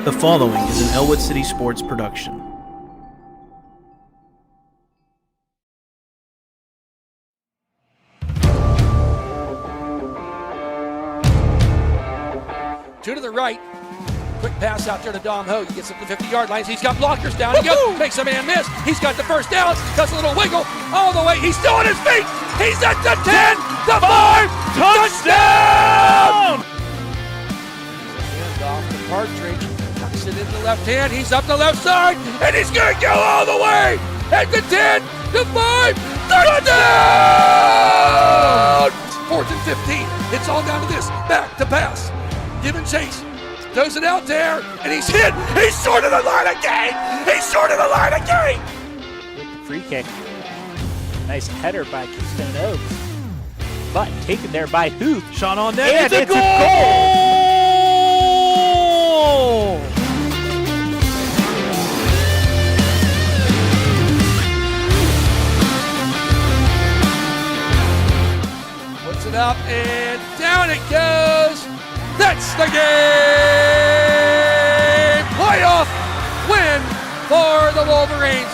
The following is an Ellwood City Sports production. Two to the right. Quick pass out there to Dom Ho. He gets up to 50-yard lines. He's got blockers down. He goes, makes a man miss. He's got the first down. Does a little wiggle all the way. He's still on his feet. He's at the 10, the 5, touchdown! Hand off to Partridge. Tucks it in the left hand. He's up the left side, and he's going to go all the way. At the 10, the 5, touchdown! 4th and 15. It's all down to this. Back to pass. Give and chase. Throws it out there, and he's hit. He's short of the line again. He's short of the line again. Free kick. Nice header by Keystone Oaks. But taken there by Huth. Shot on net. And it's a goal! Puts it up, and down it goes. That's the game! Playoff win for the Wolverines.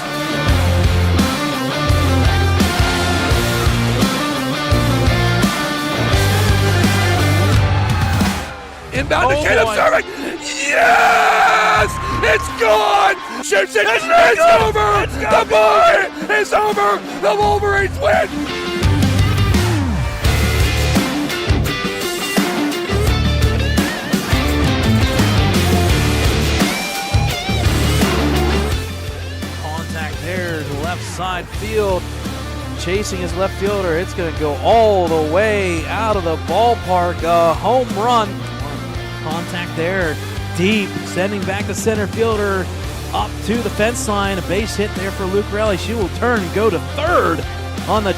Inbound to Caleb Serving. Yes! It's gone! Shoots it! It's over! The boy is over! The Wolverines win! Left side field, chasing his left fielder. It's going to go all the way out of the ballpark. A home run. Contact there, deep, sending back the center fielder up to the fence line. A base hit there for Luke Raleigh. She will turn and go to third on the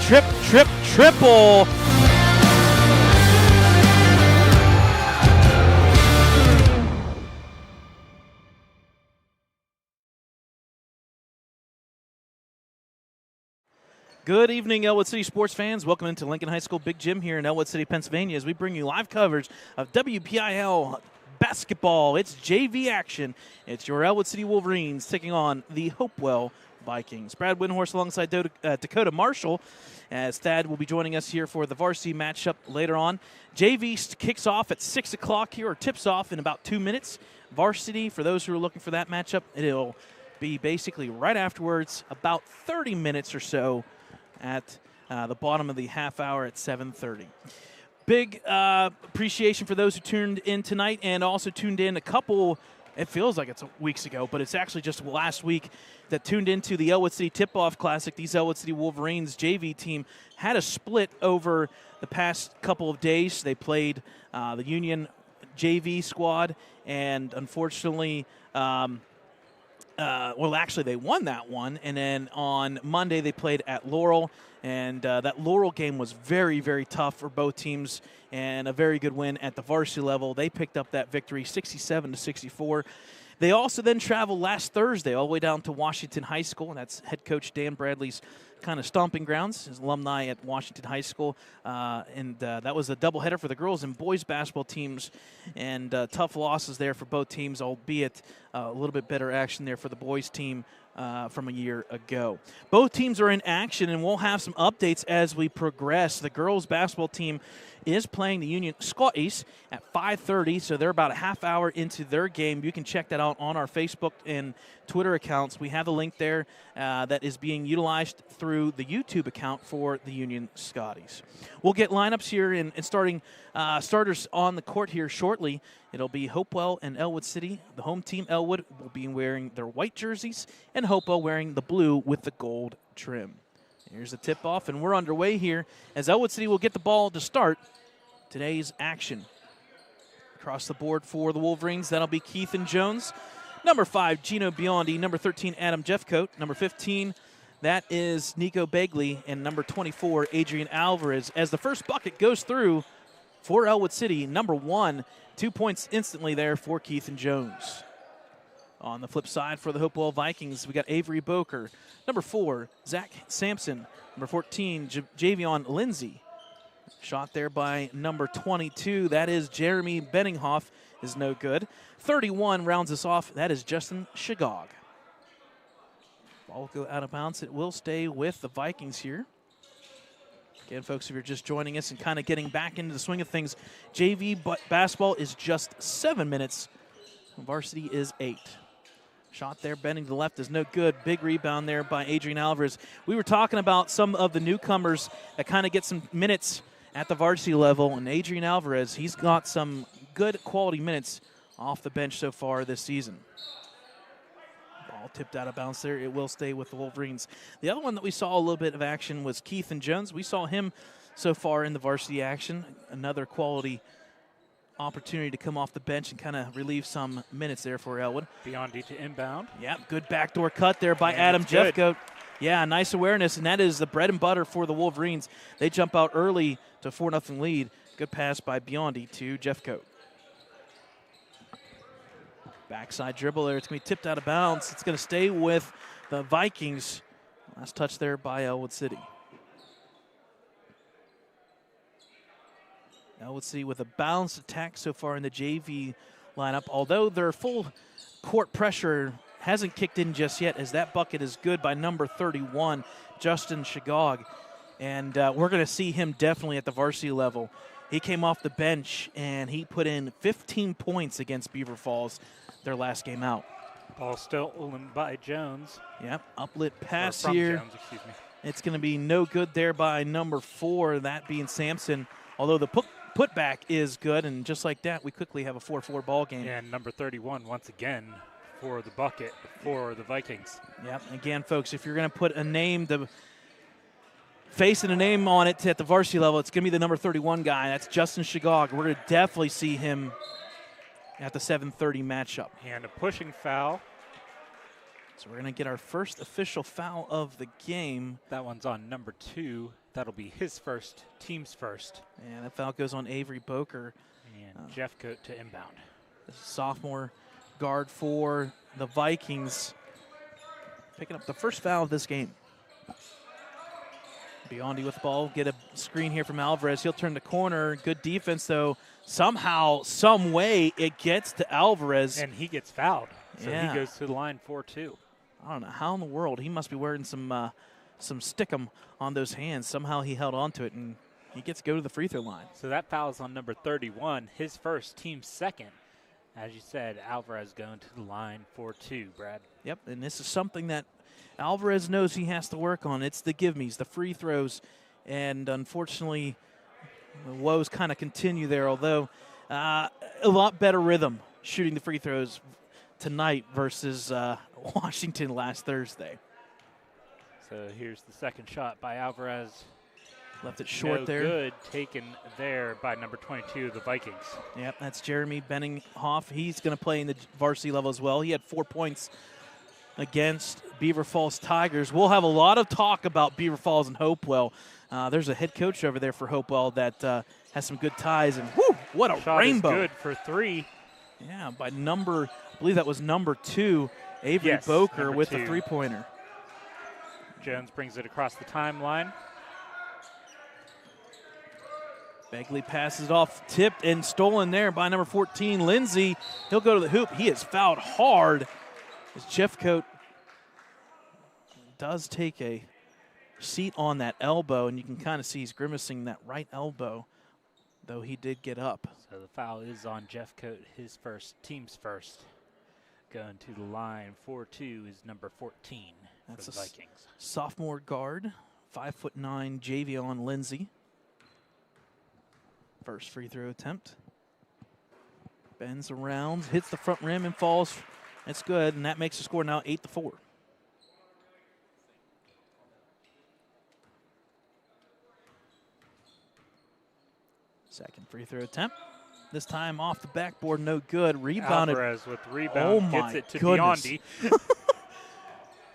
triple. Good evening, Ellwood City sports fans. Welcome into Lincoln High School Big Gym here in Ellwood City, Pennsylvania, as we bring you live coverage of WPIL basketball. It's JV action. It's your Ellwood City Wolverines taking on the Hopewell Vikings. Brad Windhorst alongside Dakota Marshall, as Thad will be joining us here for the Varsity matchup later on. JV kicks off at 6 o'clock here, or tips off in about 2 minutes. Varsity, for those who are looking for that matchup, it'll be basically right afterwards, about 30 minutes or so, at the bottom of the half hour at 7:30. Big appreciation for those who tuned in tonight and also tuned in a couple, it feels like it's weeks ago, but it's actually just last week, that tuned into the Ellwood City Tip-Off Classic. These Ellwood City Wolverines JV team had a split over the past couple of days. They played the Union JV squad, and unfortunately, actually, they won that one, and then on Monday they played at Laurel, and that Laurel game was very, very tough for both teams, and a very good win at the varsity level. They picked up that victory, 67-64. They also then traveled last Thursday all the way down to Washington High School, and that's head coach Dan Bradley's kind of stomping grounds, his alumni at Washington High School, and that was a doubleheader for the girls and boys basketball teams, and tough losses there for both teams, albeit a little bit better action there for the boys team from a year ago. Both teams are in action, and we'll have some updates as we progress. The girls basketball team is playing the Union Scotties at 5:30, so they're about a half hour into their game. You can check that out on our Facebook and Twitter accounts. We have a link there that is being utilized through the YouTube account for the Union Scotties. We'll get lineups here and starting starters on the court here shortly. It'll be Hopewell and Ellwood City. The home team, Ellwood, will be wearing their white jerseys, and Hopewell wearing the blue with the gold trim. Here's the tip-off, and we're underway here as Ellwood City will get the ball to start today's action. Across the board for the Wolverines, that'll be Keithan Jones. Number 5, Gino Biondi. Number 13, Adam Jeffcoat. Number 15, that is Nico Begley. And number 24, Adrian Alvarez. As the first bucket goes through for Ellwood City, number 1, 2 points instantly there for Keithan Jones. On the flip side for the Hopewell Vikings, we got Avery Boker. Number 4, Zach Sampson. Number 14, Javion Lindsay. Shot there by number 22. That is Jeremy Benninghoff. is no good. 31 rounds us off. That is Justin Shigog. Ball will go out of bounds. It will stay with the Vikings here. Again, folks, if you're just joining us and kind of getting back into the swing of things, JV basketball is just 7 minutes. Varsity is 8. Shot there, bending to the left is no good. Big rebound there by Adrian Alvarez. We were talking about some of the newcomers that kind of get some minutes at the varsity level, and Adrian Alvarez, he's got some good quality minutes off the bench so far this season. Ball tipped out of bounds there. It will stay with the Wolverines. The other one that we saw a little bit of action was Keithan Jones. We saw him so far in the varsity action. Another quality opportunity to come off the bench and kind of relieve some minutes there for Ellwood. Biondi to inbound. Yep, good backdoor cut there by And Adam it's good. Jeffcoat. Yeah, nice awareness, and that is the bread and butter for the Wolverines. They jump out early to 4-0 lead. Good pass by Biondi to Jeffcoat. Backside dribble there. It's going to be tipped out of bounds. It's going to stay with the Vikings. Last touch there by Ellwood City. Ellwood City with a balanced attack so far in the JV lineup, although their full court pressure hasn't kicked in just yet, as that bucket is good by number 31, Justin Shigog. And we're going to see him definitely at the varsity level. He came off the bench, and he put in 15 points against Beaver Falls their last game out. Ball stolen by Jones. Yep, uplit pass From here. Jones, excuse me. It's going to be no good there by number 4, that being Sampson. Although the putback is good, and just like that, we quickly have a 4-4 ball game. And number 31 once again for the bucket for the Vikings. Yep, again, folks, if you're going to put a name, the face and a name on it at the varsity level, it's going to be the number 31 guy. That's Justin Shigog. We're going to definitely see him at the 7:30 matchup. And a pushing foul. So we're going to get our first official foul of the game. That one's on number 2. That'll be his first, team's first. And that foul goes on Avery Boker. And Jeffcoat to inbound. The sophomore guard for the Vikings, picking up the first foul of this game. Biondi with the ball, get a screen here from Alvarez. He'll turn the corner. Good defense, though. Somehow, some way, it gets to Alvarez. And he gets fouled. So Yeah. he goes to the line 4-2. I don't know how in the world. He must be wearing some stickum on those hands. Somehow he held on to it, and he gets to go to the free throw line. So that foul's on number 31, his first, team's second. As you said, Alvarez going to the line 4-2, Brad. Yep, and this is something that Alvarez knows he has to work on. It's the give-me's, the free throws, and unfortunately, the woes kind of continue there, although a lot better rhythm shooting the free throws tonight versus Washington last Thursday. So here's the second shot by Alvarez. Left it short No there. good, taken there by number 22, the Vikings. Yep, that's Jeremy Benninghoff. He's going to play in the varsity level as well. He had 4 points against Beaver Falls Tigers. We'll have a lot of talk about Beaver Falls and Hopewell. There's a head coach over there for Hopewell that has some good ties, and whoo, what a Shot rainbow. is good for 3. Yeah, by number, I believe that was number 2, Avery Yes, Boker number with 2. the three-pointer. Jones brings it across the timeline. Begley passes off, tipped and stolen there by number 14, Lindsey. He'll go to the hoop. He is fouled hard as Jeffcoat does take a seat on that elbow, and you can kind of see he's grimacing that right elbow, though he did get up. So the foul is on Jeffcoat, his first, team's first. Going to the line 4-2 is number 14 That's for the a Vikings. Sophomore guard, 5'9", Javion Lindsey. First free throw attempt. Bends around, hits the front rim and falls. That's good, and that makes the score now 8-4. Second free throw attempt. This time off the backboard, no good. Rebounded. Alvarez with the rebound, Oh my gets it to goodness. Biondi.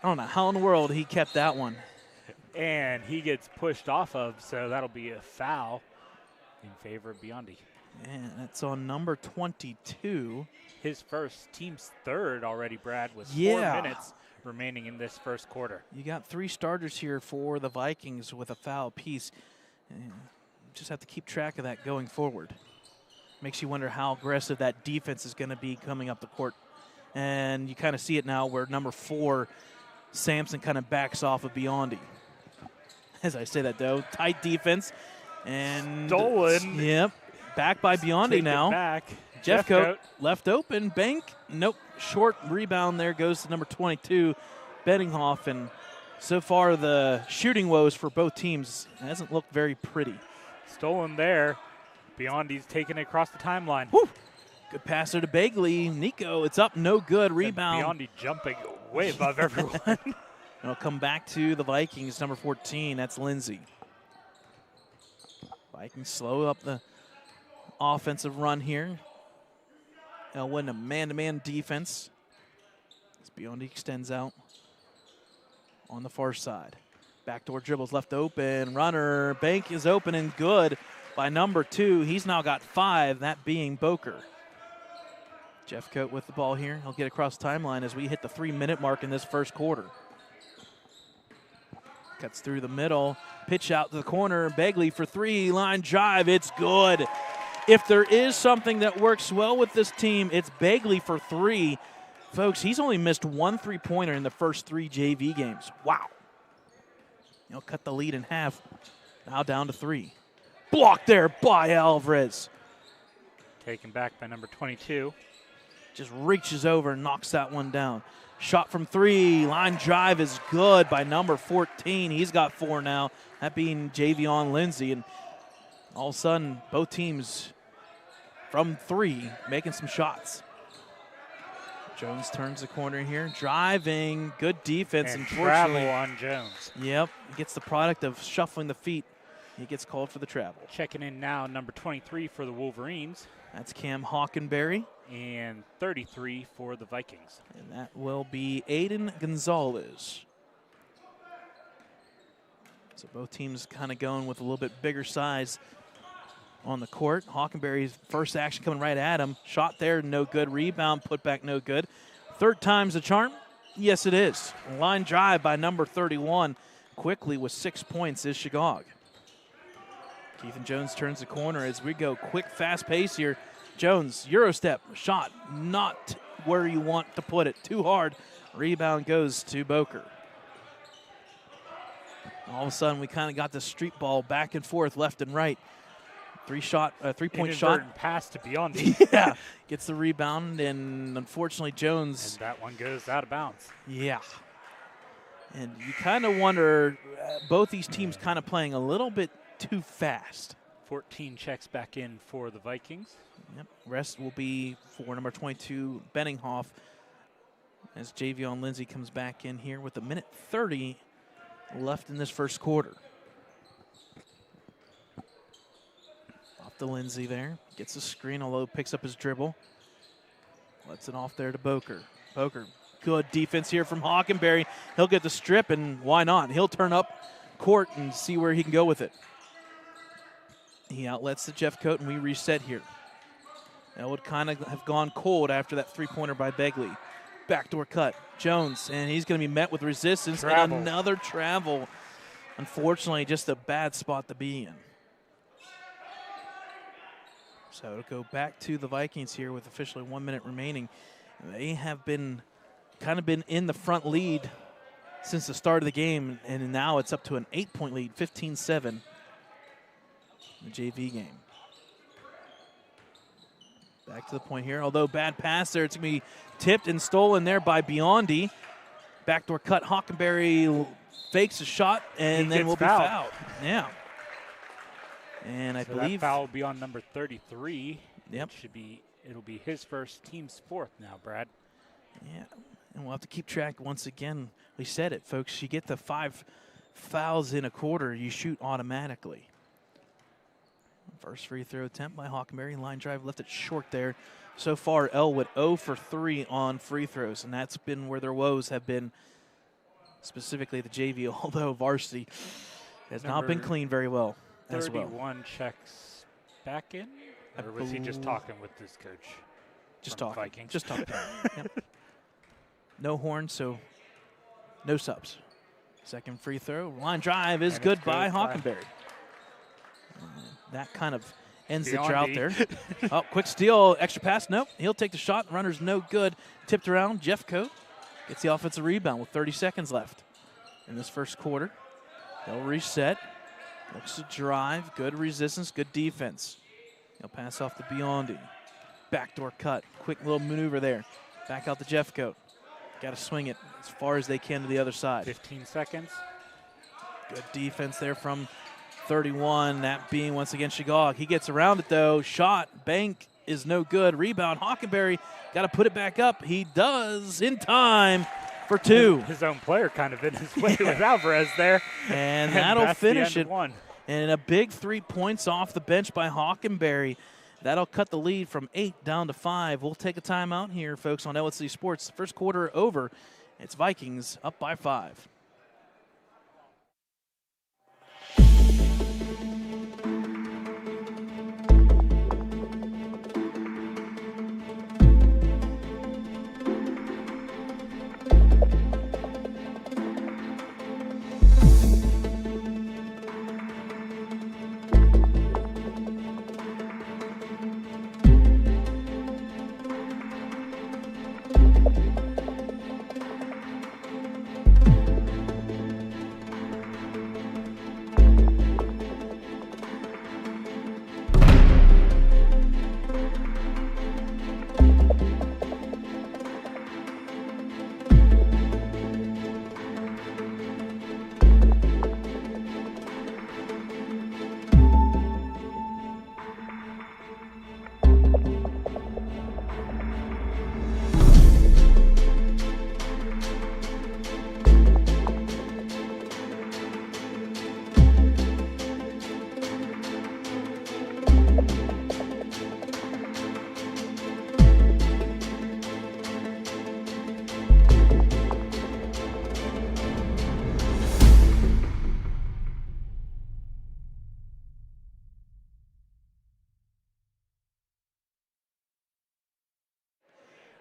I don't know how in the world he kept that one. And he gets pushed off of, so that'll be a foul in favor of Biondi. And that's on number 22. His first, team's third already, Brad, with 4 Yeah. minutes remaining in this first quarter. You got 3 starters here for the Vikings with a foul apiece. And just have to keep track of that going forward. Makes you wonder how aggressive that defense is going to be coming up the court. And you kind of see it now where number 4, Sampson, kind of backs off of Biondi. As I say that, though, tight defense. And stolen. Yep. Back by Biondi now. Back. Jeffcoat left open. Bank. Nope. Short rebound there goes to number 22, Benninghoff. And so far the shooting woes for both teams hasn't looked very pretty. Stolen there. Biondi's taking it across the timeline. Woo. Good passer to Bagley. Nico, it's up, no good. Rebound. Biondi jumping way above everyone. It'll come back to the Vikings, number 14. That's Lindsay. Vikings slow up the offensive run here. Ellwood in a man-to-man defense. As Biondi extends out on the far side. Backdoor dribbles left open. Runner. Bank is open and good by number 2. He's now got 5, that being Boker. Jeffcoat with the ball here. He'll get across the timeline as we hit the 3-minute mark in this first quarter. Cuts through the middle. Pitch out to the corner. Bagley for 3. Line drive. It's good. If there is something that works well with this team, it's Bagley for 3. Folks, he's only missed 1 3-pointer in the first 3 JV games. Wow. He'll cut the lead in half. Now down to 3. Blocked there by Alvarez. Taken back by number 22. Just reaches over and knocks that one down. Shot from 3. Line drive is good by number 14. He's got 4 now. That being Javion Lindsay. And all of a sudden, both teams from 3 making some shots. Jones turns the corner here. Driving. Good defense. And unfortunately. travel on Jones. Yep. Gets the product of shuffling the feet. He gets called for the travel. Checking in now, number 23 for the Wolverines. That's Cam Hockenberry. And 33 for the Vikings. And that will be Aiden Gonzalez. So both teams kind of going with a little bit bigger size on the court. Hockenberry's first action coming right at him. Shot there, no good. Rebound, put back, no good. Third time's the charm? Yes, it is. Line drive by number 31. Quickly with 6 points is Shigog. Keithan Jones turns the corner as we go quick, fast pace here. Jones, Eurostep, shot, not where you want to put it. Too hard. Rebound goes to Boker. All of a sudden, we kind of got the street ball back and forth, left and right. 3-point shot. Pass to Biondi. Yeah, gets the rebound, and unfortunately, Jones. And that one goes out of bounds. Yeah. And you kind of wonder, both these teams kind of playing a little bit too fast. 14 checks back in for the Vikings. Yep. Rest will be for number 22, Benninghoff, as Javion Lindsay comes back in here with 1:30 left in this first quarter. Off to Lindsay there. Gets a screen, although picks up his dribble. Lets it off there to Boker. Boker, good defense here from Hockenberry. He'll get the strip, and why not? He'll turn up court and see where he can go with it. He outlets the Jeffcoat, and we reset here. That would kind of have gone cold after that 3-pointer by Begley. Backdoor cut. Jones, and he's going to be met with resistance. And another travel. Unfortunately, just a bad spot to be in. So it'll go back to the Vikings here with officially 1 minute remaining. They have been in the front lead since the start of the game, and now it's up to an 8-point lead, 15-7. The JV game. Back to the point here. Although bad pass there, it's going to be tipped and stolen there by Biondi. Backdoor cut. Hockenberry fakes a shot and then will be fouled. Yeah. And I believe that foul will be on number 33. Yep. It'll be his first, team's 4th now, Brad. Yeah. And we'll have to keep track once again. We said it, folks. You get the 5 fouls in a quarter, you shoot automatically. First free throw attempt by Hockenberry. Line drive left it short there. So far, Ellwood 0 for 3 on free throws, and that's been where their woes have been, specifically the JV, although Varsity has not been clean very well as well. 31 checks back in? Or was he just talking with this coach? Just talking. Vikings? Just talking. Yep. No horn, so no subs. Second free throw. Line drive is good by Hockenberry. That kind of ends the drought there. Oh, quick steal, extra pass. Nope, he'll take the shot. Runner's no good. Tipped around. Jeff Coate gets the offensive rebound with 30 seconds left in this first quarter. They'll reset. Looks to drive. Good resistance, good defense. He'll pass off to Biondi. Backdoor cut. Quick little maneuver there. Back out to Jeff Coate. Got to swing it as far as they can to the other side. 15 seconds. Good defense there from 31, that being once again Shigog. He gets around it though. Shot, bank is no good. Rebound, Hockenberry got to put it back up. He does in time for 2. His own player kind of in his way with Alvarez there. And that'll finish it. One. And a big 3 points off the bench by Hockenberry. That'll cut the lead from 8 down to 5. We'll take a timeout here, folks, on Ellwood City Sports. First quarter over. It's Vikings up by 5.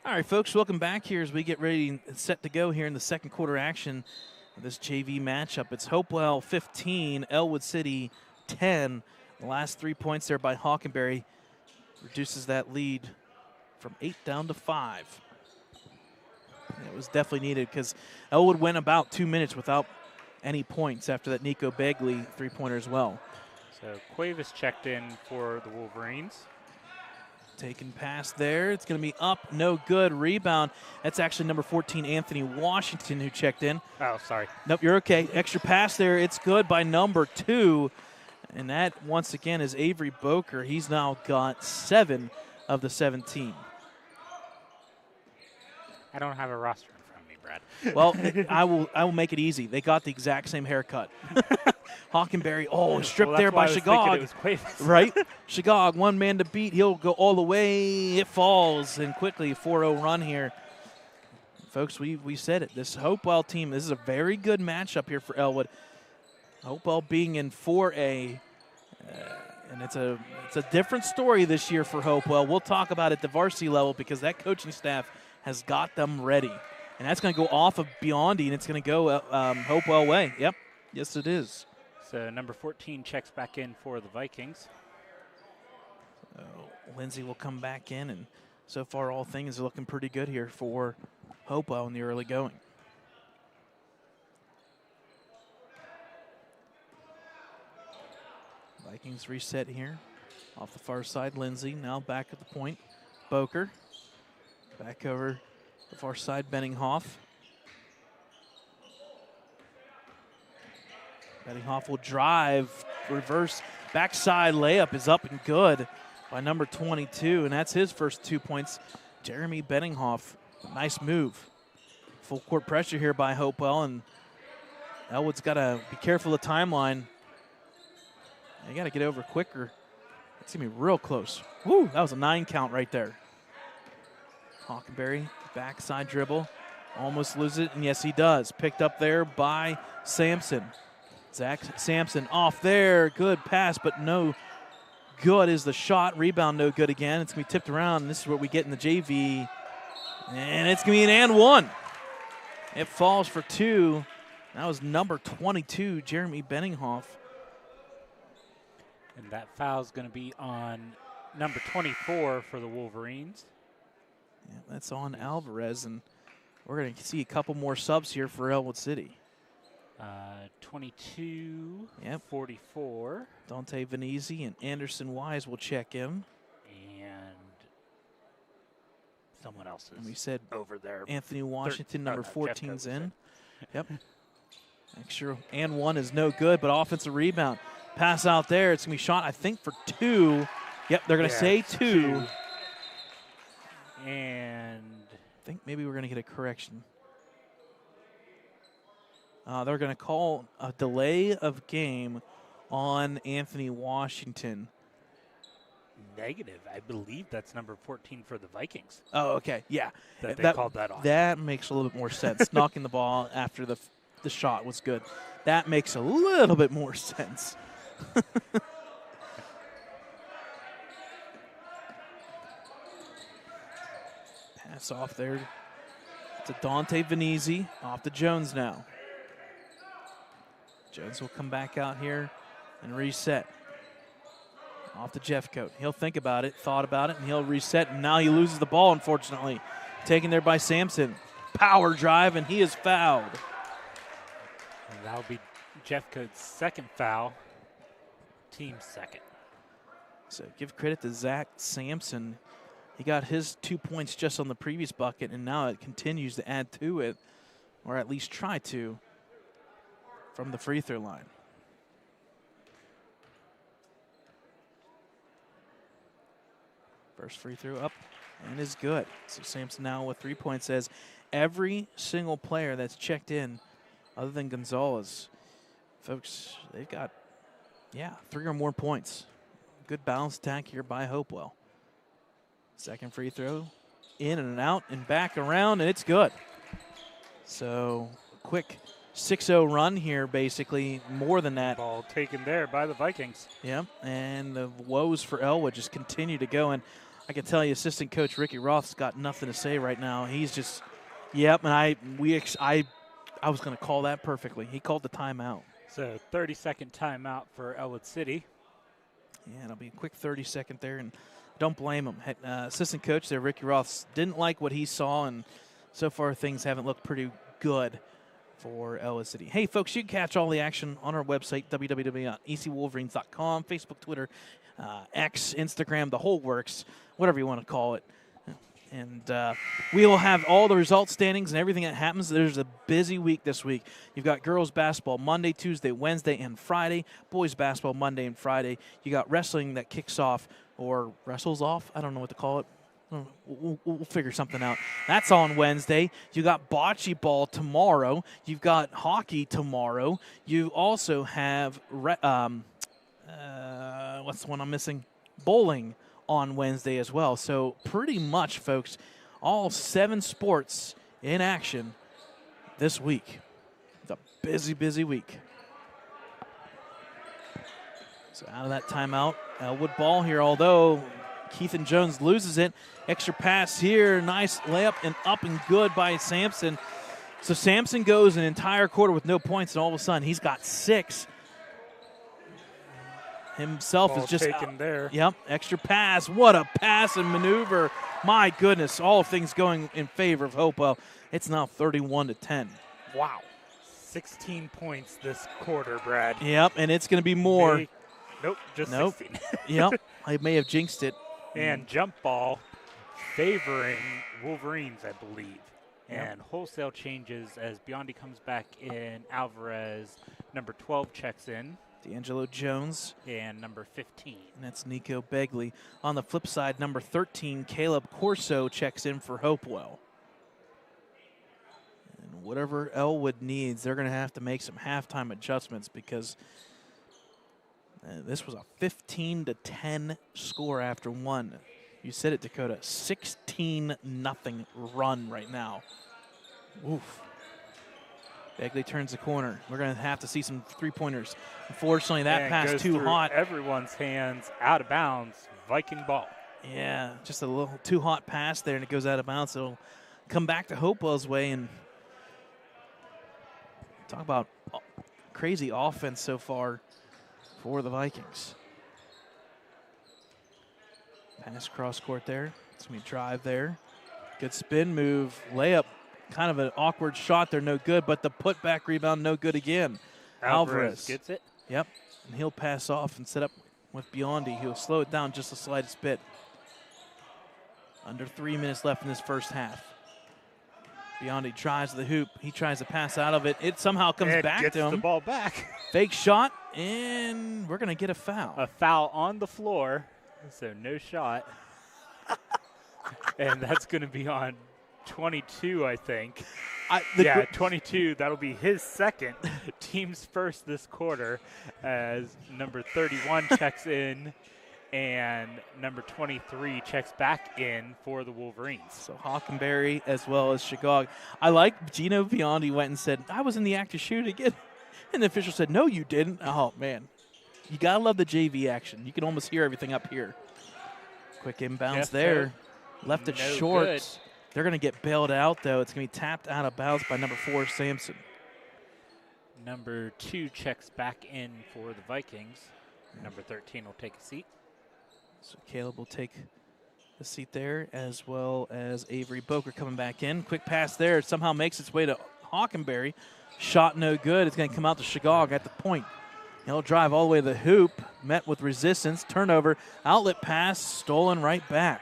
All right, folks, welcome back here as we get ready and set to go here in the second quarter action of this JV matchup. It's Hopewell 15, Ellwood City 10. The last 3 points there by Hockenberry reduces that lead from 8 down to 5. And it was definitely needed because Ellwood went about 2 minutes without any points after that Nico Begley three-pointer as well. So Cuevas checked in for the Wolverines. Taken pass there. It's going to be up. No good. Rebound. That's actually number 14, Anthony Washington, who checked in. Oh, sorry. Nope, you're okay. Extra pass there. It's good by number 2. And that, once again, is Avery Boker. He's now got 7 of the 17. I don't have a roster in front of me, Brad. Well, I will make it easy. They got the exact same haircut. Hockenberry, stripped there by Shigog. Right? Shigog, one man to beat. He'll go all the way. It falls, and quickly 4-0 run here. Folks, we said it. This Hopewell team, this is a very good matchup here for Ellwood. Hopewell being in 4A, and it's a different story this year for Hopewell. We'll talk about it at the varsity level because that coaching staff has got them ready. And that's going to go off of Biondi, and it's going to go Hopewell way. Yep. Yes, it is. So number 14 checks back in for the Vikings. So Lindsay will come back in, and so far all things are looking pretty good here for Hopewell in the early going. Vikings reset here. Off the far side, Lindsay now back at the point. Boker back over the far side, Benninghoff. Benninghoff will drive, reverse, backside layup is up and good by number 22, and that's his first 2 points. Jeremy Benninghoff, nice move. Full court pressure here by Hopewell, and Ellwood's got to be careful of the timeline. They got to get over quicker. It's going to be real close. Woo, that was a 9 count right there. Hockenberry, backside dribble, almost loses it, and yes, he does. Picked up there by Sampson. Zach Sampson off there. Good pass, but no good is the shot. Rebound no good again. It's going to be tipped around, and this is what we get in the JV. And it's going to be an and one. It falls for 2. That was number 22, Jeremy Benninghoff. And that foul is going to be on number 24 for the Wolverines. Yeah, that's on Alvarez, and we're going to see a couple more subs here for Ellwood City. 22, yep. 44. Dante Venezi and Anderson Wise will check in. And someone else is and we said over there. Anthony Washington, number 14's in. Yep. Extra and one is no good, but offensive rebound. Pass out there. It's going to be shot, I think, for 2. Yep, they're going to say 2. And I think maybe we're going to get a correction. They're going to call a delay of game on Anthony Washington. Negative. I believe that's number 14 for the Vikings. Oh, okay. Yeah. They called that on. That makes a little bit more sense. Knocking the ball after the shot was good. That makes a little bit more sense. Pass off there to Dante Venezi. Off to Jones now. Jones will come back out here and reset. Off to Jeffcoat. He'll think about it, thought about it, and he'll reset. And now he loses the ball, unfortunately. Taken there by Sampson. Power drive, and he is fouled. And that'll be Jeffcoat's second foul. Team's second. So give credit to Zach Sampson. He got his 2 points just on the previous bucket, and now it continues to add to it, or at least try to, from the free throw line. First free throw up and is good. So Sampson now with 3 points says every single player that's checked in other than Gonzalez, folks, they've got, 3 or more points. Good balanced attack here by Hopewell. Second free throw, in and out and back around, and it's good. So quick 6-0 run here, basically, more than that. Ball taken there by the Vikings. Yeah, and the woes for Ellwood just continue to go. And I can tell you, assistant coach Ricky Roth's got nothing to say right now. He's just, and I was going to call that perfectly. He called the timeout. So 30-second timeout for Ellwood City. Yeah, it'll be a quick 30-second there, and don't blame him. Assistant coach there, Ricky Roth, didn't like what he saw, and so far things haven't looked pretty good for Ellwood City. Hey, folks, you can catch all the action on our website, www.ecwolverines.com, Facebook, Twitter, X, Instagram, the whole works, whatever you want to call it. And we will have all the result standings and everything that happens. There's a busy week this week. You've got girls basketball Monday, Tuesday, Wednesday, and Friday. Boys basketball Monday and Friday. You got wrestling that kicks off or wrestles off. I don't know what to call it. We'll figure something out. That's on Wednesday. You got bocce ball tomorrow. You've got hockey tomorrow. You also have, what's the one I'm missing? Bowling on Wednesday as well. So pretty much, folks, all 7 sports in action this week. It's a busy, busy week. So out of that timeout, Ellwood ball here, although Keithan Jones loses it. Extra pass here, nice layup and up and good by Sampson. So Sampson goes an entire quarter with no points, and all of a sudden he's got 6. Himself ball is just taken there. Yep, extra pass. What a pass and maneuver. My goodness, all things going in favor of Hopewell. It's now 31-10. Wow. 16 points this quarter, Brad. Yep, and it's going to be more. Nope, just nope. 16. Yep, I may have jinxed it. And jump ball favoring Wolverines, I believe. Yep. And wholesale changes as Biondi comes back in. Alvarez, number 12, checks in. D'Angelo Jones. And number 15. And that's Nico Begley. On the flip side, number 13, Caleb Corso, checks in for Hopewell. And whatever Ellwood needs, they're going to have to make some halftime adjustments because this was a 15-10 score after one. You said it, Dakota. 16-0 run right now. Oof. Begley turns the corner. We're going to have to see some three-pointers. Unfortunately, that pass too hot. Everyone's hands out of bounds. Viking ball. Yeah, just a little too hot pass there, and it goes out of bounds. It'll come back to Hopewell's way, and talk about crazy offense so far for the Vikings. Pass cross court there. It's going to be a drive there. Good spin move. Layup. Kind of an awkward shot there. No good. But the putback rebound, no good again. Alvarez gets it. Yep. And he'll pass off and set up with Biondi. He'll slow it down just the slightest bit. Under 3 minutes left in this first half. Biondi tries the hoop. He tries to pass out of it. It somehow comes back to him. Gets the ball back. Fake shot, and we're going to get a foul. A foul on the floor, so no shot. And that's going to be on 22, I think. 22. That'll be his second. Team's first this quarter as number 31 checks in and number 23 checks back in for the Wolverines. So Hockenberry as well as Shigog. I like Gino Biondi went and said, I was in the act of shooting it. And the official said, no, you didn't. Oh, man. You got to love the JV action. You can almost hear everything up here. Quick inbounds there. Left it short. Good. They're going to get bailed out, though. It's going to be tapped out of bounds by number 4, Sampson. Number 2 checks back in for the Vikings. Number 13 will take a seat. So Caleb will take the seat there, as well as Avery Boker coming back in. Quick pass there. It somehow makes its way to Hockenberry. Shot no good. It's going to come out to Shigog at the point. He'll drive all the way to the hoop. Met with resistance. Turnover. Outlet pass. Stolen right back.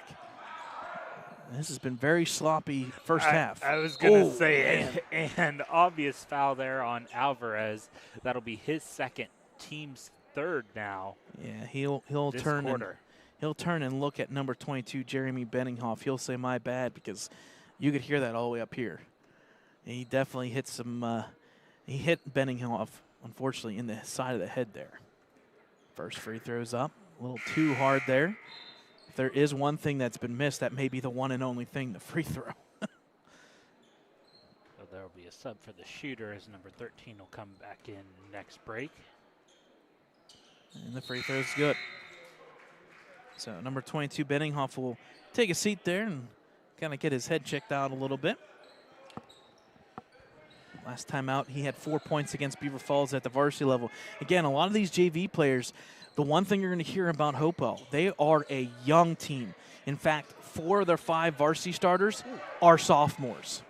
This has been very sloppy first half. I was going to say, and obvious foul there on Alvarez. That'll be his second, team's third now. Yeah, he'll turn quarter. He'll turn and look at number 22, Jeremy Benninghoff. He'll say, my bad, because you could hear that all the way up here. And he definitely hit some he hit Benninghoff, unfortunately, in the side of the head there. First free throw's up. A little too hard there. If there is one thing that's been missed, that may be the one and only thing, the free throw. So there will be a sub for the shooter as number 13 will come back in next break. And the free throw's good. So number 22, Benninghoff, will take a seat there and kind of get his head checked out a little bit. Last time out, he had 4 points against Beaver Falls at the varsity level. Again, a lot of these JV players, the one thing you're going to hear about Hopewell, they are a young team. In fact, 4 of their 5 varsity starters are sophomores.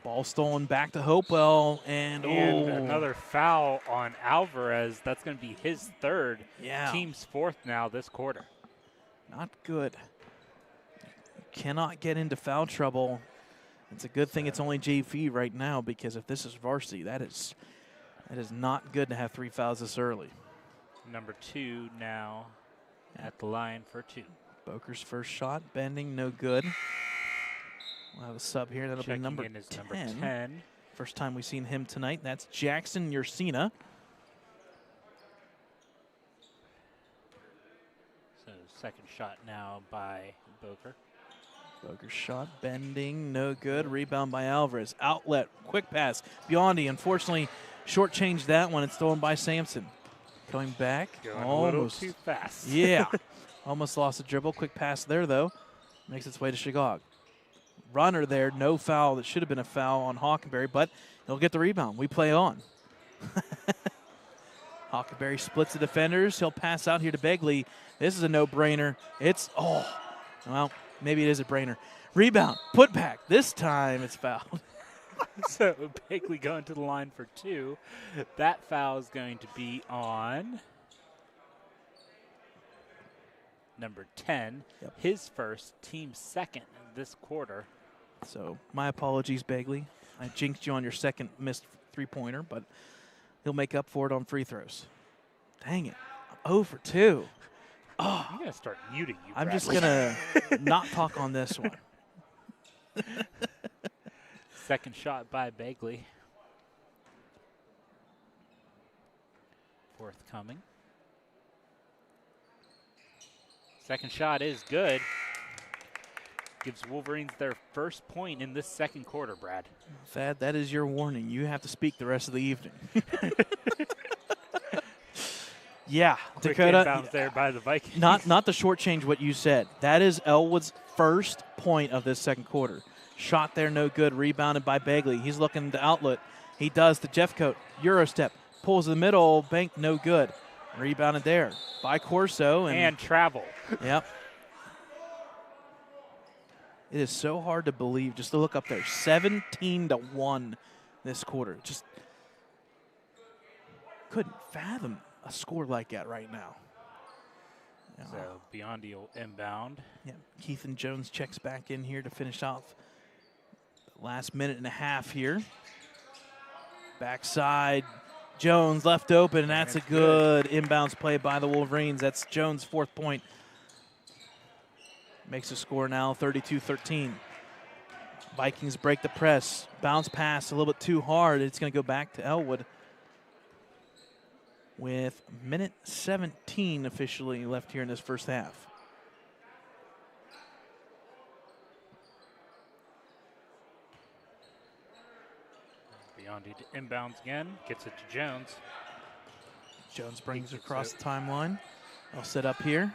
Ball stolen back to Hopewell, and another foul on Alvarez. That's going to be his third. Yeah. Team's fourth now this quarter. Not good. You cannot get into foul trouble. It's a good thing it's only JV right now, because if this is varsity, that is not good to have 3 fouls this early. Number 2 now at the line for 2. Boker's first shot, bending, no good. We'll have a sub here. That'll Checking be number in is 10. Number 10. First time we've seen him tonight. That's Jackson Yersina. So second shot now by Boker. Boker's shot, bending, no good. Rebound by Alvarez. Outlet, quick pass. Biondi, unfortunately, shortchanged that one. It's stolen by Sampson. Coming back. Going a little too fast. Yeah. Almost lost a dribble. Quick pass there, though. Makes its way to Shigog. Runner there, no foul. That should have been a foul on Hockenberry, but he'll get the rebound. We play on. Hockenberry splits the defenders. He'll pass out here to Begley. This is a no-brainer. Well, maybe it is a brainer. Rebound, put back. This time it's fouled. So Begley going to the line for 2. That foul is going to be on number 10. Yep. His first, team second this quarter. So my apologies, Begley. I jinxed you on your second missed three-pointer, but he'll make up for it on free throws. Dang it. I'm 0 for 2. Oh, I'm going to start muting you, I'm Bradley. just going to not talk on this one. Second shot by Begley. Forthcoming. Second shot is good. Gives Wolverines their first point in this second quarter, Brad. Thad, that is your warning. You have to speak the rest of the evening. Yeah, Quick Dakota. Inbounds there by the Vikings. Not to shortchange what you said. That is Ellwood's first point of this second quarter. Shot there, no good. Rebounded by Begley. He's looking to outlet. He does the Jeffcoat. Euro step. Pulls in the middle. Bank, no good. Rebounded there by Corso. And travel. Yep. It is so hard to believe just to look up there. 17-1 this quarter. Just couldn't fathom a score like that right now. So Biondi will inbound. Yeah, Keithan Jones checks back in here to finish off the last minute and a half here. Backside, Jones left open, and that's a good inbounds play by the Wolverines. That's Jones' 4th point. Makes the score now 32-13. Vikings break the press. Bounce pass a little bit too hard. It's going to go back to Ellwood with minute 17 officially left here in this first half. Biondi to inbounds again. Gets it to Jones. Jones brings it across the timeline. I'll set up here.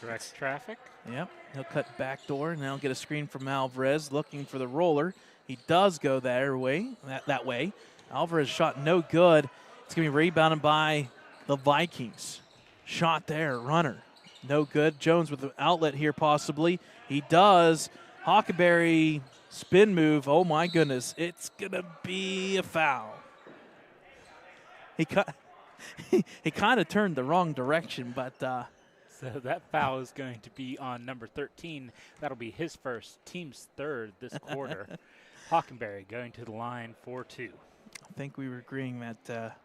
Direct traffic. Yep, he'll cut back door, and they'll get a screen from Alvarez looking for the roller. He does go that way. Alvarez shot no good. It's going to be rebounded by the Vikings. Shot there, runner. No good. Jones with the outlet here possibly. He does. Hockenberry spin move. Oh, my goodness. It's going to be a foul. He kind of turned the wrong direction, but so that foul is going to be on number 13. That'll be his first, team's 3rd this quarter. Hockenberry going to the line for 2. I think we were agreeing that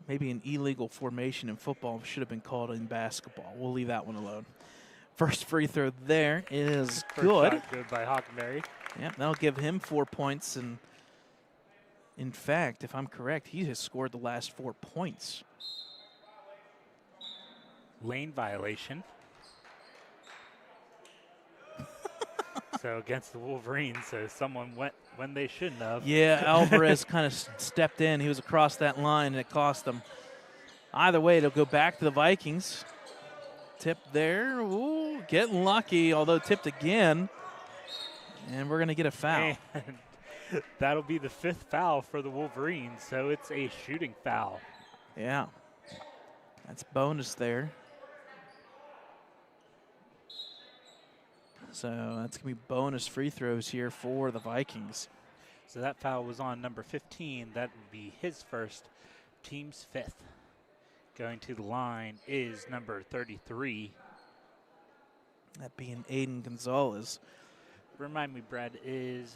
maybe an illegal formation in football should have been called in basketball. We'll leave that one alone. First free throw there is good. Shot good by Hockenberry. Yep, that'll give him 4 points. And in fact, if I'm correct, he has scored the last 4 points. Lane violation. So against the Wolverines, so someone went when they shouldn't have. Yeah, Alvarez kind of stepped in. He was across that line, and it cost them. Either way, it'll go back to the Vikings. Tip there. Ooh, getting lucky, although tipped again. And we're going to get a foul. And that'll be the 5th foul for the Wolverines, so it's a shooting foul. Yeah. That's bonus there. So that's going to be bonus free throws here for the Vikings. So that foul was on number 15. That would be his first, team's 5th. Going to the line is number 33. That being Aiden Gonzalez. Remind me, Brad, is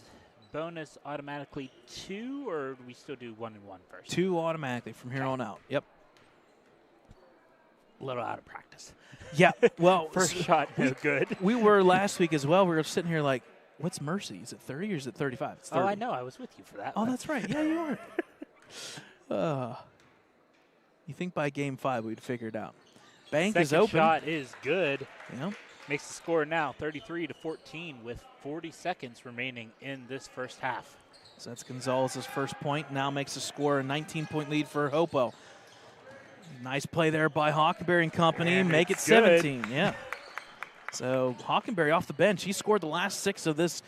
bonus automatically 2, or do we still do 1 and 1 first? 2 automatically from here on out. Yep. A little out of practice. Yeah, well. First shot, no good. We were last week as well. We were sitting here like, what's Mercy? Is it 30 or is it 35? It's 30. Oh, I know. I was with you for that. Oh, that's right. Yeah, you were. You think by game 5 we'd figure it out. Bank is open. Second shot is good. Yeah. Makes the score now 33-14 with 40 seconds remaining in this first half. So that's Gonzalez's first point. Now makes the score a 19-point lead for Hopewell. Nice play there by Hockenberry and company. And make it 17. Good. Yeah. So Hockenberry off the bench. He scored the last 6 of this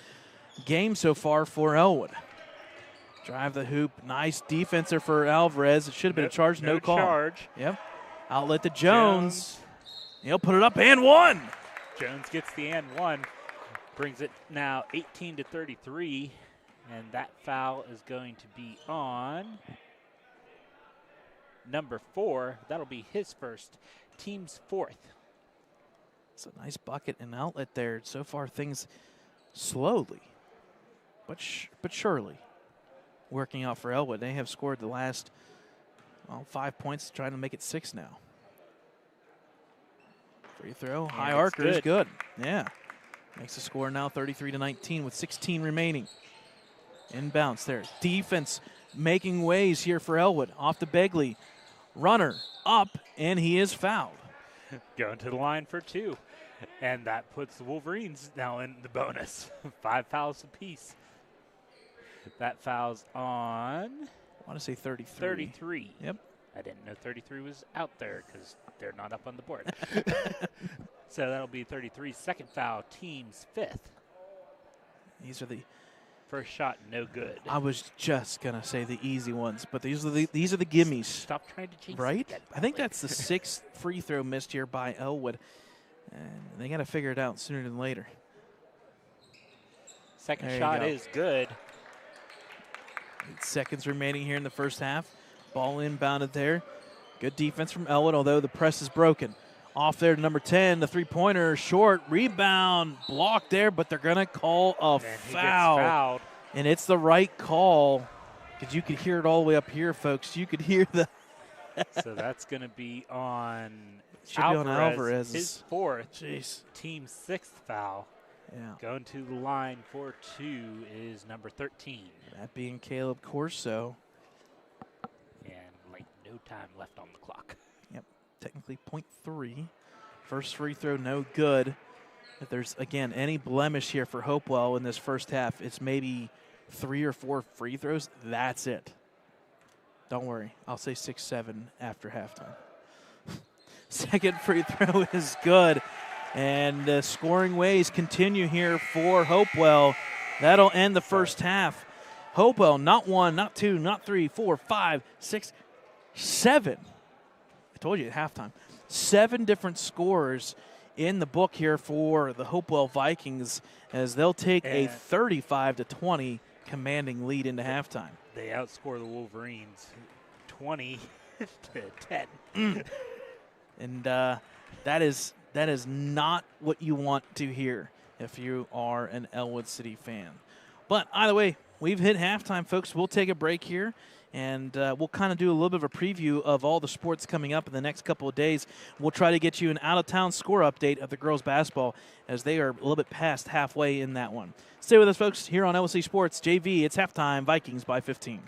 game so far for Ellwood. Drive the hoop. Nice defenser for Alvarez. It should have been a charge. No call. Charge. Yep. Outlet to Jones. He'll put it up and 1. Jones gets the and 1. Brings it now 18-33. And that foul is going to be on number 4. That'll be his first, team's 4th. It's a nice bucket and outlet there. So far, things slowly, but surely, working out for Ellwood. They have scored the last 5 points, trying to make it 6 now. Free throw, high arcer is good. Yeah, makes the score now 33-19 with 16 remaining. Inbounds there. Defense making ways here for Ellwood. Off to Begley. Runner up, and he is fouled. Going to the line for 2. And that puts the Wolverines now in the bonus. 5 fouls apiece. That foul's on, I want to say 33. 33. Yep. I didn't know 33 was out there because they're not up on the board. So that'll be 33. Second foul, team's 5th. These are the first shot, no good. I was just gonna say the easy ones, but these are the gimmies. Stop trying to change. Right? I think that's the 6th free throw missed here by Ellwood, and they got to figure it out sooner than later. Second shot is good. 8 seconds remaining here in the first half. Ball inbounded there. Good defense from Ellwood, although the press is broken. Off there to number 10, the three-pointer, short, rebound, blocked there, but they're going to call a foul. And it's the right call, because you could hear it all the way up here, folks. You could hear the so that's going to be on Alvarez. His fourth, Jeez. Team sixth foul. Yeah. Going to the line for 2 is number 13. That being Caleb Corso. And like no time left on the clock. Yep, technically .3. First free throw, no good. If there's, again, any blemish here for Hopewell in this first half, it's maybe 3 or 4 free throws. That's it. Don't worry. I'll say 6-7 after halftime. Second free throw is good. And the scoring ways continue here for Hopewell. That'll end the first half. Hopewell, not 1, not 2, not 3, 4, 5, 6, 7. I told you at halftime. 7 different scores in the book here for the Hopewell Vikings as they'll take a 35-20 commanding lead into halftime. They outscore the Wolverines 20-10. And that is not what you want to hear if you are an Ellwood City fan. But either way, we've hit halftime, folks. We'll take a break here, and we'll kind of do a little bit of a preview of all the sports coming up in the next couple of days. We'll try to get you an out-of-town score update of the girls' basketball as they are a little bit past halfway in that one. Stay with us, folks, here on LSC Sports JV. It's halftime, Vikings by 15.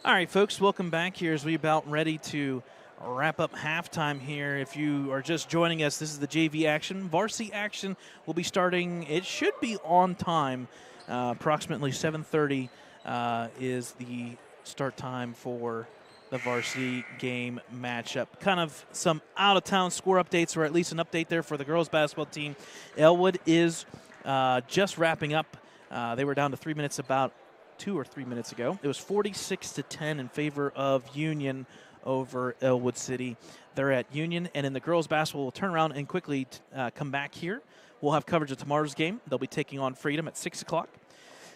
All right, folks, welcome back here as we about ready to wrap up halftime here. If you are just joining us, this is the JV action. Varsity action will be starting, it should be on time, approximately 7:30 is the start time for the varsity game matchup. Kind of some out-of-town score updates, or at least an update there for the girls basketball team. Ellwood is just wrapping up. They were down to 3 minutes about 2 or 3 minutes ago. It was 46-10 in favor of Union over Ellwood City. They're at Union, and in the girls basketball, we'll turn around and quickly come back here. We'll have coverage of tomorrow's game. They'll be taking on Freedom at 6 o'clock.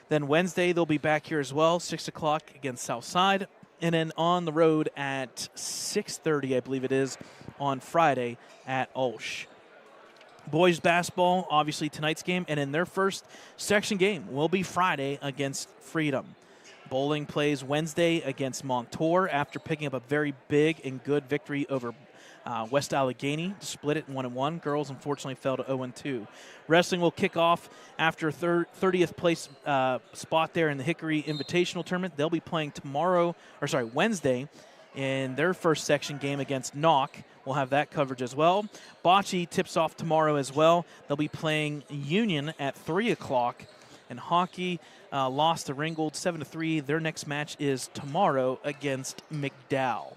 Then Wednesday, they'll be back here as well, 6 o'clock against Southside. And then on the road at 6:30, I believe it is, on Friday at Ulsh. Boys basketball, obviously tonight's game, and in their first section game will be Friday against Freedom. Bowling plays Wednesday against Montour after picking up a very big and good victory over West Allegheny to split it 1-1. Girls unfortunately fell to 0-2. Wrestling will kick off after 30th place spot there in the Hickory Invitational Tournament. They'll be playing Wednesday in their first section game against Knock. We'll have that coverage as well. Bocce tips off tomorrow as well. They'll be playing Union at 3 o'clock. And hockey lost to Ringgold 7-3. Their next match is tomorrow against McDowell.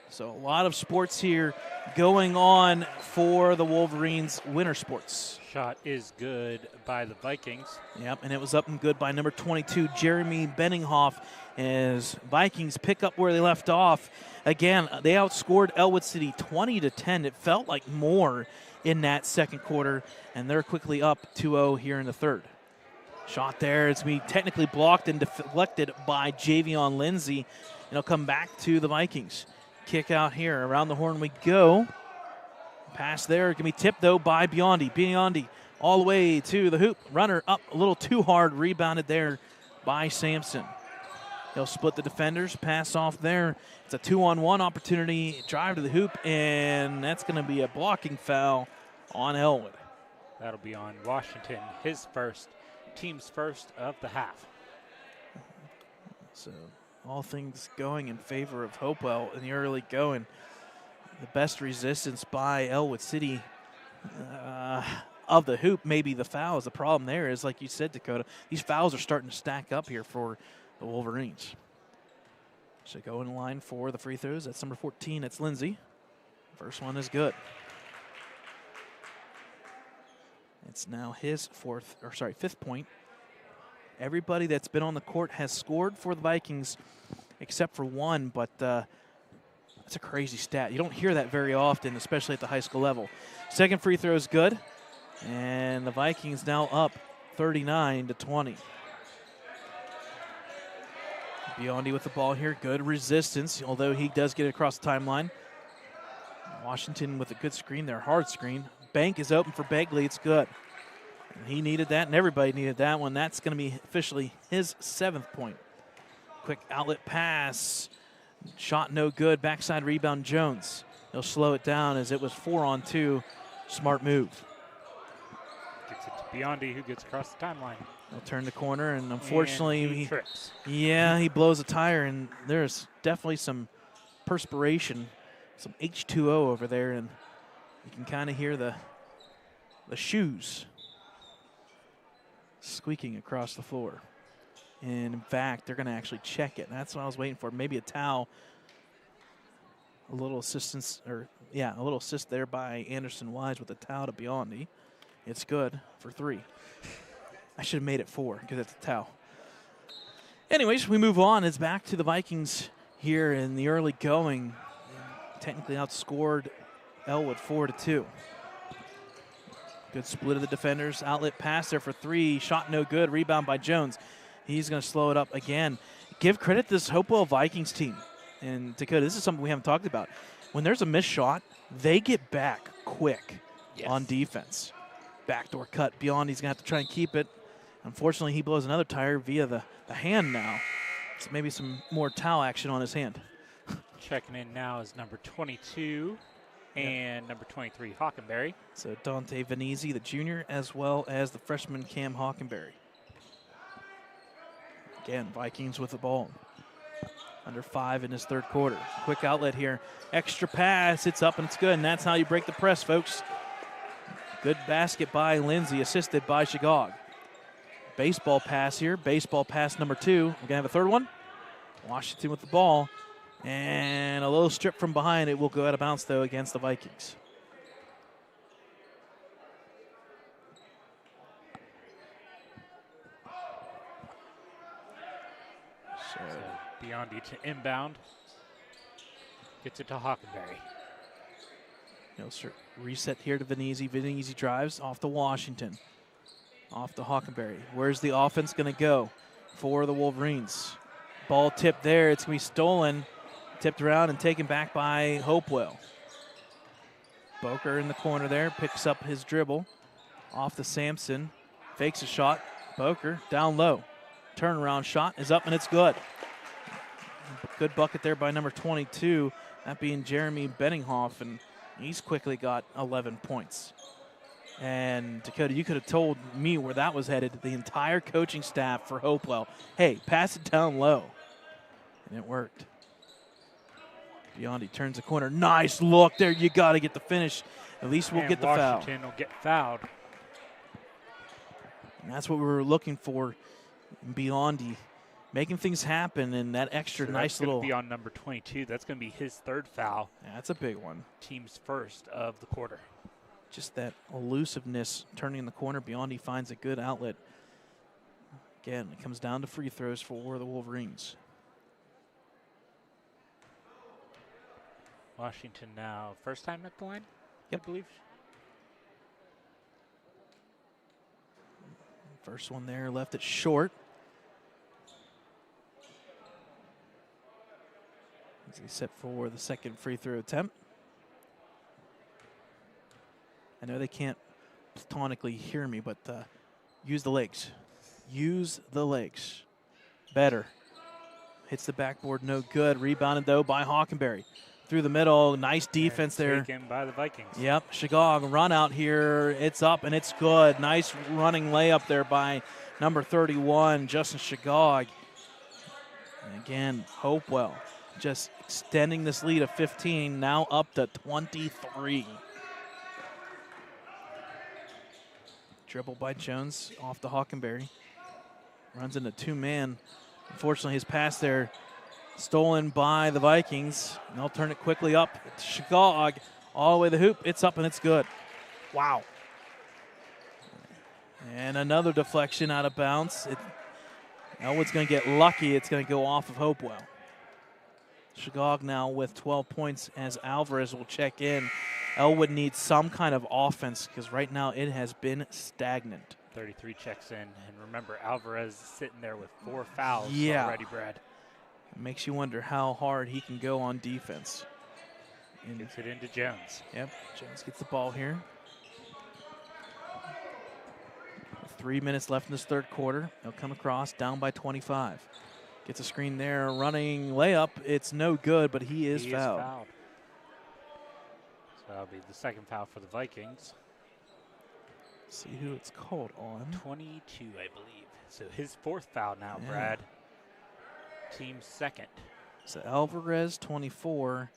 So a lot of sports here going on for the Wolverines winter sports. Shot is good by the Vikings. Yep, and it was up and good by number 22, Jeremy Benninghoff, as Vikings pick up where they left off. Again, they outscored Ellwood City 20-10. It felt like more in that second quarter, and they're quickly up 2-0 here in the third. Shot there. It's going to be technically blocked and deflected by Javion Lindsay, and it'll come back to the Vikings. Kick out here. Around the horn we go. Pass there. Going to be tipped, though, by Biondi. Biondi all the way to the hoop. Runner up a little too hard. Rebounded there by Sampson. He'll split the defenders. Pass off there. It's a 2-on-1 opportunity. Drive to the hoop, and that's going to be a blocking foul on Ellwood. That'll be on Washington. His first, team's first of the half. So all things going in favor of Hopewell in the early going. The best resistance by Ellwood City of the hoop. Maybe the foul is the problem there is, like you said, Dakota, these fouls are starting to stack up here for the Wolverines. So go in line for the free throws. That's number 14. That's Lindsay. First one is good. It's now his fifth point. Everybody that's been on the court has scored for the Vikings except for one, but that's a crazy stat. You don't hear that very often, especially at the high school level. Second free throw is good, and the Vikings now up 39-20. Biondi with the ball here. Good resistance, although he does get it across the timeline. Washington with a good screen there, hard screen. Bank is open for Begley. It's good. And he needed that, and everybody needed that one. That's going to be officially his 7th point. Quick outlet pass. Shot no good. Backside rebound, Jones. He'll slow it down as it was 4-on-2. Smart move. Gets it to Biondi, who gets across the timeline. He'll turn the corner, and unfortunately, he trips. Yeah, he blows a tire, and there's definitely some perspiration, some H2O over there, and you can kind of hear the shoes squeaking across the floor. And in fact, they're going to actually check it. That's what I was waiting for. Maybe a towel. A little assistance, a little assist there by Anderson Wise with the towel to Biondi. It's good for 3. I should have made it 4 because it's a towel. Anyways, we move on. It's back to the Vikings here in the early going. Technically outscored Ellwood 4-2. Good split of the defenders. Outlet pass there for 3. Shot no good. Rebound by Jones. He's going to slow it up again. Give credit to this Hopewell Vikings team. And Dakota, this is something we haven't talked about. When there's a missed shot, they get back quick on defense. Backdoor cut. Biondi's going to have to try and keep it. Unfortunately, he blows another tire via the hand now. So maybe some more towel action on his hand. Checking in now is number 22 and number 23, Hockenberry. So Dante Venezi, the junior, as well as the freshman Cam Hockenberry. Again, Vikings with the ball. Under 5 in his third quarter. Quick outlet here. Extra pass. It's up and it's good. And that's how you break the press, folks. Good basket by Lindsay, assisted by Shagog. Baseball pass here. Baseball pass number 2. We're going to have a third one. Washington with the ball. And a little strip from behind. It will go out of bounds, though, against the Vikings. So Biondi to inbound. Gets it to Hockenberry. Reset here to Venezi. Venezi drives off to Washington. Off to Hockenberry. Where's the offense going to go for the Wolverines? Ball tipped there. It's going to be stolen. Tipped around and taken back by Hopewell. Boker in the corner there. Picks up his dribble. Off to Sampson. Fakes a shot. Boker down low. Turnaround shot is up and it's good. Good bucket there by number 22. That being Jeremy Benninghoff. And he's quickly got 11 points. And Dakota, you could have told me where that was headed. The entire coaching staff for Hopewell. Hey, pass it down low. And it worked. Biondi turns the corner. Nice look there. You got to get the finish. At least we'll get the foul. Washington will get fouled. And that's what we were looking for in Biondi, making things happen, and that extra nice little. Be on number 22. That's going to be his third foul. Yeah, that's a big one. Team's first of the quarter. Just that elusiveness, turning in the corner. Biondi finds a good outlet. Again, it comes down to free throws for the Wolverines. Washington now first time at the line, yep. I believe. First one there, left it short. As he set for the second free throw attempt. I know they can't platonically hear me, but use the legs. Use the legs. Better. Hits the backboard, no good. Rebounded, though, by Hockenberry. Through the middle, nice defense there. Taken by the Vikings. Yep, Shigog run out here. It's up and it's good. Nice running layup there by number 31, Justin Shigog. And again, Hopewell just extending this lead of 15, now up to 23. Dribble by Jones off to Hockenberry. Runs into two-man. Unfortunately, his pass there stolen by the Vikings. And they'll turn it quickly up. It's Shigog all the way to the hoop. It's up and it's good. Wow. And another deflection out of bounds. Ellwood's going to get lucky. It's going to go off of Hopewell. Shigog now with 12 points as Alvarez will check in. Ellwood needs some kind of offense because right now it has been stagnant. 33 checks in. And remember, Alvarez is sitting there with 4 fouls already, Brad. It makes you wonder how hard he can go on defense. Gets it into Jones. Yep, Jones gets the ball here. 3 minutes left in this third quarter. They'll come across, down by 25. Gets a screen there, running layup. It's no good, but he is fouled. So that'll be the second foul for the Vikings. See who it's called on. 22, I believe. So his fourth foul now, Brad. Team's second. So Alvarez, 24,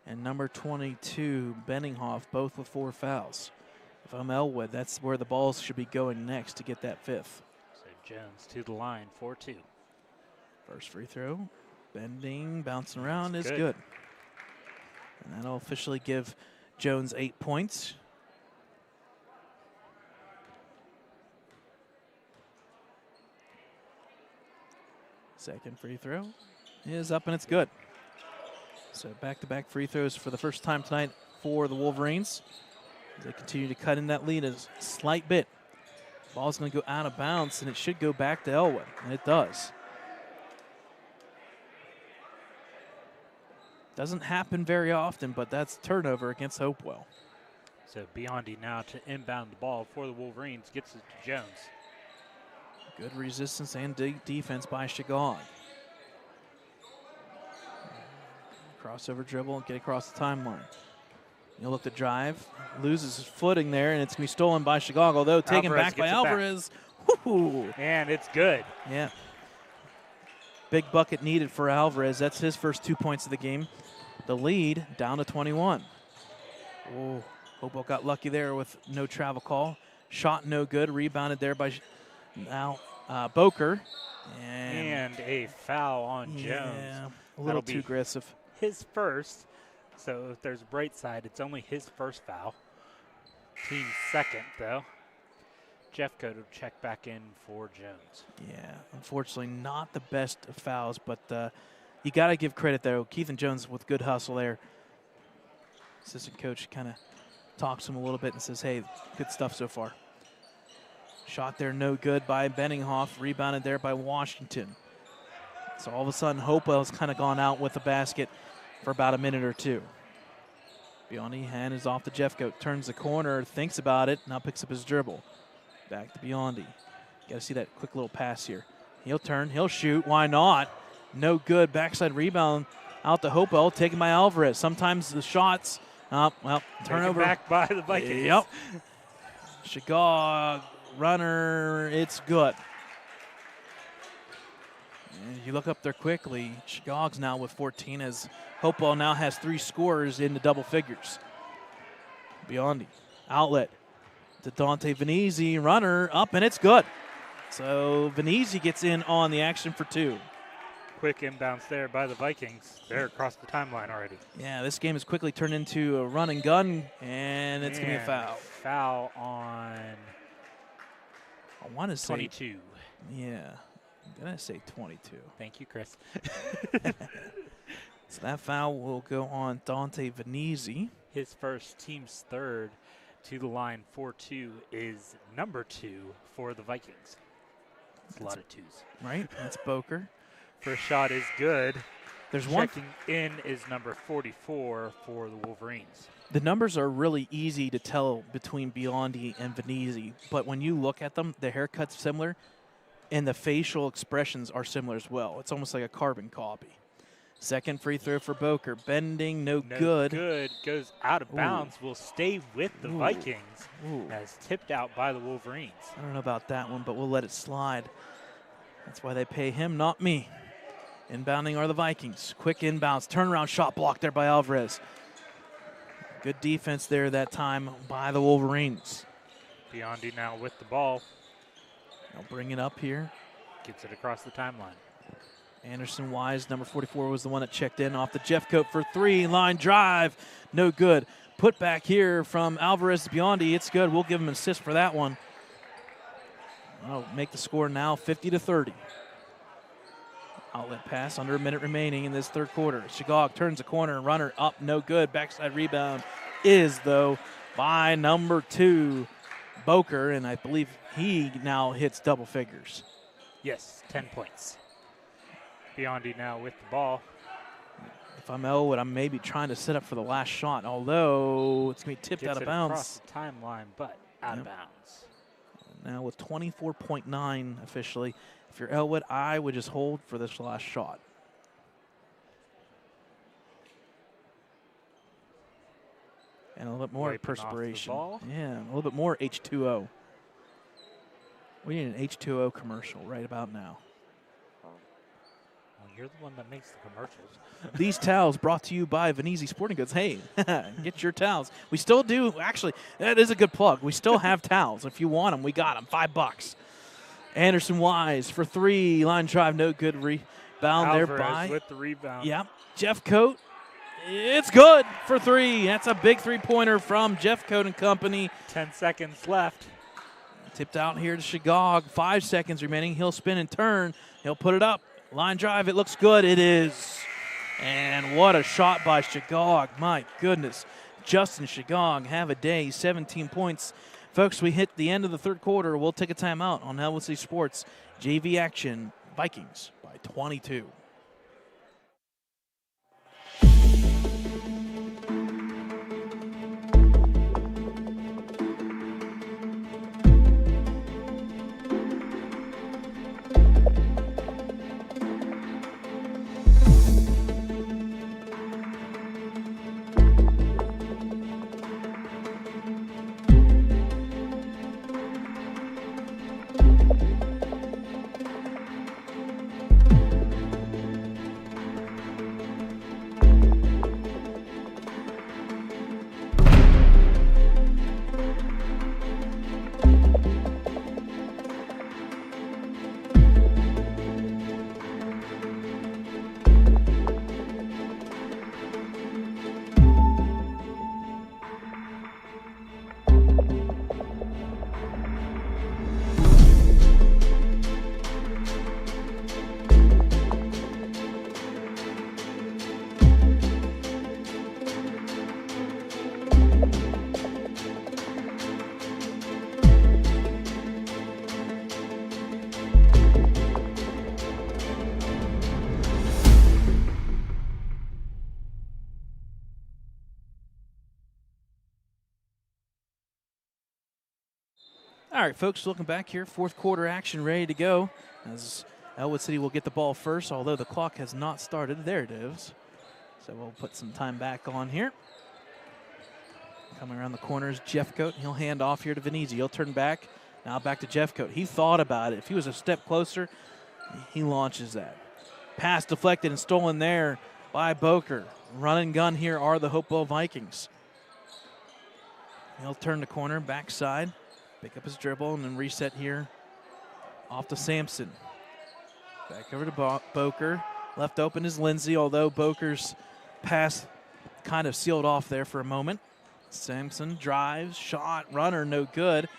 and number 22, Benninghoff, both with 4 fouls. If I'm Ellwood, that's where the balls should be going next to get that fifth. So Jones to the line, 4-2. First free throw, bending, bouncing around is good. And that'll officially give Jones 8 points. Second free throw is up and it's good. So back-to-back free throws for the first time tonight for the Wolverines. They continue to cut in that lead a slight bit. Ball's going to go out of bounds, and it should go back to Ellwood, and it does. Doesn't happen very often, but that's turnover against Hopewell. So Biondi now to inbound the ball for the Wolverines, gets it to Jones. Good resistance and defense by Shigog. Crossover dribble and get across the timeline. He'll look to drive, loses his footing there, and it's going to be stolen by Shigog, although taken back by Alvarez. And it's good. Yeah. Big bucket needed for Alvarez. That's his first 2 points of the game. The lead down to 21. Oh, Hopewell got lucky there with no travel call. Shot no good. Rebounded there by now Boker. And a foul on Jones. Yeah, a little too aggressive. His first. So if there's a bright side, it's only his first foul. Team's second, though. Jeffcoat will check back in for Jones. Yeah, unfortunately not the best of fouls, but you got to give credit, though. Keith and Jones with good hustle there. Assistant coach kind of talks to him a little bit and says, hey, good stuff so far. Shot there no good by Benninghoff. Rebounded there by Washington. So all of a sudden, Hopewell's kind of gone out with the basket for about a minute or two. Biondi hand is off to Jeffcoat. Turns the corner, thinks about it, now picks up his dribble. Back to Biondi. Got to see that quick little pass here. He'll turn, he'll shoot. Why not? No good. Backside rebound out to Hopewell, taken by Alvarez. Sometimes the shots, turnover. Back by the Vikings. Yep. Shigog, runner, it's good. And you look up there quickly, Shigog's now with 14 as Hopewell now has 3 scorers in the double figures. Biondi, outlet to Dante Venezi, runner up, and it's good. So Venezia gets in on the action for 2. Quick inbounds there by the Vikings. They're across the timeline already. Yeah, this game has quickly turned into a run and gun, and it's going to be a foul. Foul on I want to say 22. Yeah, I'm going to say 22. Thank you, Chris. So that foul will go on Dante Venezia. His first, team's third to the line 4-2 is number 2 for the Vikings. It's a lot of 2s. Right, that's Boker. First shot is good. There's one. Checking in is number 44 for the Wolverines. The numbers are really easy to tell between Biondi and Venezia, but when you look at them, the haircut's similar, and the facial expressions are similar as well. It's almost like a carbon copy. Second free throw for Boker. Bending, no good. Good. Goes out of bounds. Will stay with the Vikings as tipped out by the Wolverines. I don't know about that one, but we'll let it slide. That's why they pay him, not me. Inbounding are the Vikings. Quick inbounds. Turnaround shot blocked there by Alvarez. Good defense there that time by the Wolverines. Biondi now with the ball. They'll bring it up here. Gets it across the timeline. Anderson Wise, number 44, was the one that checked in off the Jeffcoat for 3. Line drive, no good. Put back here from Alvarez to Biondi. It's good. We'll give him an assist for that one. I'll make the score now 50-30. Outlet pass, under a minute remaining in this third quarter. Shigog turns the corner, runner up, no good. Backside rebound is, though, by number 2, Boker, and I believe he now hits double figures. Yes, 10 points. Biondi now with the ball. If I'm Ellwood, I'm maybe trying to set up for the last shot, although it's going to be tipped out of bounds. Across the timeline, but out of bounds. Now with 24.9 officially, if you're Ellwood, I would just hold for this last shot. And a little bit more perspiration. Yeah, a little bit more H2O. We need an H2O commercial right about now. You're the one that makes the commercials. These towels brought to you by Venezia Sporting Goods. Hey, get your towels. We still do. Actually, that is a good plug. We still have towels. If you want them, we got them. $5. Anderson Wise for 3. Line drive, no good. Rebound Alvarez there by. with the rebound. Yep. Jeffcoat. It's good for 3. That's a big three-pointer from Jeffcoat and company. 10 seconds left. Tipped out here to Shigog. 5 seconds remaining. He'll spin and turn. He'll put it up. Line drive, it looks good. It is. And what a shot by Shigog. My goodness. Justin Shigog, have a day, 17 points. Folks, we hit the end of the third quarter. We'll take a timeout on Ellwood City Sports. JV action, Vikings by 22. All right, folks, looking back here, fourth quarter action ready to go as Ellwood City will get the ball first, although the clock has not started. There it is. So we'll put some time back on here. Coming around the corner is Jeffcoat. He'll hand off here to Venezia. He'll turn back. Now back to Jeffcoat. He thought about it. If he was a step closer, he launches that. Pass deflected and stolen there by Boker. Run and gun here are the Hopewell Vikings. He'll turn the corner, backside. Pick up his dribble and then reset here Off to Sampson. Back over to Boker. Left open is Lindsay, although Boker's pass kind of sealed off there for a moment. Sampson drives, shot, runner, no good.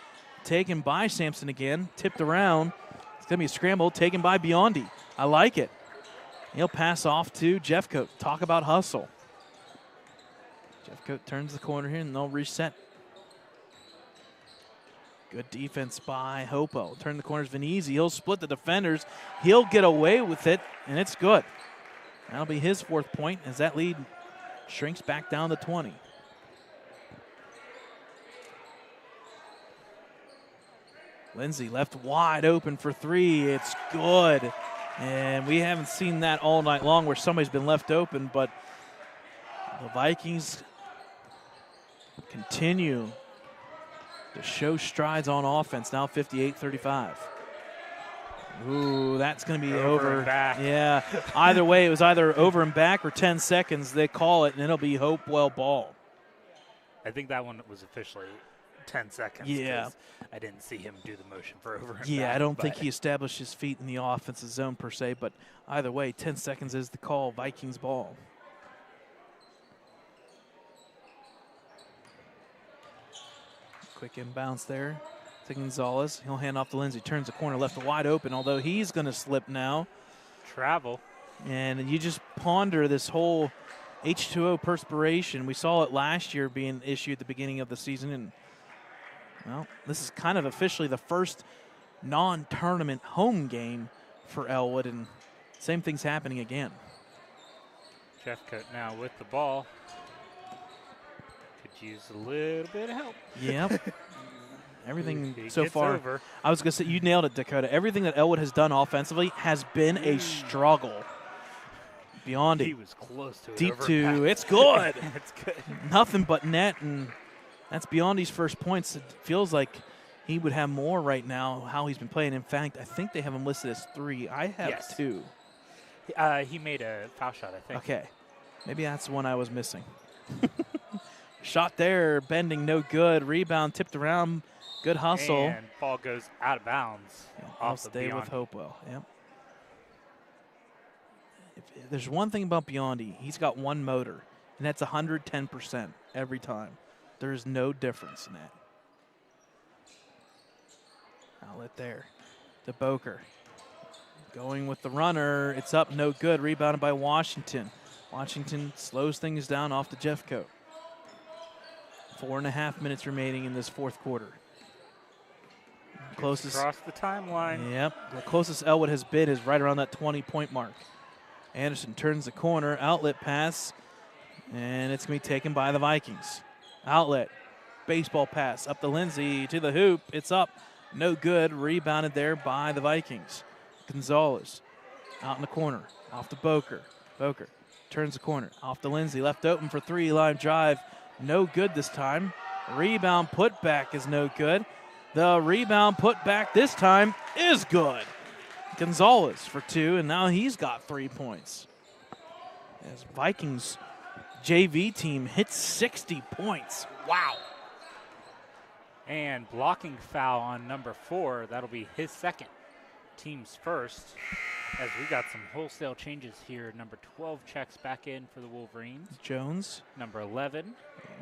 Taken by Sampson again, tipped around. It's going to be a scramble, taken by Biondi. I like it. He'll pass off to Jeffcoat. Talk about hustle. Jeffcoat turns the corner here, and they'll reset. Good defense by Hopewell. Turn the corners, Venezi. He'll split the defenders. He'll get away with it, and it's good. That'll be his 4th point as that lead shrinks back down to 20. Lindsay left wide open for 3. It's good. And we haven't seen that all night long where somebody's been left open, but the Vikings continue to show strides on offense. Now 58-35. Ooh, that's going to be over. And back. Yeah. Either way, it was either over and back or 10 seconds. They call it, and it'll be Hopewell ball. I think that one was officially 10 seconds. Yeah. I didn't see him do the motion for over and back. Yeah, I don't think he established his feet in the offensive zone per se, but either way, 10 seconds is the call. Vikings ball. Quick inbounds there to Gonzalez. He'll hand off to Lindsay. Turns the corner left wide open, although he's going to slip now. Travel. And you just ponder this whole H2O perspiration. We saw it last year being issued at the beginning of the season. And, well, this is kind of officially the first non-tournament home game for Ellwood, and same thing's happening again. Jeffcoat now with the ball. Could use a little bit of help. Yep. Everything He so gets far. over. I was going to say, you nailed it, Dakota. Everything that Ellwood has done offensively has been a struggle. Beyond He it. was close to it. Deep over two. and back. It's good. It's good. Nothing but net, and that's Beyondi's first points. It feels like he would have more right now, how he's been playing. In fact, I think they have him listed as 3. I have Yes. 2. He made a foul shot, I think. Okay. Maybe that's the one I was missing. Shot there, bending, no good. Rebound tipped around. Good hustle. And ball goes out of bounds. I'll Off of stay with Biondi. Hopewell. Yep. If there's one thing about Biondi, he's got one motor, and that's 110% every time. There's no difference in that. Outlet there to Boker. Going with the runner. It's up, no good. Rebounded by Washington. Washington slows things down off the Jeffcoat. 4.5 minutes remaining in this 4th quarter. Closest Across the timeline. Yep. The closest Ellwood has been is right around that 20-point mark. Anderson turns the corner. Outlet pass. And it's going to be taken by the Vikings. Outlet. Baseball pass up to Lindsay to the hoop. It's up. No good. Rebounded there by the Vikings. Gonzalez out in the corner. Off to Boker. Boker turns the corner. Off to Lindsay. Left open for 3. Line drive. No good this time. Rebound putback is no good. The rebound putback this time is good. Gonzalez for 2, and now he's got 3 points. As Vikings JV team hits 60 points. Wow. And blocking foul on number 4. That'll be his second. Team's first. As we got some wholesale changes here. Number 12 checks back in for the Wolverines. Jones. Number 11.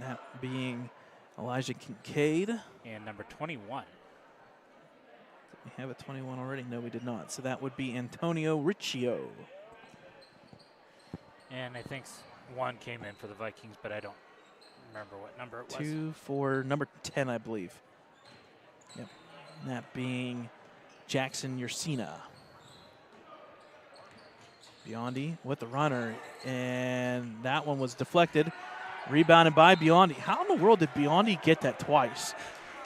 That being Elijah Kincaid. And number 21. Did we have a 21 already? No, we did not. So that would be Antonio Riccio. And I think one came in for the Vikings, but I don't remember what number it was. 2 for number 10, I believe. Yep. That being Jackson Yersina. Biondi with the runner, and that one was deflected. Rebounded by Biondi. How in the world did Biondi get that twice?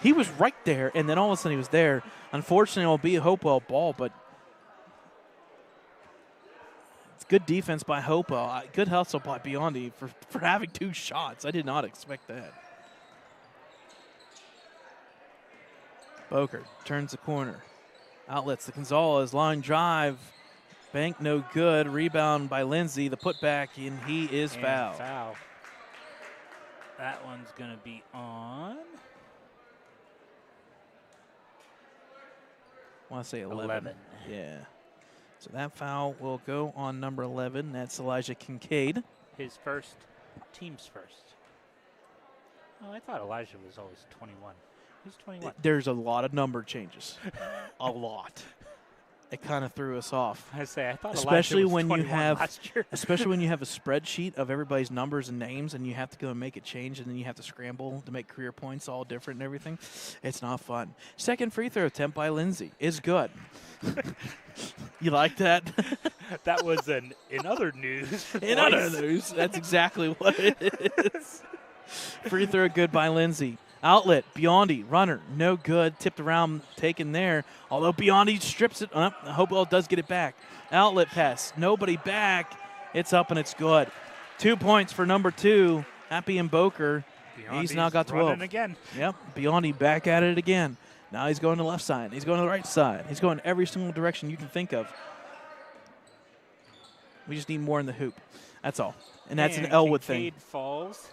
He was right there, and then all of a sudden he was there. Unfortunately, it will be a Hopewell ball, but it's good defense by Hopewell. Good hustle by Biondi for having 2 shots. I did not expect that. Boker turns the corner. Outlets the Gonzalez. Line drive. Bank no good. Rebound by Lindsay. The putback, and he is fouled. Foul. That one's going to be on want to say 11. Yeah. So that foul will go on number 11. That's Elijah Kincaid. His first, team's first. Oh, I thought Elijah was always 21. Who's 21? There's a lot of number changes. A lot. It kind of threw us off. I thought especially Elijah was when 21 you have, last year. especially when you have a spreadsheet of everybody's numbers and names, and you have to go and make a change, and then you have to scramble to make career points all different and everything. It's not fun. Second free throw attempt by Lindsay is good. You like that? That was in other news. In other news, that's exactly what it is. Free throw good by Lindsay. Outlet, Biondi, runner, no good. Tipped around, taken there. Although Biondi strips it. Hopewell does get it back. Outlet pass, nobody back. It's up and it's good. 2 points for number 2. Happy and Boker. He's now got 12. Again. Yep, Biondi back at it again. Now he's going to the left side. He's going to the right side. He's going every single direction you can think of. We just need more in the hoop. That's all. And that's an Ellwood thing. Kincaid falls.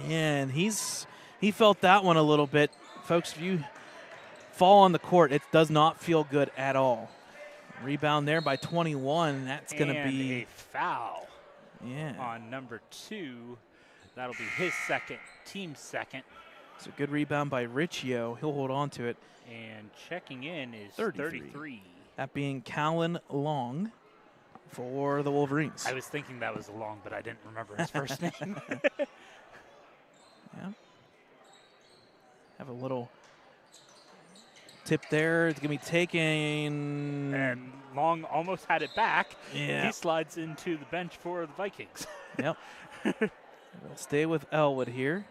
And he felt that one a little bit. Folks, if you fall on the court, it does not feel good at all. Rebound there by 21. That's going to be a foul. Yeah. On number 2. That'll be his second, team's second. It's a good rebound by Riccio. He'll hold on to it. And checking in is 33. That being Callan Long for the Wolverines. I was thinking that was Long, but I didn't remember his first name. Yeah. Have a little tip there. It's going to be taken. And Long almost had it back. Yeah. He slides into the bench for the Vikings. Yep. We'll stay with Ellwood here.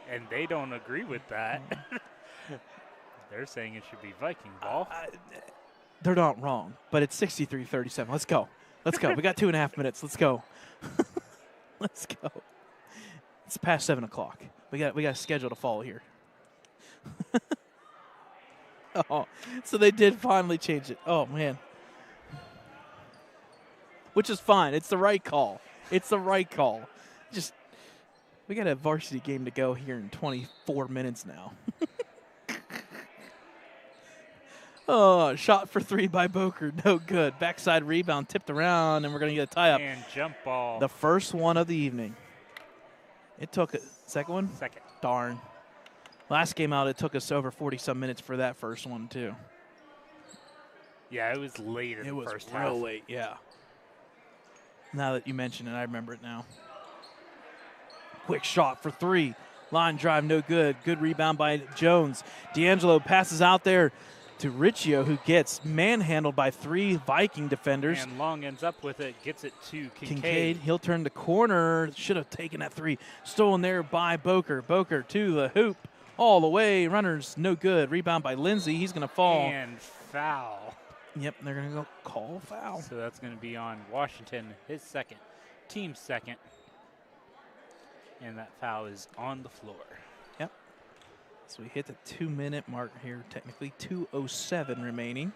And they don't agree with that. They're saying it should be Viking ball. They're not wrong, but it's 63-37. Let's go. Let's go. We got 2.5 minutes. Let's go. Let's go. It's past 7 o'clock. We got a schedule to follow here. Oh, so they did finally change it. Oh, man. Which is fine. It's the right call. It's the right call. Just, we got a varsity game to go here in 24 minutes now. Oh, shot for 3 by Boker. No good. Backside rebound tipped around, and we're going to get a tie-up. And jump ball. The first one of the evening. It took a second one? Second. Darn. Last game out, it took us over 40-some minutes for that first one, too. Yeah, it was late in the first half. It was real late, yeah. Now that you mention it, I remember it now. Quick shot for 3. Line drive, no good. Good rebound by Jones. D'Angelo passes out there to Riccio, who gets manhandled by 3 Viking defenders. And Long ends up with it, gets it to Kincaid. He'll turn the corner. Should have taken that 3. Stolen there by Boker. Boker to the hoop. All the way. Runners, no good. Rebound by Lindsay. He's going to fall. And foul. Yep, they're going to go call foul. So that's going to be on Washington, his second, team's second. And that foul is on the floor. Yep. So we hit the 2-minute mark here, technically 2:07 remaining.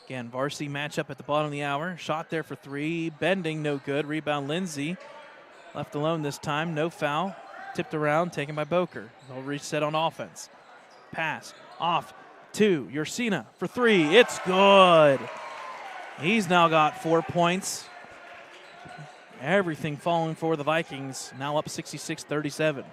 Again, varsity matchup at the bottom of the hour. Shot there for 3, bending, no good. Rebound Lindsay. Left alone this time, no foul. Tipped around, taken by Boker. They'll reset on offense. Pass, off to Ursina for 3. It's good. He's now got 4 points. Everything falling for the Vikings. Now up 66-37.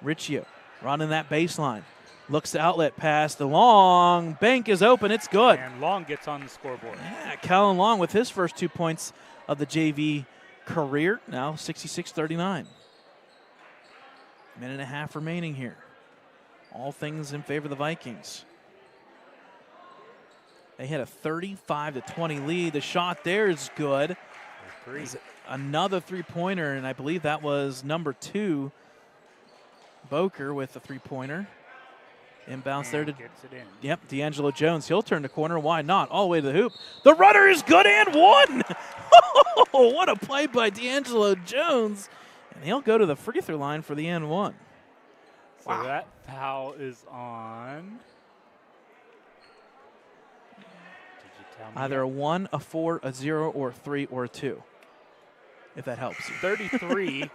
Riccio running that baseline. Looks to outlet pass. The Long bank is open. It's good. And Long gets on the scoreboard. Yeah, Callan Long with his first 2 points of the JV career. Now 66-39. Minute and a half remaining here. All things in favor of the Vikings. They had a 35-20 lead. The shot there is good. Another 3-pointer, and I believe that was number 2, Boker with the 3-pointer. Inbounds there to gets it in. Yep, D'Angelo Jones. He'll turn the corner. Why not? All the way to the hoop. The runner is good and one. Oh, what a play by D'Angelo Jones. And he'll go to the free throw line for the and one. So that foul is on. Did you tell me? Either a 1, a 4, a 0, or a 3, or a 2. If that helps you. 33.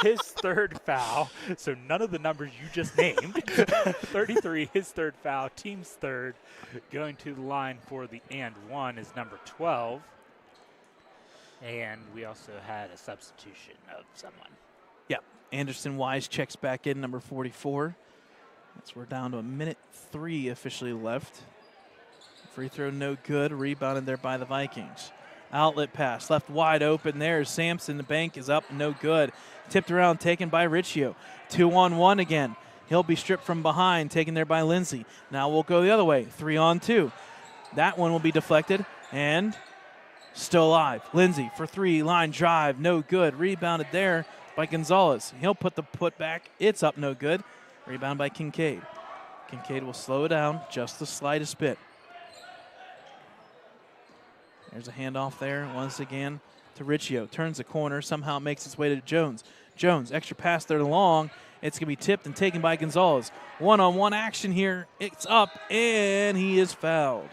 his third foul. So none of the numbers you just named. 33, his third foul. Team's third. Going to the line for the and one is number 12. And we also had a substitution of someone. Yep. Anderson Wise checks back in, number 44. That's we're down to 1:03 officially left. Free throw no good. Rebounded there by the Vikings. Outlet pass left wide open there. Sampson, the bank is up, no good. Tipped around, taken by Riccio. 2-on-1 again. He'll be stripped from behind, taken there by Lindsay. Now we'll go the other way, 3-on-2. That one will be deflected and still alive. Lindsay for three, line drive, no good. Rebounded there by Gonzalez. He'll put the putback. It's up, no good. Rebound by Kincaid. Kincaid will slow it down just the slightest bit. There's a handoff there once again to Riccio. Turns the corner, somehow makes its way to Jones. Jones, extra pass there long. It's going to be tipped and taken by Gonzalez. One-on-one action here. It's up, and he is fouled.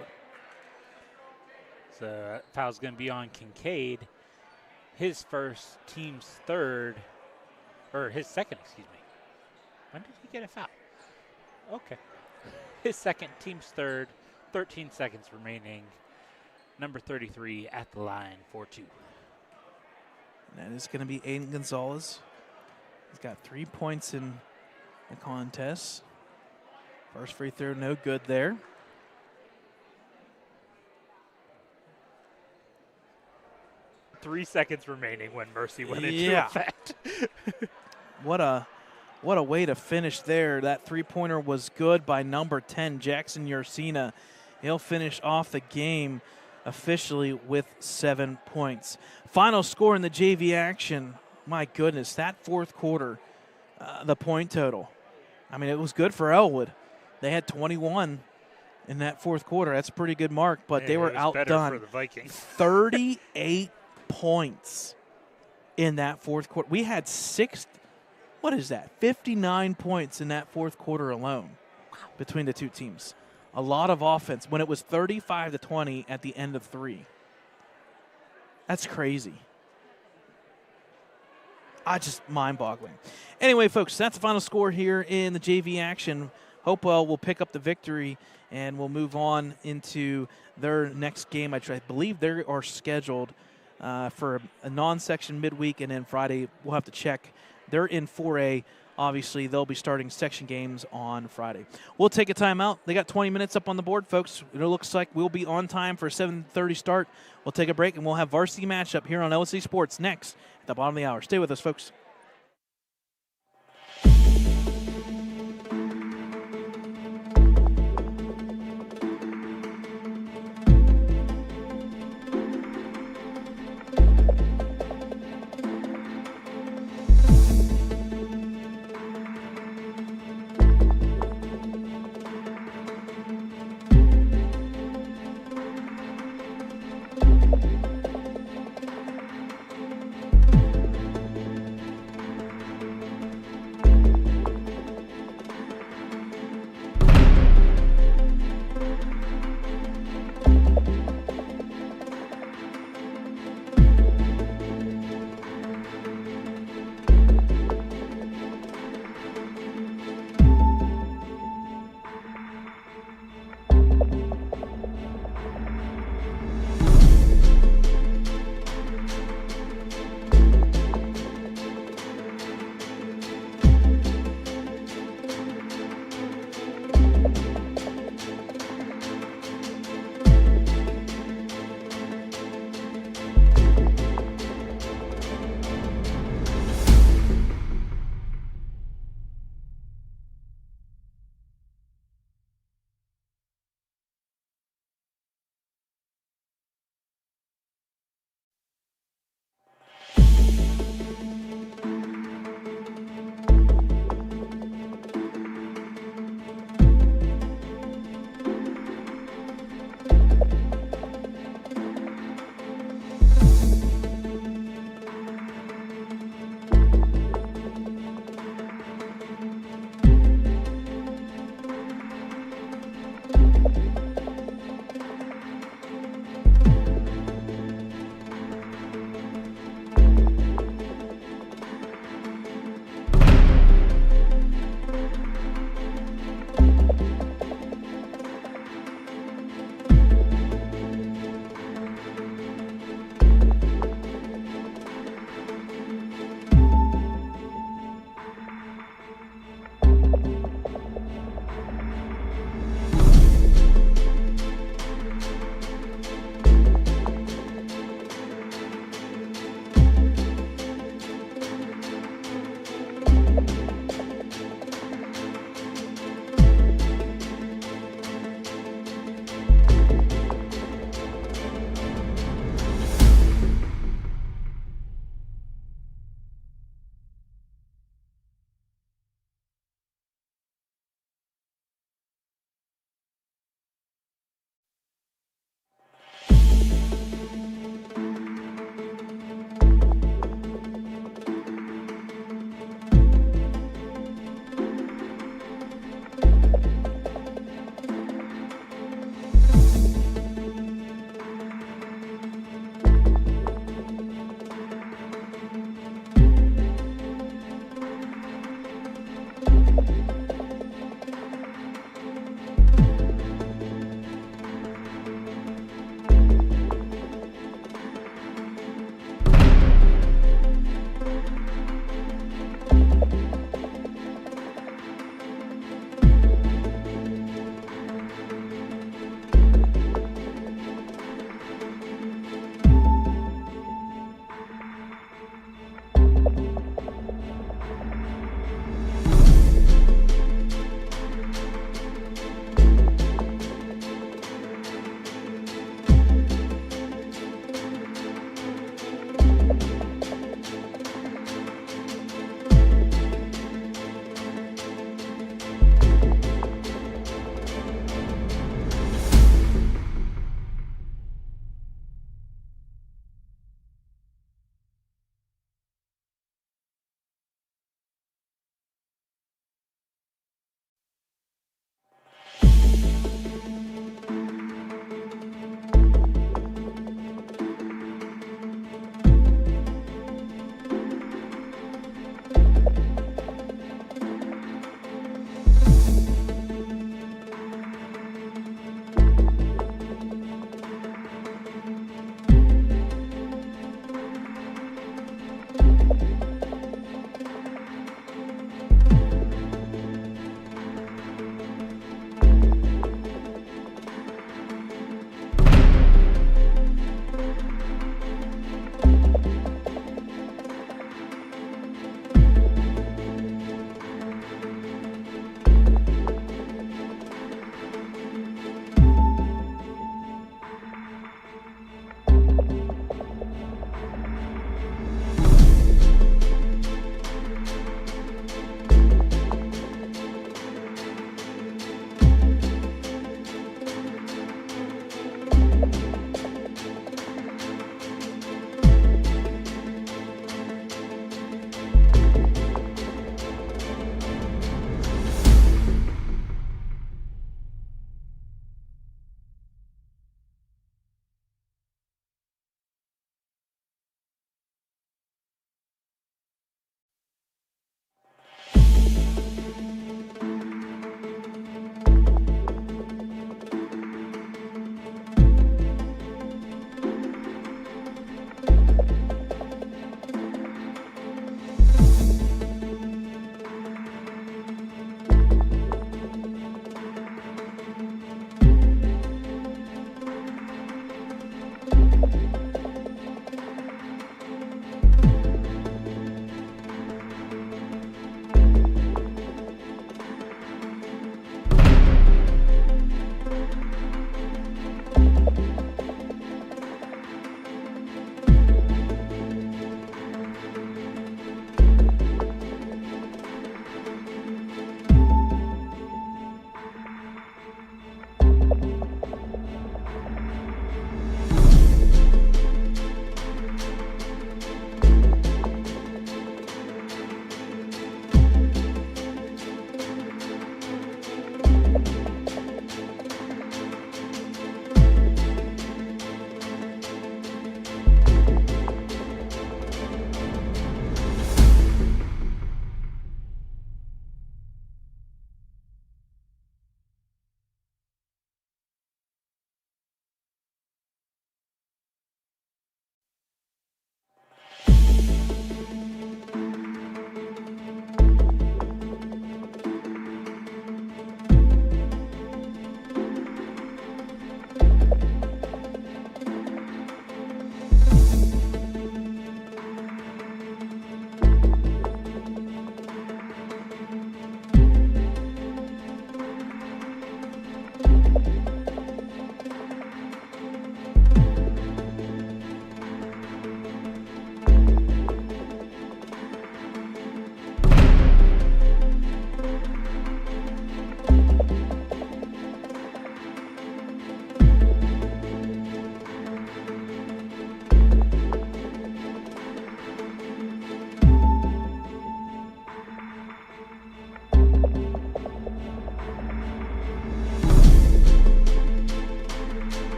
So foul's going to be on Kincaid. His first, team's third, or his second, excuse me. When did he get a foul? Okay. His second, team's third, 13 seconds remaining. Number 33 at the line for two. That is going to be Aiden Gonzalez. He's got 3 points in the contest. First free throw, no good there. Three seconds remaining when Mercy went into effect. What a way to finish there. That three-pointer was good by number 10, Jackson Ursina. He'll finish off the game officially with 7 points. Final score in the JV action. My goodness, that fourth quarter, the point total. I mean, it was good for Ellwood. They had 21 in that fourth quarter. That's a pretty good mark, but they were outdone. Better for the Vikings. 38 points in that fourth quarter. We had 59 points in that fourth quarter alone between the two teams. A lot of offense when it was 35-20 at the end of three. That's crazy. Just mind-boggling. Anyway, folks, that's the final score here in the JV action. Hopewell will pick up the victory and will move on into their next game. I believe they are scheduled for a non-section midweek, and then Friday we'll have to check. They're in 4A. Obviously, they'll be starting section games on Friday. We'll take a timeout. They got 20 minutes up on the board, folks. It looks like we'll be on time for a 7:30 start. We'll take a break, and we'll have varsity matchup here on LSC Sports next at the bottom of the hour. Stay with us, folks.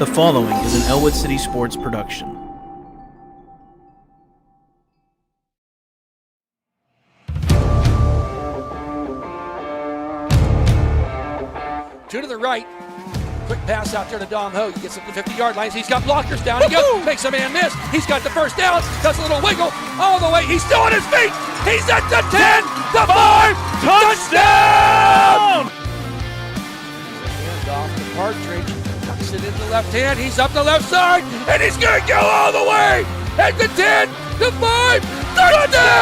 The following is an Ellwood City Sports production. Two to the right. Quick pass out there to Dom Ho. He gets up to 50-yard lines. He's got blockers down. He goes, makes a man miss. He's got the first down. Does a little wiggle all the way. He's still on his feet. He's at the 10, the 5, touchdown! Hand off to Partridge. Tucks it in the left hand. He's up the left side, and he's going to go all the way. At the 10, the 5, touchdown!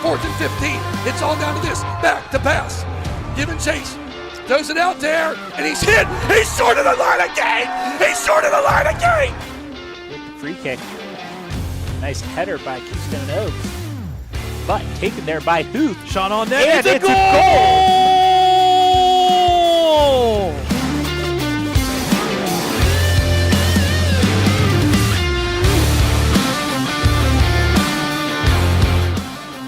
4th and 15. It's all down to this. Back to pass. Give and chase. Throws it out there, and he's hit. He's short of the line again. He's short of the line again. Free kick. Nice header by Keystone Oaks. But taken there by Huth. Shot on net. And it's a goal!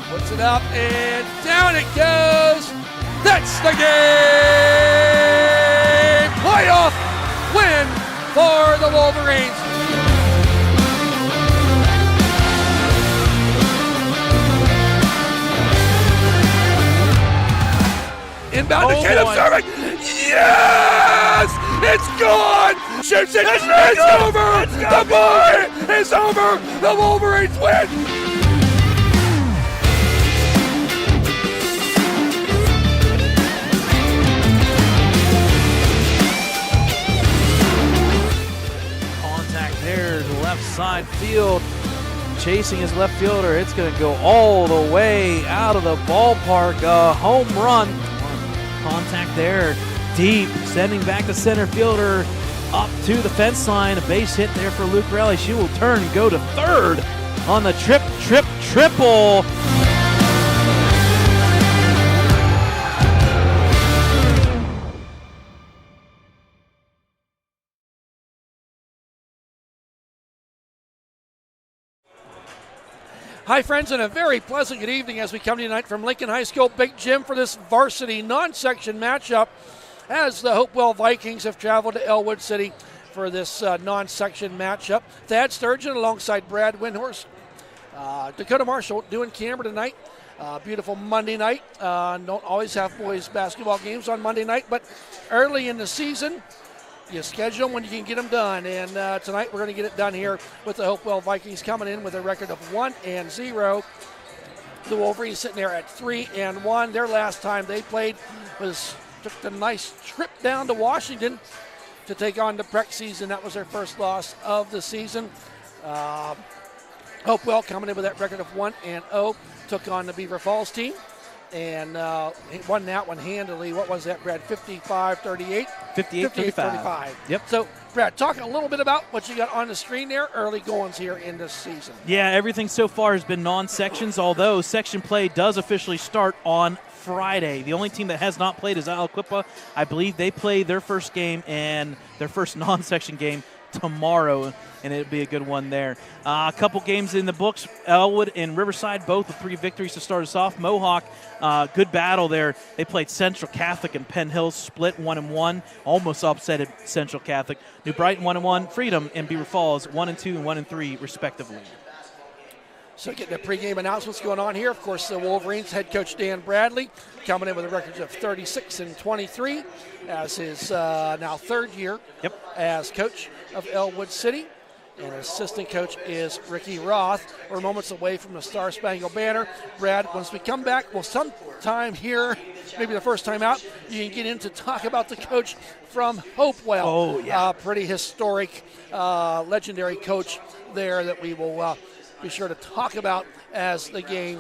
Puts it up, and down it goes. That's the game! Playoff win for the Wolverines. Inbound to Caleb serving. Yes! It's gone! Shoots it. It's over! The boy is over! The Wolverines win! Left side field, chasing his left fielder. It's going to go all the way out of the ballpark. A home run. Contact there, deep, sending back the center fielder up to the fence line. A base hit there for Luke Raleigh. She will turn and go to third on the triple. Hi friends, and a very pleasant good evening as we come to you tonight from Lincoln High School Big Gym for this varsity non-section matchup as the Hopewell Vikings have traveled to Ellwood City for this non-section matchup. Thad Sturgeon alongside Brad Windhorst. Dakota Marshall doing camera tonight. Beautiful Monday night. Don't always have boys basketball games on Monday night, but early in the season, you schedule them when you can get them done, and tonight we're going to get it done here with the Hopewell Vikings coming in with a record of 1-0. The Wolverines sitting there at 3-1. Their last time they played took a nice trip down to Washington to take on the Prexies, and that was their first loss of the season. Hopewell coming in with that record of 1-0, took on the Beaver Falls team and won that one handily. What was that, Brad? 55-38? 58-35. Yep. So, Brad, talking a little bit about what you got on the screen there, early goings here in this season. Yeah, everything so far has been non-sections, although section play does officially start on Friday. The only team that has not played is Aliquippa. I believe they play their first game and their first non-section game tomorrow, and it'll be a good one there. A couple games in the books. Ellwood and Riverside, both with 3 victories to start us off. Mohawk, good battle there. They played Central Catholic and Penn Hills, split 1-1, almost upsetted Central Catholic. New Brighton 1-1, Freedom and Beaver Falls 1-2 and 1-3 respectively. So getting the pregame announcements going on here. Of course, the Wolverines head coach Dan Bradley coming in with a record of 36-23 as his now 3rd year as coach of Ellwood City. And assistant coach is Ricky Roth. We're moments away from the Star Spangled Banner. Brad, once we come back, well, sometime here, maybe the first time out, you can get in to talk about the coach from Hopewell. Oh, yeah. Pretty historic, legendary coach there that we will be sure to talk about as the game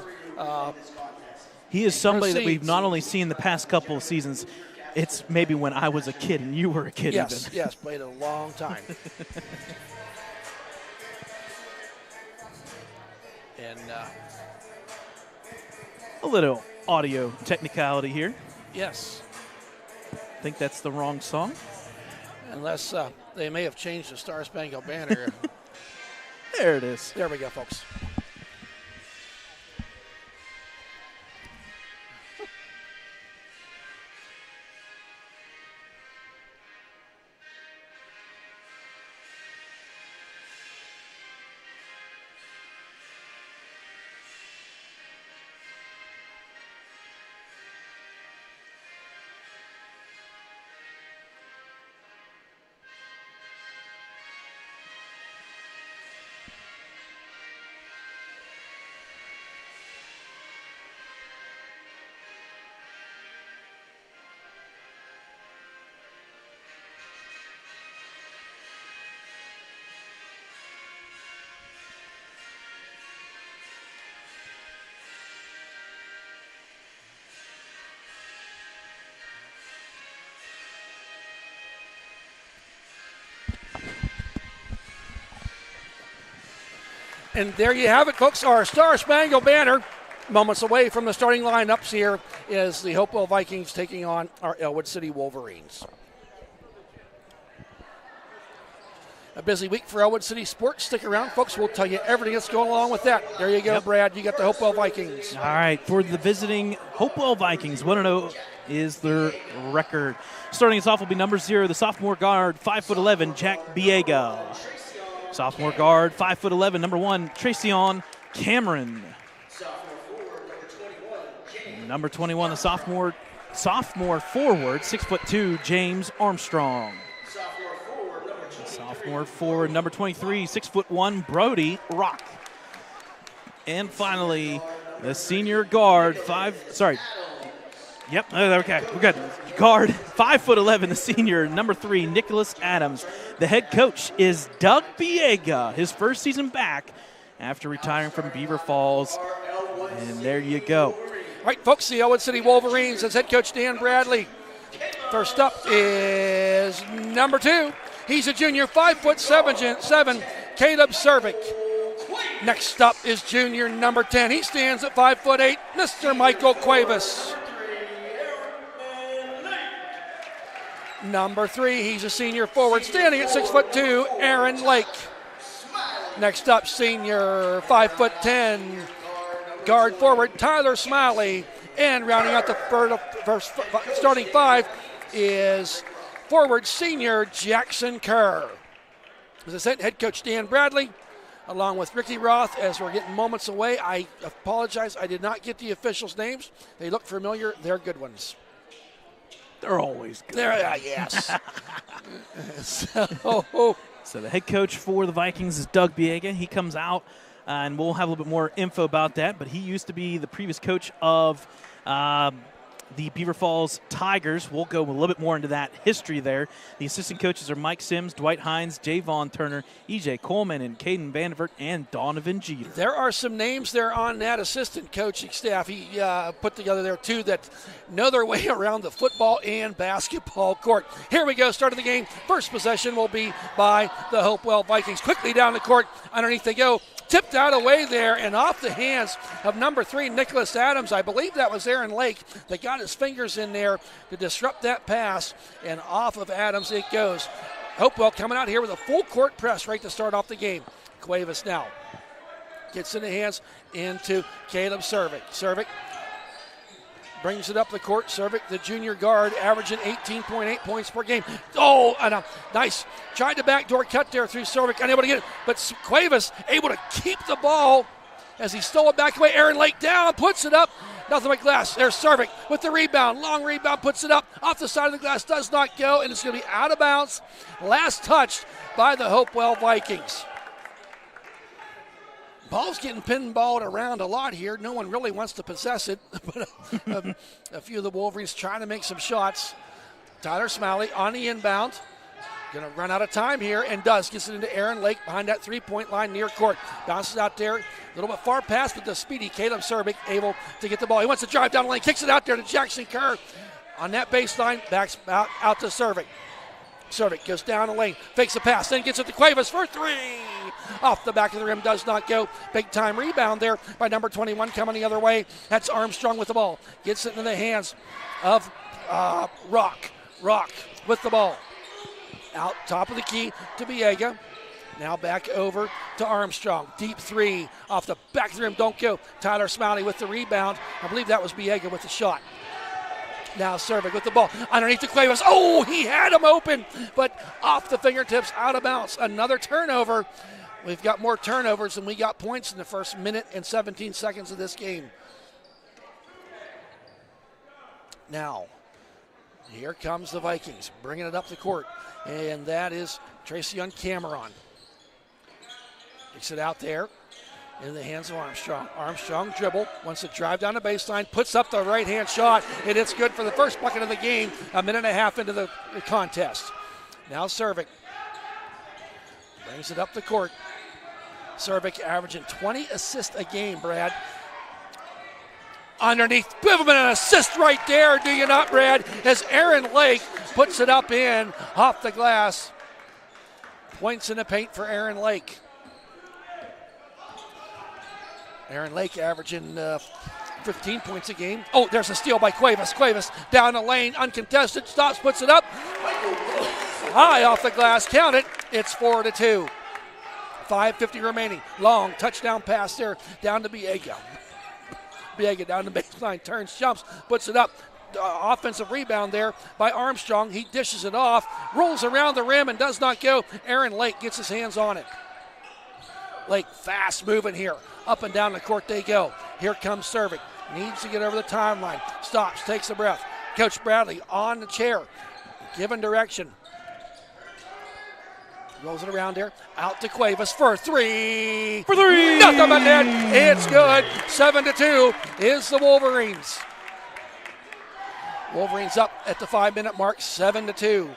He is somebody that we've proceeds. not only seen the past couple of seasons, it's maybe when I was a kid and you were a kid Yes, even. yes, played a long time. And A little audio technicality here. yes, I think that's the wrong song. unless they may have changed the Star Spangled Banner. There it is. There we go, folks. And there you have it, folks. Our Star Spangled Banner. Moments away from the starting lineups here is the Hopewell Vikings taking on our Ellwood City Wolverines. A busy week for Ellwood City sports. Stick around, folks. We'll tell you everything that's going along with that. There you go, yep. Brad. You got the Hopewell Vikings. All right, for the visiting Hopewell Vikings, 1-0 is their record. Starting us off will be number 0, the sophomore guard, 5'11", Jack Biega. Sophomore guard, 5'11", number 1, Tracion Cameron. Number 21, the sophomore forward, 6'2", James Armstrong. Sophomore forward, number 23, 6'1", Brody Rock. And finally, the senior guard, okay, we're good. Guard, 5'11", the senior, number 3, Nicholas Adams. The head coach is Doug Biega, his first season back after retiring from Beaver Falls. And there you go. All right, folks, the Ellwood City Wolverines, as head coach Dan Bradley. First up is number 2. He's a junior, 5'7", Caleb Cervic. Next up is junior number 10. He stands at 5'8", Mr. Michael Cuevas. Number 3, he's a senior forward, standing at 6'2", Aaron Lake. Next up, senior, 5'10", guard forward, Tyler Smiley. And rounding out the first starting 5 is forward senior Jackson Kerr. As I said, head coach Dan Bradley, along with Ricky Roth, as we're getting moments away. I apologize, I did not get the officials' names. They look familiar. They're good ones. They're always good. Yes. So the head coach for the Vikings is Doug Biega. He comes out, and we'll have a little bit more info about that, but he used to be the previous coach of the Beaver Falls Tigers. We'll go a little bit more into that history there. The assistant coaches are Mike Sims, Dwight Hines, Javon Turner, EJ Coleman, and Caden Vandervert, and Donovan Jeter. There are some names there on that assistant coaching staff he put together there, too, that know their way around the football and basketball court. Here we go, start of the game. First possession will be by the Hopewell Vikings. Quickly down the court, underneath they go. Tipped out away there and off the hands of number 3, Nicholas Adams. I believe that was Aaron Lake that got his fingers in there to disrupt that pass, and off of Adams it goes. Hopewell coming out here with a full court press right to start off the game. Cuevas now gets in the hands into Caleb Cervic. Cervic brings it up the court. Cervic, the junior guard, averaging 18.8 points per game. Oh, and a nice, tried to backdoor cut there through Cervic, unable to get it. But Cuevas able to keep the ball as he stole it back away. Aaron Lake down, puts it up. Nothing but glass. There's Cervic with the rebound. Long rebound, puts it up. Off the side of the glass, does not go, and it's going to be out of bounds. Last touched by the Hopewell Vikings. Ball's getting pinballed around a lot here. No one really wants to possess it, but a few of the Wolverines trying to make some shots. Tyler Smiley on the inbound. Going to run out of time here, and does. Gets it into Aaron Lake behind that three-point line near court. Bounces out there. A little bit far past, but the speedy Caleb Cervic able to get the ball. He wants to drive down the lane. Kicks it out there to Jackson Kerr. On that baseline, backs out to Cervic. Cervic goes down the lane, fakes a pass, then gets it to Cuevas for 3. Off the back of the rim, does not go. Big time rebound there by number 21 coming the other way. That's Armstrong with the ball. Gets it in the hands of Rock. Rock with the ball. Out top of the key to Biega. Now back over to Armstrong. Deep 3 off the back of the rim, don't go. Tyler Smiley with the rebound. I believe that was Biega with the shot. Now Cervic with the ball underneath the Cuevas. Oh, he had him open, but off the fingertips, out of bounds. Another turnover. We've got more turnovers than we got points in the first minute and 17 seconds of this game. Now, here comes the Vikings, bringing it up the court, and that is Tracion Cameron. Kicks it out there in the hands of Armstrong. Armstrong dribble, wants to drive down the baseline, puts up the right-hand shot, and it's good for the first bucket of the game, a minute and a half into the contest. Now Cervic brings it up the court. Cervic averaging 20 assists a game, Brad. Underneath, give him an assist right there, do you not, Brad? As Aaron Lake puts it up in, off the glass. Points in the paint for Aaron Lake. Aaron Lake averaging 15 points a game. Oh, there's a steal by Cuevas. Cuevas down the lane, uncontested, stops, puts it up. High off the glass, count it. It's 4-2. 5:50 remaining. Long touchdown pass there down to Biega. Biega down the baseline, turns, jumps, puts it up. Offensive rebound there by Armstrong. He dishes it off, rolls around the rim and does not go. Aaron Lake gets his hands on it. Lake fast moving here. Up and down the court they go. Here comes Cervic. Needs to get over the timeline. Stops, takes a breath. Coach Bradley on the chair, giving direction. Rolls it around there. Out to Cuevas for three. For three! Nothing but net. It's good. 7-2 is the Wolverines. Wolverines up at the 5-minute mark, 7-2.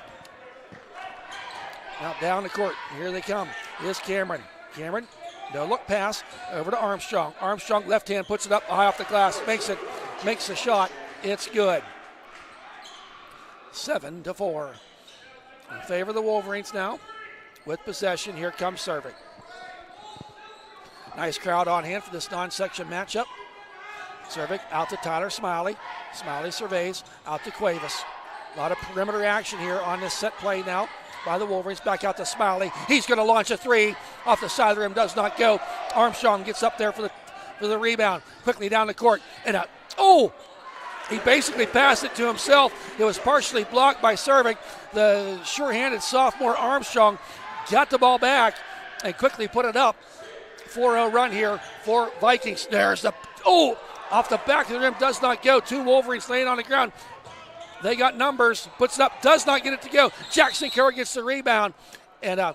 Now down the court. Here they come. Here's Cameron. Cameron, no look pass over to Armstrong. Armstrong left hand puts it up high off the glass. Makes the shot. It's good. 7-4. In favor of the Wolverines now. With possession, here comes Cervic. Nice crowd on hand for this non-section matchup. Cervic out to Tyler Smiley. Smiley surveys out to Cuevas. A lot of perimeter action here on this set play now by the Wolverines. Back out to Smiley. He's going to launch a three off the side of the rim. Does not go. Armstrong gets up there for the rebound. Quickly down the court. And he basically passed it to himself. It was partially blocked by Cervic. The sure-handed sophomore Armstrong got the ball back and quickly put it up. 4-0 run here for Vikings. There's the off the back of the rim, does not go. Two Wolverines laying on the ground. They got numbers, puts it up, does not get it to go. Jackson Kerr gets the rebound. And I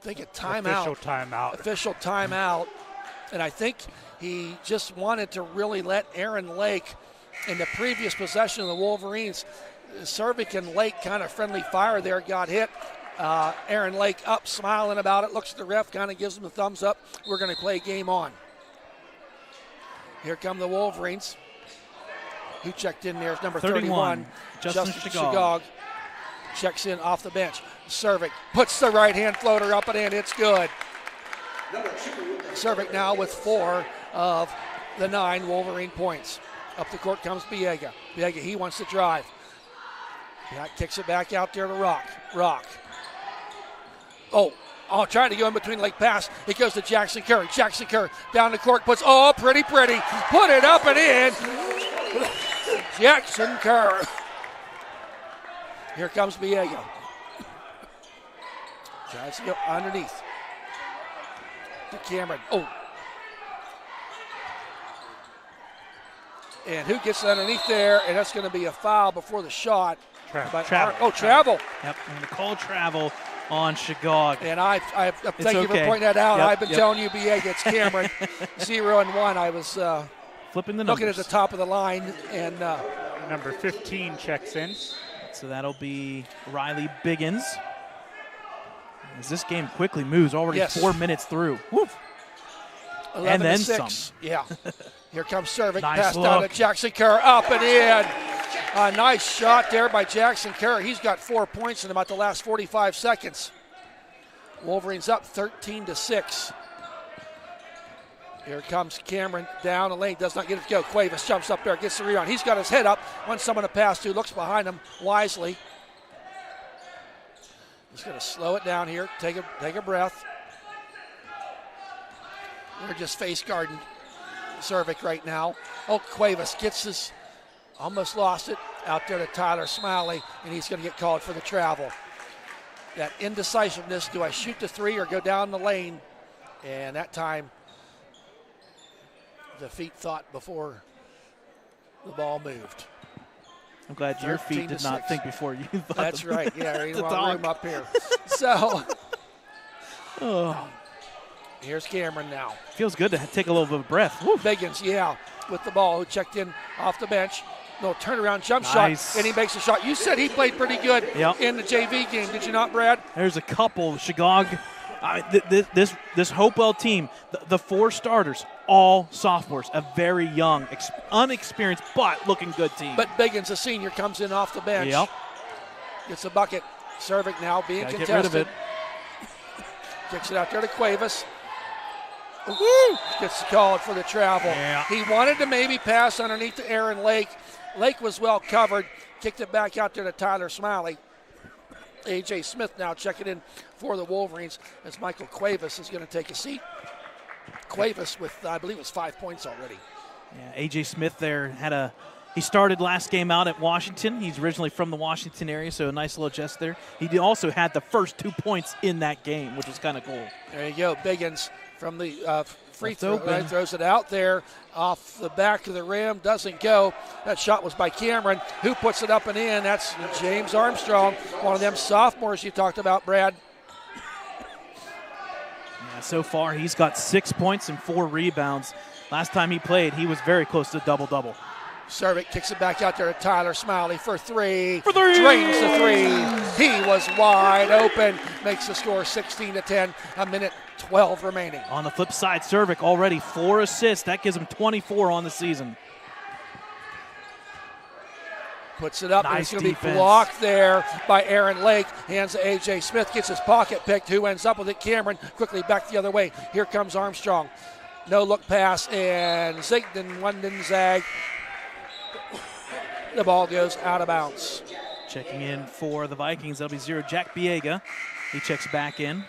think a timeout. Official timeout. And I think he just wanted to really let Aaron Lake, in the previous possession of the Wolverines, Cervic and Lake kind of friendly fire there, got hit. Aaron Lake up, smiling about it, looks at the ref, kind of gives him a thumbs up. We're going to play game on. Here come the Wolverines. Who checked in there is number 31. Justin Shagog checks in off the bench. Cervic puts the right-hand floater up and in. It's good. Cervic now with 4 of the 9 Wolverine points. Up the court comes Biega. Biega, he wants to drive. Kicks it back out there to Rock. Trying to go in between Lake pass. It goes to Jackson Kerr. Jackson Kerr down the court puts, pretty. Put it up and in. Jackson Kerr. Here comes Biega. Tries to go underneath. To Cameron. And who gets underneath there? And that's going to be a foul before the shot. Travel. Yep, I'm going to call travel on Shagog. And I thank you for pointing that out. I've been telling you, Biega, it's Cameron. 0-1. I was flipping the looking numbers. at the top of the line. And number 15 checks in. So that'll be Riley Biggins. As this game quickly moves, already 4 minutes through. Woof. 11 and then 6. some. Yeah. Here comes Cervic. Nice Pass look. down to Jackson Kerr. Up and in. A nice shot there by Jackson Kerr. He's got 4 points in about the last 45 seconds. Wolverines up 13-6. Here comes Cameron down the lane. Does not get it to go. Cuevas jumps up there, gets the rebound. He's got his head up. Wants someone to pass to. Looks behind him wisely. He's going to slow it down here. Take a breath. We're just face guarding Cervic right now. Cuevas gets his, almost lost it, out there to Tyler Smiley, and he's going to get called for the travel. That indecisiveness, do I shoot the three or go down the lane? And that time, the feet thought before the ball moved. I'm glad your feet did not think before you thought. That's right. Yeah, you want room up here. So, here's Cameron now. Feels good to take a little bit of breath. Woo. Biggins, with the ball, who checked in off the bench. No turnaround jump Nice. shot, and he makes a shot. You said he played pretty good in the JV game, did you not, Brad? There's a couple. Shagog, this Hopewell team, the 4 starters, all sophomores, a very young, unexperienced, but looking good team. But Biggins, a senior, comes in off the bench. Yep. Gets a bucket. Cervic now being Gotta contested. get rid of it. Kicks it out there to Cuevas. Woo! Gets called for the travel. Yeah. He wanted to maybe pass underneath to Aaron Lake. Lake was well covered. Kicked it back out there to Tyler Smiley. A.J. Smith now checking in for the Wolverines as Michael Cuevas is going to take a seat. Cuevas with, I believe it was 5 points already. Yeah, A.J. Smith there he started last game out at Washington. He's originally from the Washington area, so a nice little adjust there. He also had the first 2 points in that game, which was kind of cool. There you go. Biggins from the free throw line throws it out there off the back of the rim. Doesn't go. That shot was by Cameron. Who puts it up and in? That's James Armstrong, one of them sophomores you talked about, Brad. Yeah, so far he's got 6 points and 4 rebounds. Last time he played, he was very close to double-double. Servik kicks it back out there to Tyler Smiley for three. For three! Drains the three. He was wide open. Makes the score 16-10. A minute 12 remaining. On the flip side, Servik already 4 assists. That gives him 24 on the season. Puts it up, Nice and it's going to be defense. blocked there by Aaron Lake. Hands to A.J. Smith, gets his pocket picked. Who ends up with it? Cameron quickly back the other way. Here comes Armstrong. No look pass, and Zigden, one didn't zag. The ball goes out of bounds. Checking in for the Vikings, that'll be 0. Jack Biega. He checks back in.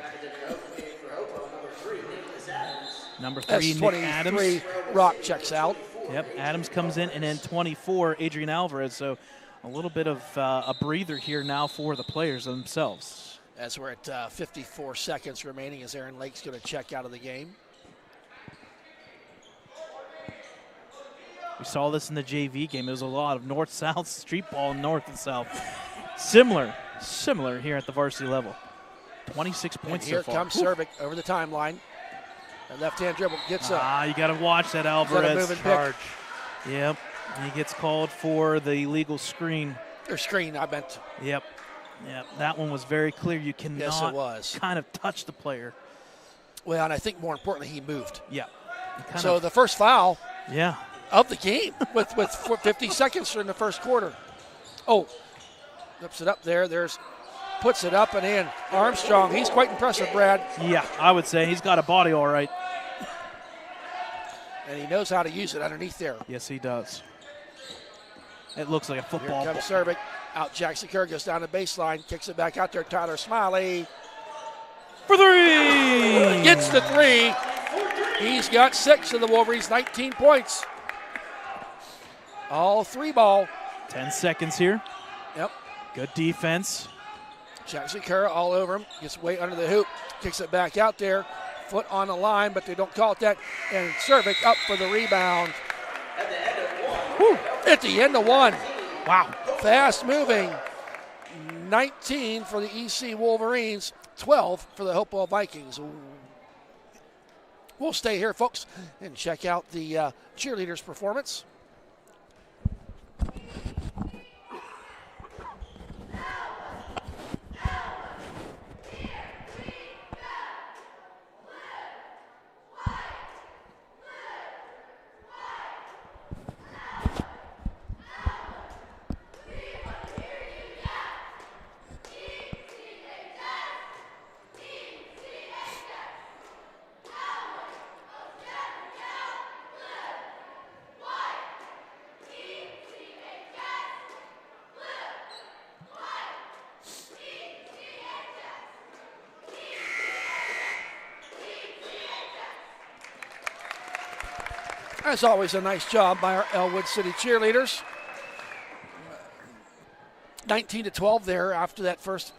Number 3, That's Nick 23. Adams. Rock checks out. Yep, Adams comes in, and then 24, Adrian Alvarez. So a little bit of a breather here now for the players themselves. As we're at 54 seconds remaining, as Aaron Lake's going to check out of the game. We saw this in the JV game. It was a lot of north-south, street ball, north and south. Similar here at the varsity level. 26 points Here so far. comes Servik over the timeline. A left-hand dribble gets up. You got to watch that Alvarez moving charge. Yep, he gets called for the illegal screen. Or screen, I meant. Yep, that one was very clear. You cannot Yes, it was. kind of touch the player. Well, and I think more importantly, he moved. Yeah. So the first foul Yeah. of the game with 50 seconds in the first quarter. Oh, flips it up there. Puts it up and in. Armstrong, he's quite impressive, Brad. Yeah, I would say he's got a body all right. And he knows how to use it underneath there. Yes, he does. It looks like a football. Here comes Servik. Out Jackson Kerr, goes down the baseline, kicks it back out there. Tyler Smiley. For 3! Gets the 3. He's got 6 of the Wolverines, 19 points. All 3 ball. 10 seconds here. Yep. Good defense. Jackson Kerr all over him. Gets way under the hoop. Kicks it back out there. Foot on the line, but they don't call it that. And Servik up for the rebound. At the end of one. Wow. Fast moving. 19 for the EC Wolverines. 12 for the Hopewell Vikings. We'll stay here, folks, and check out the cheerleaders' performance. As always, a nice job by our Ellwood City cheerleaders. 19-12 there after that first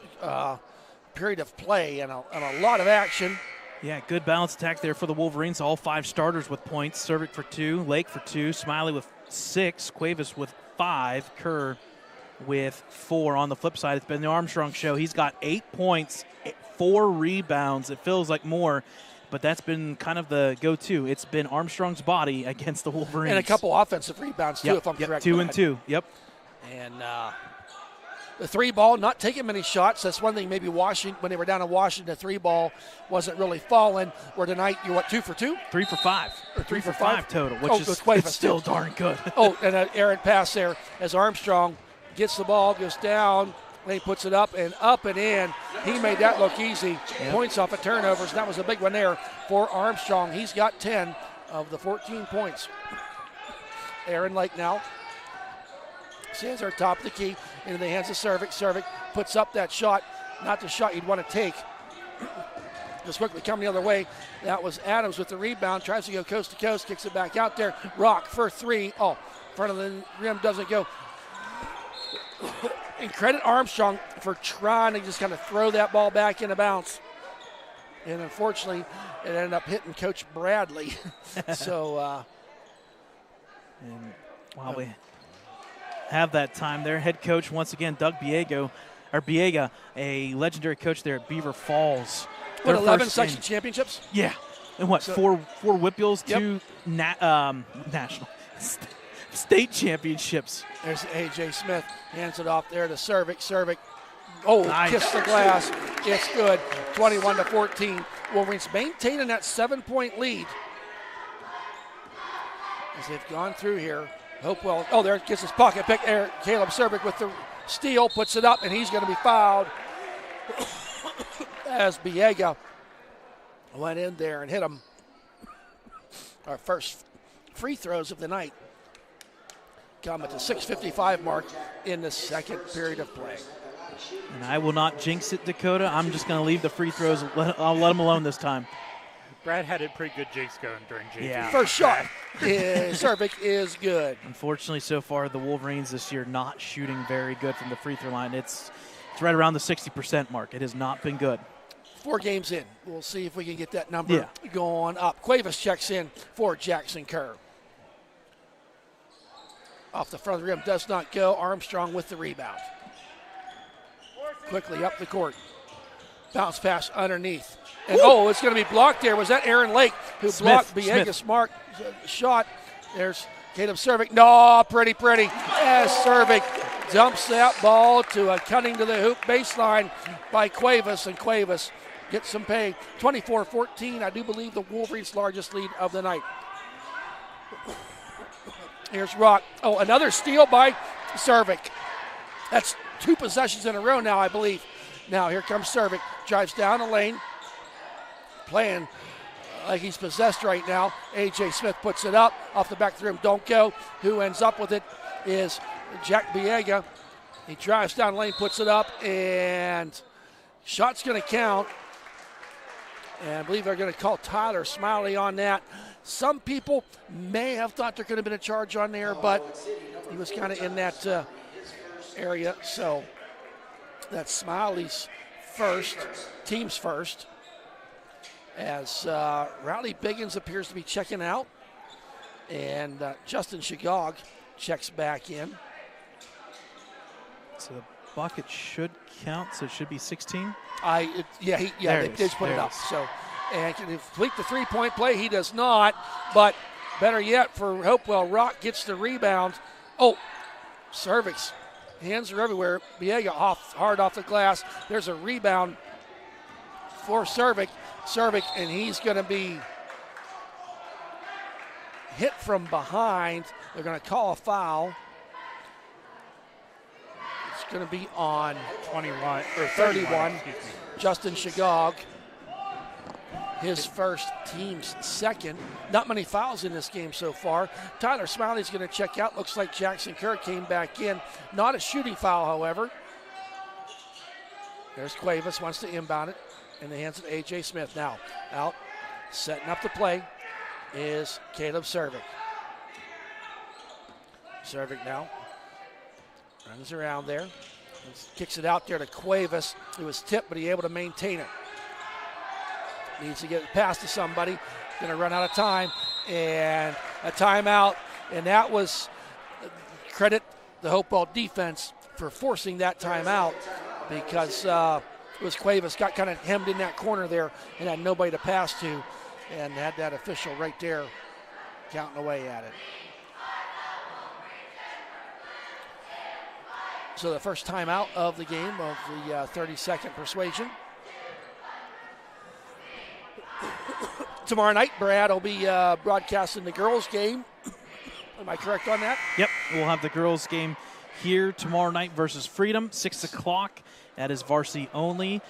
period of play and a lot of action. Yeah, good balanced attack there for the Wolverines. All 5 starters with points. Servik for 2, Lake for 2, Smiley with 6, Cuevas with 5, Kerr with 4. On the flip side, it's been the Armstrong show. He's got 8 points, 4 rebounds. It feels like more, but that's been kind of the go-to. It's been Armstrong's body against the Wolverines. And a couple offensive rebounds, too, if I'm correct. 2 and 2, yep. And the 3 ball, not taking many shots. That's one thing maybe Washington, when they were down in Washington, the 3 ball wasn't really falling. Where tonight, you're what, 2 for 2? 3 for 5. Or 3 for 5 total, which is it's still darn good. Oh, and an errant pass there as Armstrong gets the ball, goes down, Lane puts it up and in. He made that look easy. Yep. Points off of turnovers. That was a big one there for Armstrong. He's got 10 of the 14 points. Aaron Lake now sends her top of the key into the hands of Cervic. Cervic puts up that shot. Not the shot you'd want to take. Just quickly coming the other way. That was Adams with the rebound. Tries to go coast to coast. Kicks it back out there. Rock for three. Oh, front of the rim doesn't go. And credit Armstrong for trying to just kind of throw that ball back into bounds. And unfortunately, it ended up hitting Coach Bradley. So, and while we have that time there, head coach once again, Doug Biega, a legendary coach there at Beaver Falls. What, 11 section championships? Yeah. And what, four Whippeals, yep. 2 national state championships. There's A.J. Smith. Hands it off there to Cervic. Cervic, nice. Kiss the glass. It's good. 21-14. Wolverines maintaining that 7-point lead. As they've gone through here. Hopewell, there gets his pocket pick there. Caleb Cervic with the steal, puts it up, and he's going to be fouled. As Biega went in there and hit him. Our first free throws of the night come at the 6:55 mark in the second period of play. And I will not jinx it, Dakota. I'm just going to leave the free throws. I'll let them alone this time. Brad had a pretty good jinx going during JV. Yeah. First shot, Cervic is good. Unfortunately, so far, the Wolverines this year not shooting very good from the free throw line. It's right around the 60% mark. It has not been good. 4 games in. We'll see if we can get that number going up. Cuevas checks in for Jackson Kerr. Off the front of the rim, does not go. Armstrong with the rebound. Quickly up the court. Bounce pass underneath. And it's going to be blocked there. Was that Aaron Lake who blocked Biega's smart shot? There's Caleb Cervic. No, pretty. As Cervic dumps that ball to a cutting to the hoop baseline by Cuevas, and Cuevas gets some pay. 24-14, I do believe the Wolverines' largest lead of the night. Here's Rock. Another steal by Cervic. That's 2 possessions in a row now, I believe. Now here comes Cervic. Drives down the lane. Playing like he's possessed right now. A.J. Smith puts it up. Off the back of the rim, don't go. Who ends up with it is Jack Biega. He drives down the lane, puts it up, and shot's going to count. And I believe they're going to call Tyler Smiley on that. Some people may have thought there could have been a charge on there, but he was kind of in that area. So that's Smiley's first, team's first. As Riley Biggins appears to be checking out. And Justin Shigog checks back in. So the bucket should count, so it should be 16. They just put it up. So, and can he complete the three-point play? He does not. But better yet for Hopewell, Rock gets the rebound. Cervix. Hands are everywhere. Biega hard off the glass. There's a rebound for Cervic, and he's going to be hit from behind. They're going to call a foul. It's going to be on 31. Justin Shigog, his first, team's second. Not many fouls in this game so far. Tyler Smiley's going to check out. Looks like Jackson Kerr came back in. Not a shooting foul, however. There's Cuevas, wants to inbound it in the hands of A.J. Smith. Now out, setting up the play is Caleb Cervic. Cervic now runs around there. Kicks it out there to Cuevas. It was tipped, but he able to maintain it. Needs to get it past to somebody. Going to run out of time. And a timeout. And that was credit the Hopewell defense for forcing that timeout, because it was Cuevas got kind of hemmed in that corner there and had nobody to pass to, and had that official right there counting away at it. So the first timeout of the game of the 30-second persuasion. Tomorrow night, Brad will be broadcasting the girls' game. Am I correct on that? Yep, we'll have the girls' game here tomorrow night versus Freedom, 6 o'clock. That is varsity only.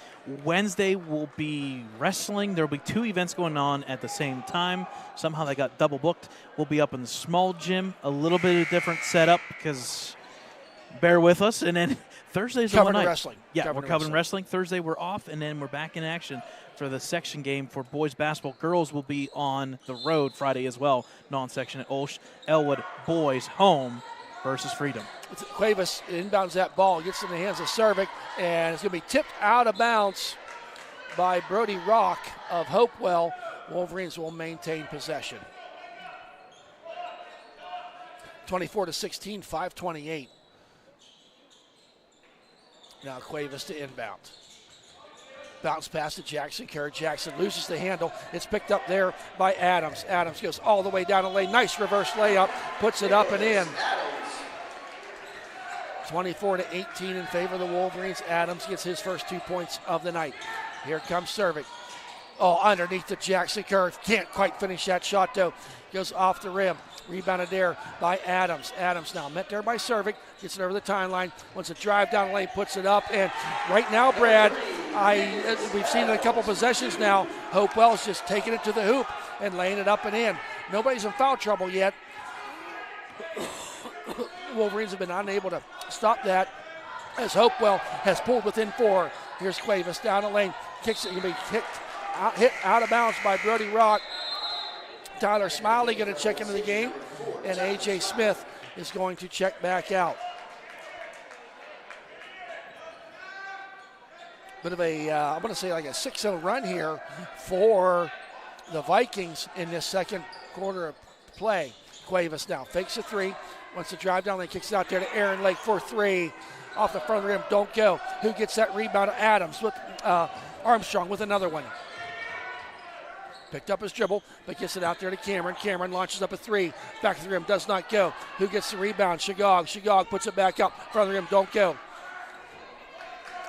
Wednesday will be wrestling. There will be 2 events going on at the same time. Somehow they got double booked. We'll be up in the small gym. A little bit of different setup because bear with us. And then Thursday's the one night. Wrestling. Yeah, we're covering wrestling. Thursday we're off, and then we're back in action for the section game for boys basketball. Girls will be on the road Friday as well, non-section at Olsh. Ellwood boys home versus Freedom. Cuevas inbounds that ball, gets in the hands of Cervic, and it's going to be tipped out of bounds by Brody Rock of Hopewell. Wolverines will maintain possession. 24-16, 5:28. Now Cuevas to inbound. Bounce pass to Jackson Kerr. Jackson loses the handle. It's picked up there by Adams. Adams goes all the way down the lane. Nice reverse layup. Puts it up and in. 24-18 in favor of the Wolverines. Adams gets his first 2 points of the night. Here comes Cervic. Oh, underneath the Jackson Kerr. Can't quite finish that shot, though. Goes off the rim. Rebounded there by Adams. Adams now met there by Cervic. Gets it over the timeline. Wants to drive down the lane. Puts it up. And right now, Brad, we've seen it in a couple possessions now. Hopewell's just taking it to the hoop and laying it up and in. Nobody's in foul trouble yet. Wolverines have been unable to stop that as Hopewell has pulled within 4. Here's Cuevas down the lane. Kicks it. He'll be hit out of bounds by Brody Rock. Tyler Smiley going to check into the game, and A.J. Smith is going to check back out. Bit of a, I'm going to say like a 6-0 run here for the Vikings in this second quarter of play. Cuevas now fakes a 3, wants to drive down lane, kicks it out there to Aaron Lake for 3. Off the front of the rim, don't go. Who gets that rebound? Adams with Armstrong with another one. Picked up his dribble, but gets it out there to Cameron. Cameron launches up a 3. Back to the rim, does not go. Who gets the rebound? Shagog. Shagog puts it back up. Front of the rim, don't go.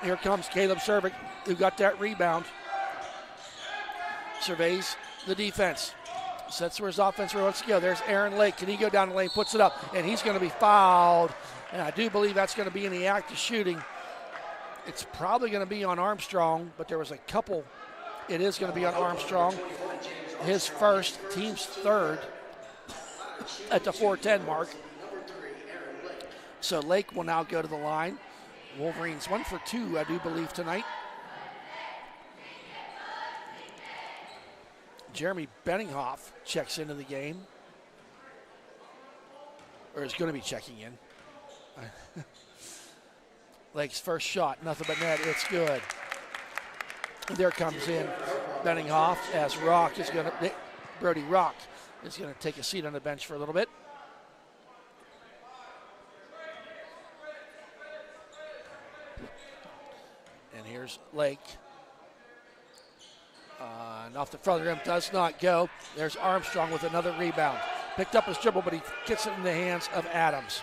Here comes Caleb Cervic, who got that rebound. Surveys the defense. Sets where his offense wants to go. There's Aaron Lake. Can he go down the lane? Puts it up, and he's going to be fouled. And I do believe that's going to be in the act of shooting. It's probably going to be on Armstrong, but there was a couple. It is going to be on Armstrong. His first, team's third at the 4:10 mark. So Lake will now go to the line. Wolverines 1 for 2, I do believe, tonight. Jeremy Benninghoff checks into the game, or is going to be checking in. Lake's first shot, nothing but net, it's good. And there comes in Benninghoff as Brody Rock is going to take a seat on the bench for a little bit. And here's Lake. And off the front of the rim, does not go. There's Armstrong with another rebound. Picked up his dribble, but he gets it in the hands of Adams.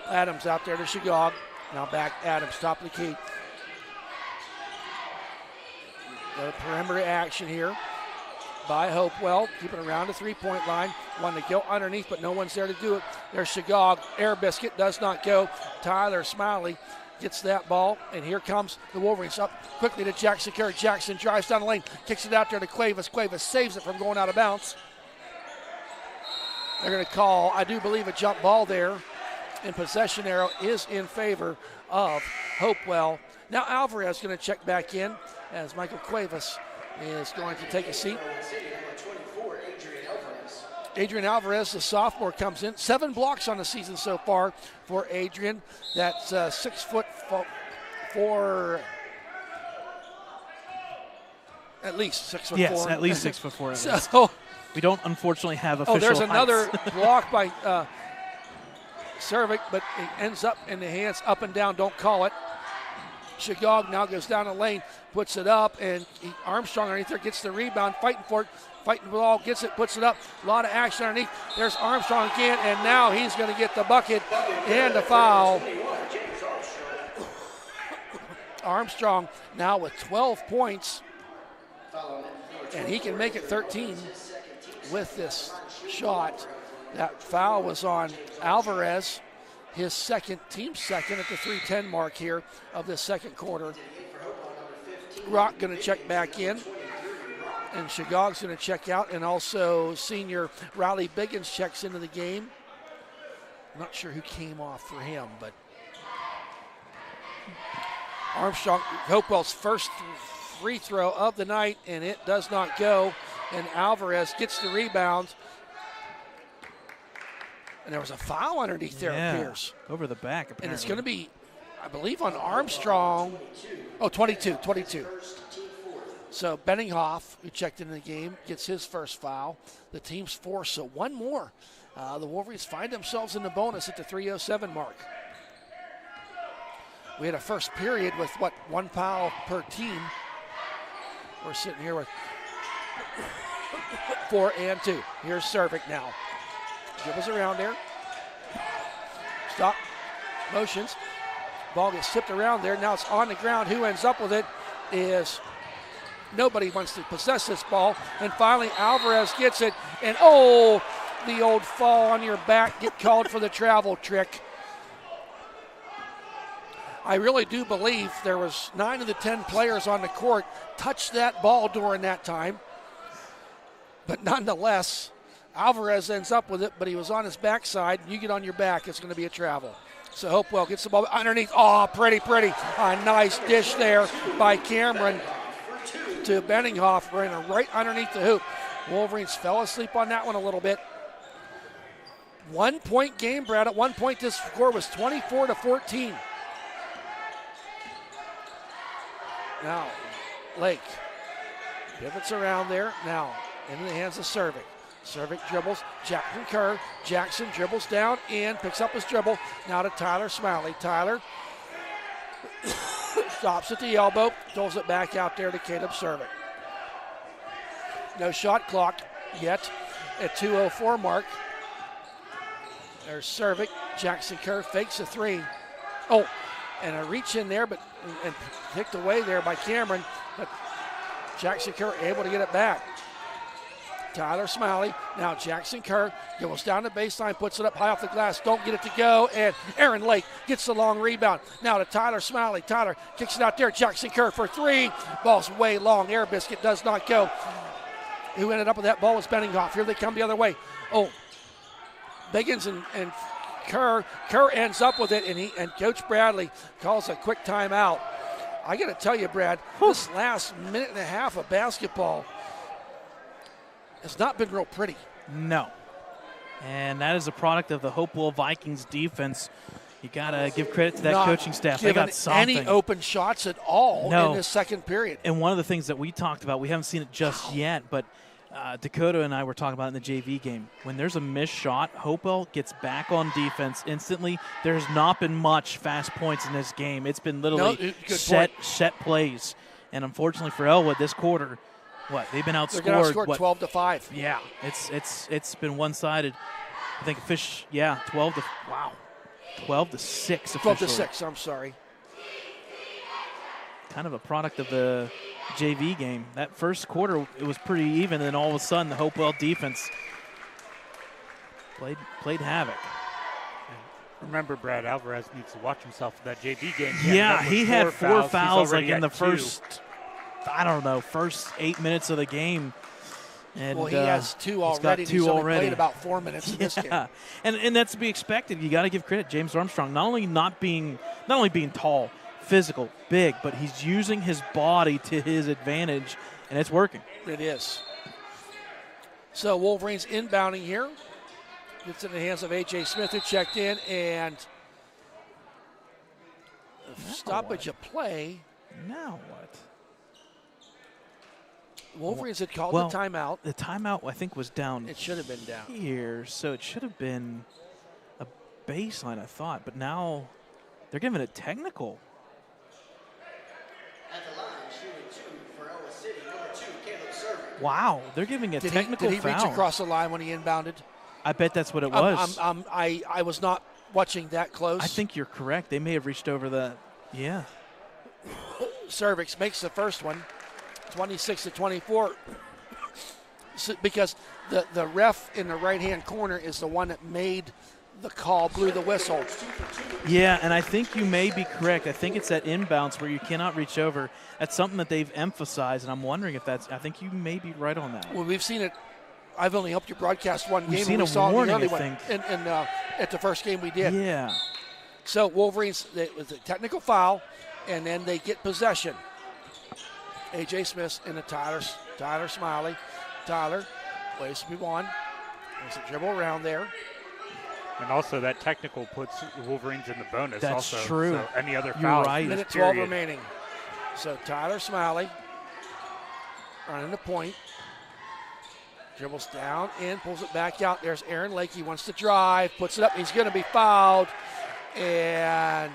Adams out there to Shagog. Now back Adams, top of the key. The perimeter action here by Hopewell, keeping around the 3-point line. Wanted to go underneath, but no one's there to do it. There's Shagog. Air biscuit does not go. Tyler Smiley gets that ball, and here comes the Wolverines up quickly to Jackson Kerr. Jackson drives down the lane, kicks it out there to Cuevas. Cuevas saves it from going out of bounds. They're going to call, I do believe, a jump ball there, and possession arrow is in favor of Hopewell. Now Alvarez is going to check back in as Michael Cuevas is going to take a seat. Adrian Alvarez, the sophomore, comes in. 7 blocks on the season so far for Adrian. That's 6'4", at least 6'4". Yes, at least 6'4". At least. So we don't unfortunately have official there's heights. another block by Cervic, but it ends up in the hands up and down. Don't call it. Shagog now goes down the lane, puts it up, and Armstrong underneath there gets the rebound, fighting for it. Fighting for the ball, gets it, puts it up. A lot of action underneath. There's Armstrong again, and now he's going to get the bucket and the foul. Armstrong now with 12 points, and he can make it 13 with this shot. That foul was on Alvarez, his team second at the 3:10 mark here of the second quarter. Rock going to check back in, and Shagog's going to check out, and also senior Riley Biggins checks into the game. I'm not sure who came off for him, but Armstrong, Hopewell's first free throw of the night, and it does not go, and Alvarez gets the rebound. And there was a foul underneath there, it appears. Over the back, apparently. And it's going to be, I believe, on Armstrong. Oh, 22. So Benninghoff, who checked into the game, gets his first foul. The team's forced, so one more. The Wolverines find themselves in the bonus at the 3:07 mark. We had a first period with, one foul per team. We're sitting here with 4 and 2. Here's Cervic now. Dribbles around there. Stop. Motions. Ball gets tipped around there. Now it's on the ground. Who ends up with it is nobody wants to possess this ball. And finally Alvarez gets it. And the old fall on your back, get called for the travel trick. I really do believe there was 9 of the 10 players on the court touched that ball during that time. But nonetheless, Alvarez ends up with it, but he was on his backside. You get on your back, it's going to be a travel. So Hopewell gets the ball underneath. Oh, pretty. A nice dish there by Cameron to Benninghoff, right underneath the hoop. Wolverines fell asleep on that one a little bit. 1 point game, Brad. At one point, this score was 24-14. Now, Lake pivots around there. Now, into the hands of Cervic. Cervic dribbles. Jackson Kerr. Jackson dribbles down and picks up his dribble. Now to Tyler Smiley. Tyler stops at the elbow. Throws it back out there to Caleb Cervic. No shot clock yet at 2:04 mark. There's Cervic. Jackson Kerr fakes a three. Oh, and a reach in there, but and picked away there by Cameron. But Jackson Kerr able to get it back. Tyler Smiley. Now Jackson Kerr goes down the baseline, puts it up high off the glass. Don't get it to go. And Aaron Lake gets the long rebound. Now to Tyler Smiley. Tyler kicks it out there. Jackson Kerr for three. Ball's way long. Air biscuit does not go. Who ended up with that ball was Benninghoff. Here they come the other way. Oh, Biggins and Kerr ends up with it, and Coach Bradley calls a quick timeout. I got to tell you, Brad, this last minute and a half of basketball has not been real pretty. No. And that is a product of the Hopewell Vikings defense. You got to give credit to that coaching staff. They got something. Any open shots at all in this second period. And one of the things that we talked about, we haven't seen it just yet, but Dakota and I were talking about in the JV game. When there's a missed shot, Hopewell gets back on defense instantly. There's not been much fast points in this game. It's been literally set plays. And unfortunately for Ellwood, this quarter, they've been outscored. They're going to outscore 12-5. Yeah, it's been one-sided. I think 12 to 6 officially. 12-6, I'm sorry. Kind of a product of the JV game. That first quarter, it was pretty even, and then all of a sudden the Hopewell defense played havoc. Remember, Brad Alvarez needs to watch himself for that JV game. He had four fouls like in the first 8 minutes of the game. And, he has two already. He's only played about 4 minutes in this game. And that's to be expected. You got to give credit. James Armstrong, not only being tall, physical, big, but he's using his body to his advantage, and it's working. It is. So Wolverines inbounding here. Gets in the hands of A.J. Smith, who checked in, and stoppage of play. Now what? Wolverines had called the timeout. The timeout, I think, was down. It should have been down here, so it should have been a baseline, I thought. But now they're giving it technical. At the line, shooting 2 for Iowa City, number 2, Caleb Cervic. Wow, they're giving a technical foul. Did he reach across the line when he inbounded? I bet that's what it was. I was not watching that close. I think you're correct. They may have reached over that. Yeah. Cervix makes the first one. 26-24, because the ref in the right-hand corner is the one that made the call blew the whistle. Yeah, and I think you may be correct. I think it's that inbounds where you cannot reach over. That's something that they've emphasized, and I'm wondering if that's – I think you may be right on that. Well, we've seen it. I've only helped you broadcast one We've game. seen and we a saw warning, the I early think. one at the first game we did. Yeah. So Wolverines, it was a technical foul, and then they get possession. A.J. Smith into Tyler Smiley. Tyler, ways to move on. There's a dribble around there. And also that technical puts Wolverines in the bonus. That's also. true. So any other You're fouls right. in this Minute 12 period. remaining. So Tyler Smiley running the point. Dribbles down in, pulls it back out. There's Aaron Lake. He wants to drive, puts it up. He's going to be fouled. And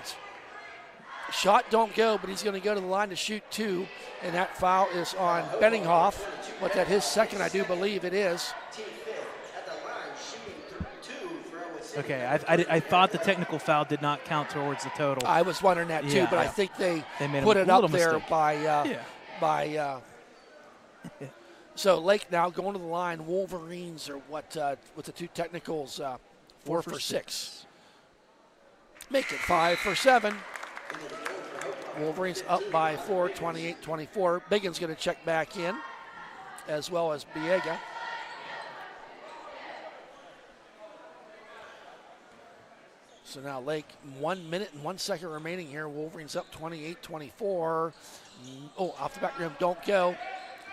shot don't go, but he's going to go to the line to shoot 2. And that foul is on Benninghoff. But that his second, I do believe it is. Okay, I thought the technical foul did not count towards the total. I was wondering that too, Yeah, but I yeah. think they made put a it up little there mistake. by so Lake now going to the line. Wolverines are what with the 2 technicals, 4 for 6. Make it 5 for 7. Wolverines up by 4, 28-24. Biggin's going to check back in, as well as Biega. So now Lake, 1 minute and 1 second remaining here. Wolverines up 28-24. Oh, off the back rim, don't go.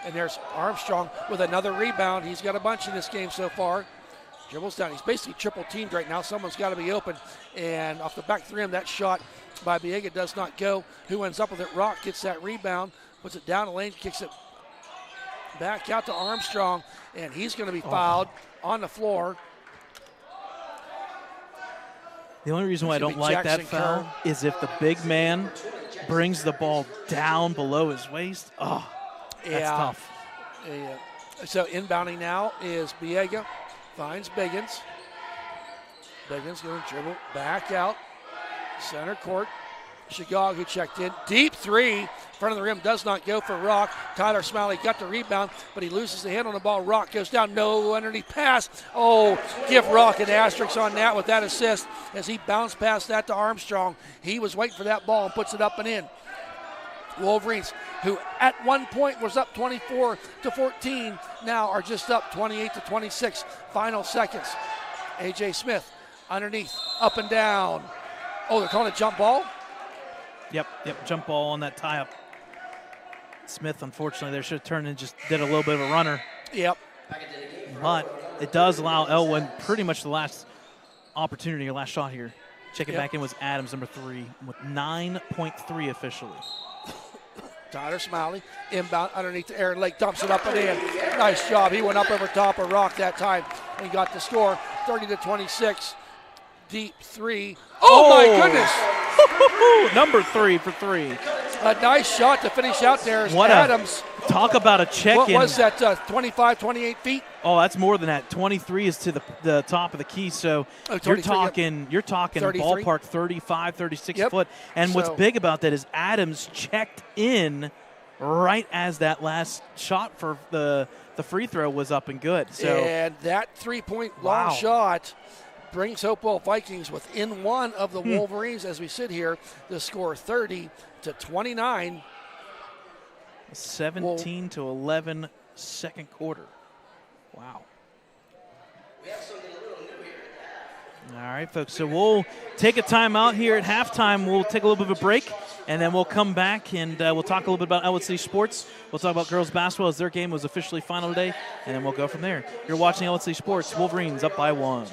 And there's Armstrong with another rebound. He's got a bunch in this game so far. Dribbles down. He's basically triple teamed right now. Someone's got to be open. And off the back rim, that shot by Biega does not go. Who ends up with it? Rock gets that rebound, puts it down the lane, kicks it back out to Armstrong, and he's going to be fouled on the floor. The only reason why I don't like that foul is if the big man brings the ball down below his waist. Oh, that's tough. Yeah. So inbounding now is Biega. Finds Biggins. Biggins going to dribble back out. Center court. Chicago checked in. Deep 3. Front of the rim does not go for Rock. Tyler Smiley got the rebound, but he loses the hand on the ball. Rock goes down. No underneath pass. Oh, give Rock an asterisk on that with that assist as he bounced past that to Armstrong. He was waiting for that ball and puts it up and in. Wolverines, who at one point was up 24-14, now are just up 28-26. Final seconds. A.J. Smith underneath, up and down. Oh, they're calling it jump ball? Yep, jump ball on that tie-up. Smith, unfortunately, there should have turned and just did a little bit of a runner. Yep. But it does allow Ellwood pretty much the last opportunity or last shot here. Checking back in was Adams, number 3, with 9.3 officially. Tyler Smiley, inbound underneath to Aaron Lake, dumps it up and in. Nice job. He went up over top of Rock that time and got the score, 30-26. Deep 3. Oh, my goodness. Number 3 for 3. A nice shot to finish out there is What Adams. Talk about a check-in. What was that, 25, 28 feet? Oh, that's more than that. 23 is to the top of the key. So you're talking ballpark 35, 36 foot. And what's big about that is Adams checked in right as that last shot for the free throw was up and good. So and that 3-point long shot brings Hopewell Vikings within 1 of the Wolverines as we sit here. The score 30-29. 17-11 second quarter. Wow. We have something a little new here at the half. All right, folks. So we'll take a timeout here at halftime. We'll take a little bit of a break, and then we'll come back and we'll talk a little bit about Ellwood City Sports. We'll talk about girls basketball as their game was officially final today, and then we'll go from there. You're watching Ellwood City Sports. Wolverines up by 1.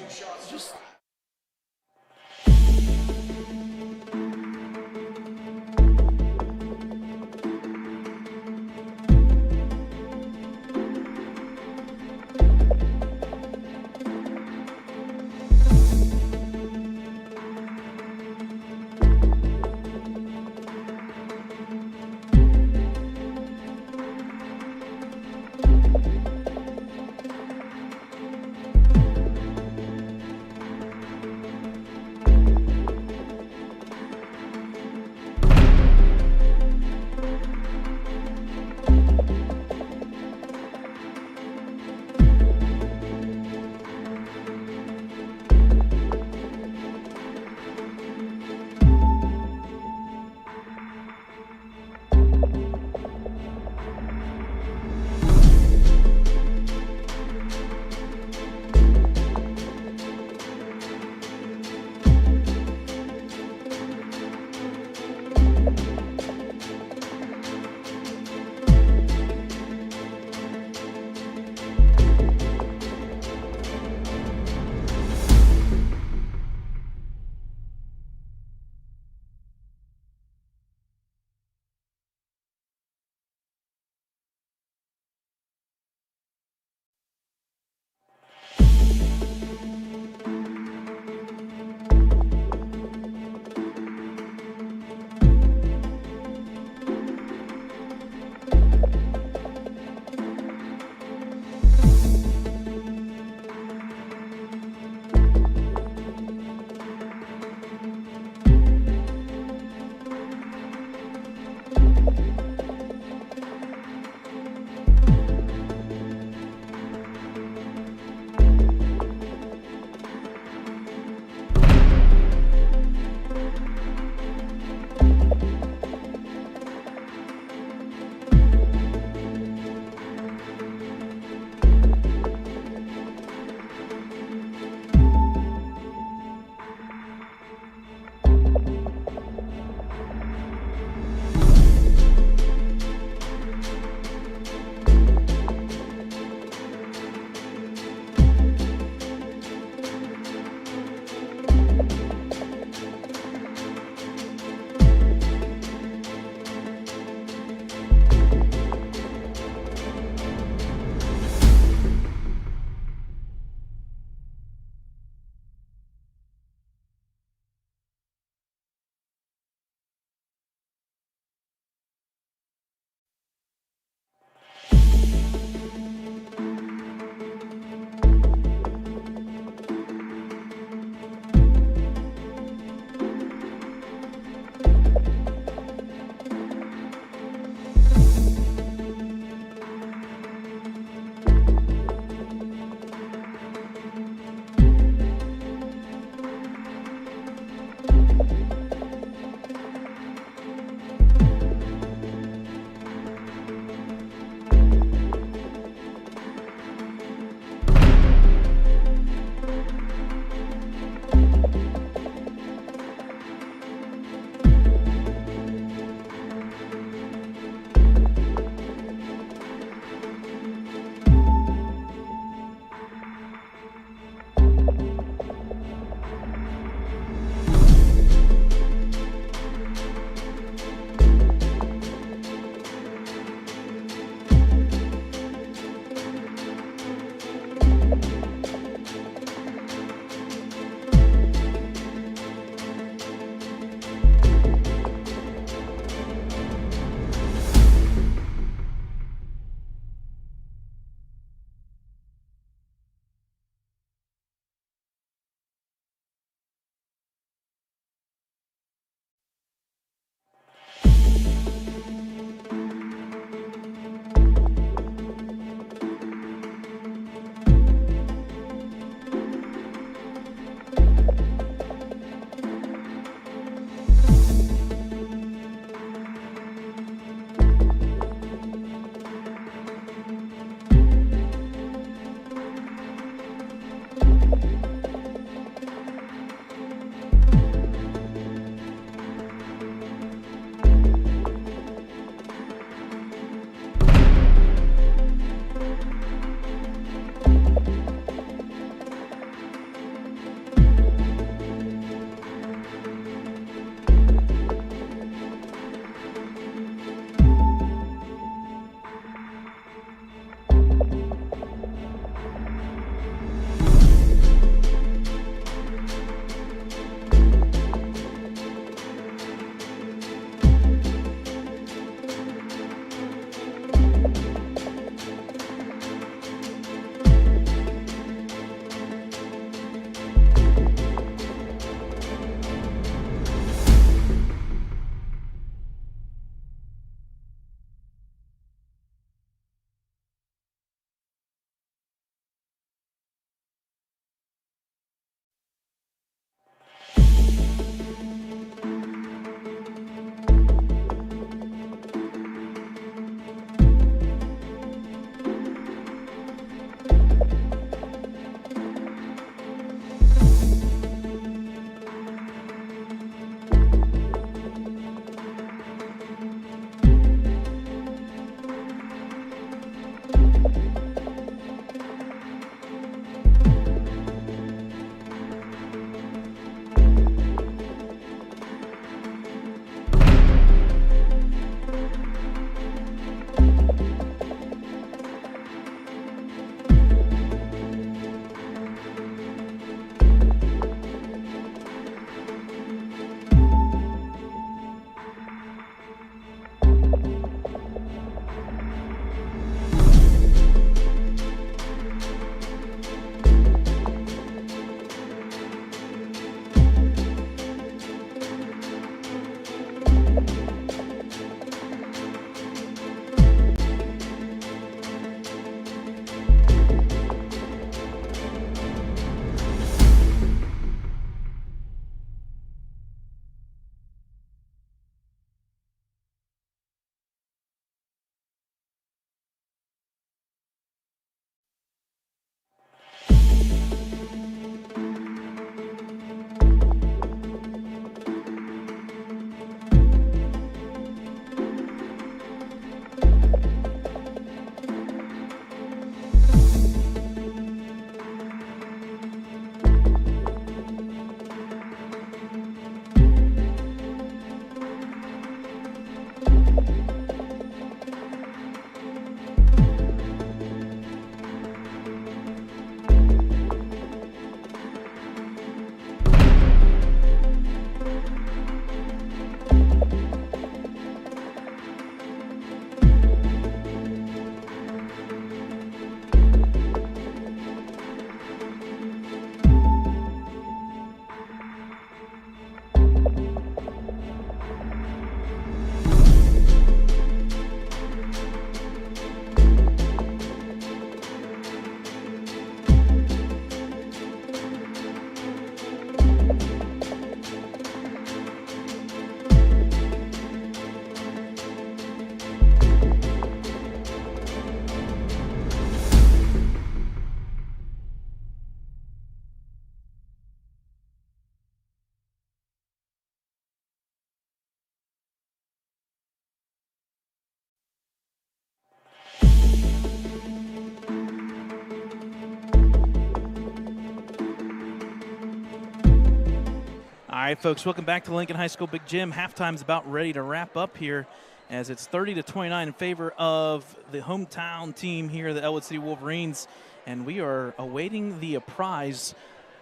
right, folks, welcome back to Lincoln High School Big Gym. Halftime's about ready to wrap up here as it's 30-29 in favor of the hometown team here, the Ellwood City Wolverines, and we are awaiting the prize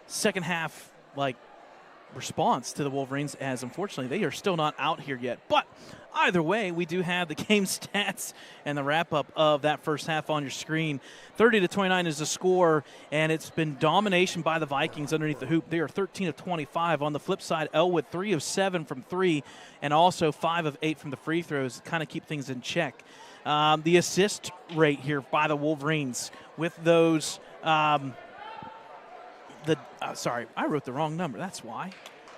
second half, response to the Wolverines, as unfortunately they are still not out here yet. But either way, we do have the game stats and the wrap-up of that first half on your screen. 30-29 is the score, and it's been domination by the Vikings underneath the hoop. They are 13 of 25. On the flip side, Ellwood 3 of 7 from 3, and also 5 of 8 from the free throws, kind of keep things in check. The assist rate here by the Wolverines with those sorry, I wrote the wrong number. That's why.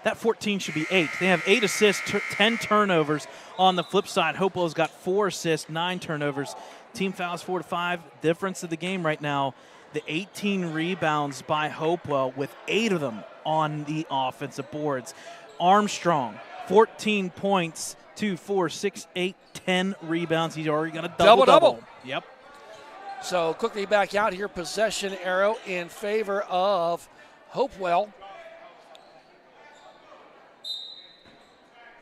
That 14 should be 8. They have 8 assists, 10 turnovers. On the flip side, Hopewell's got 4 assists, 9 turnovers. Team fouls 4 to 5. Difference of the game right now, the 18 rebounds by Hopewell with 8 of them on the offensive boards. Armstrong, 14 points, 2, 4, 6, 8, 10 rebounds. He's already got a double-double. Yep. So quickly back out here, possession arrow in favor of Hopewell.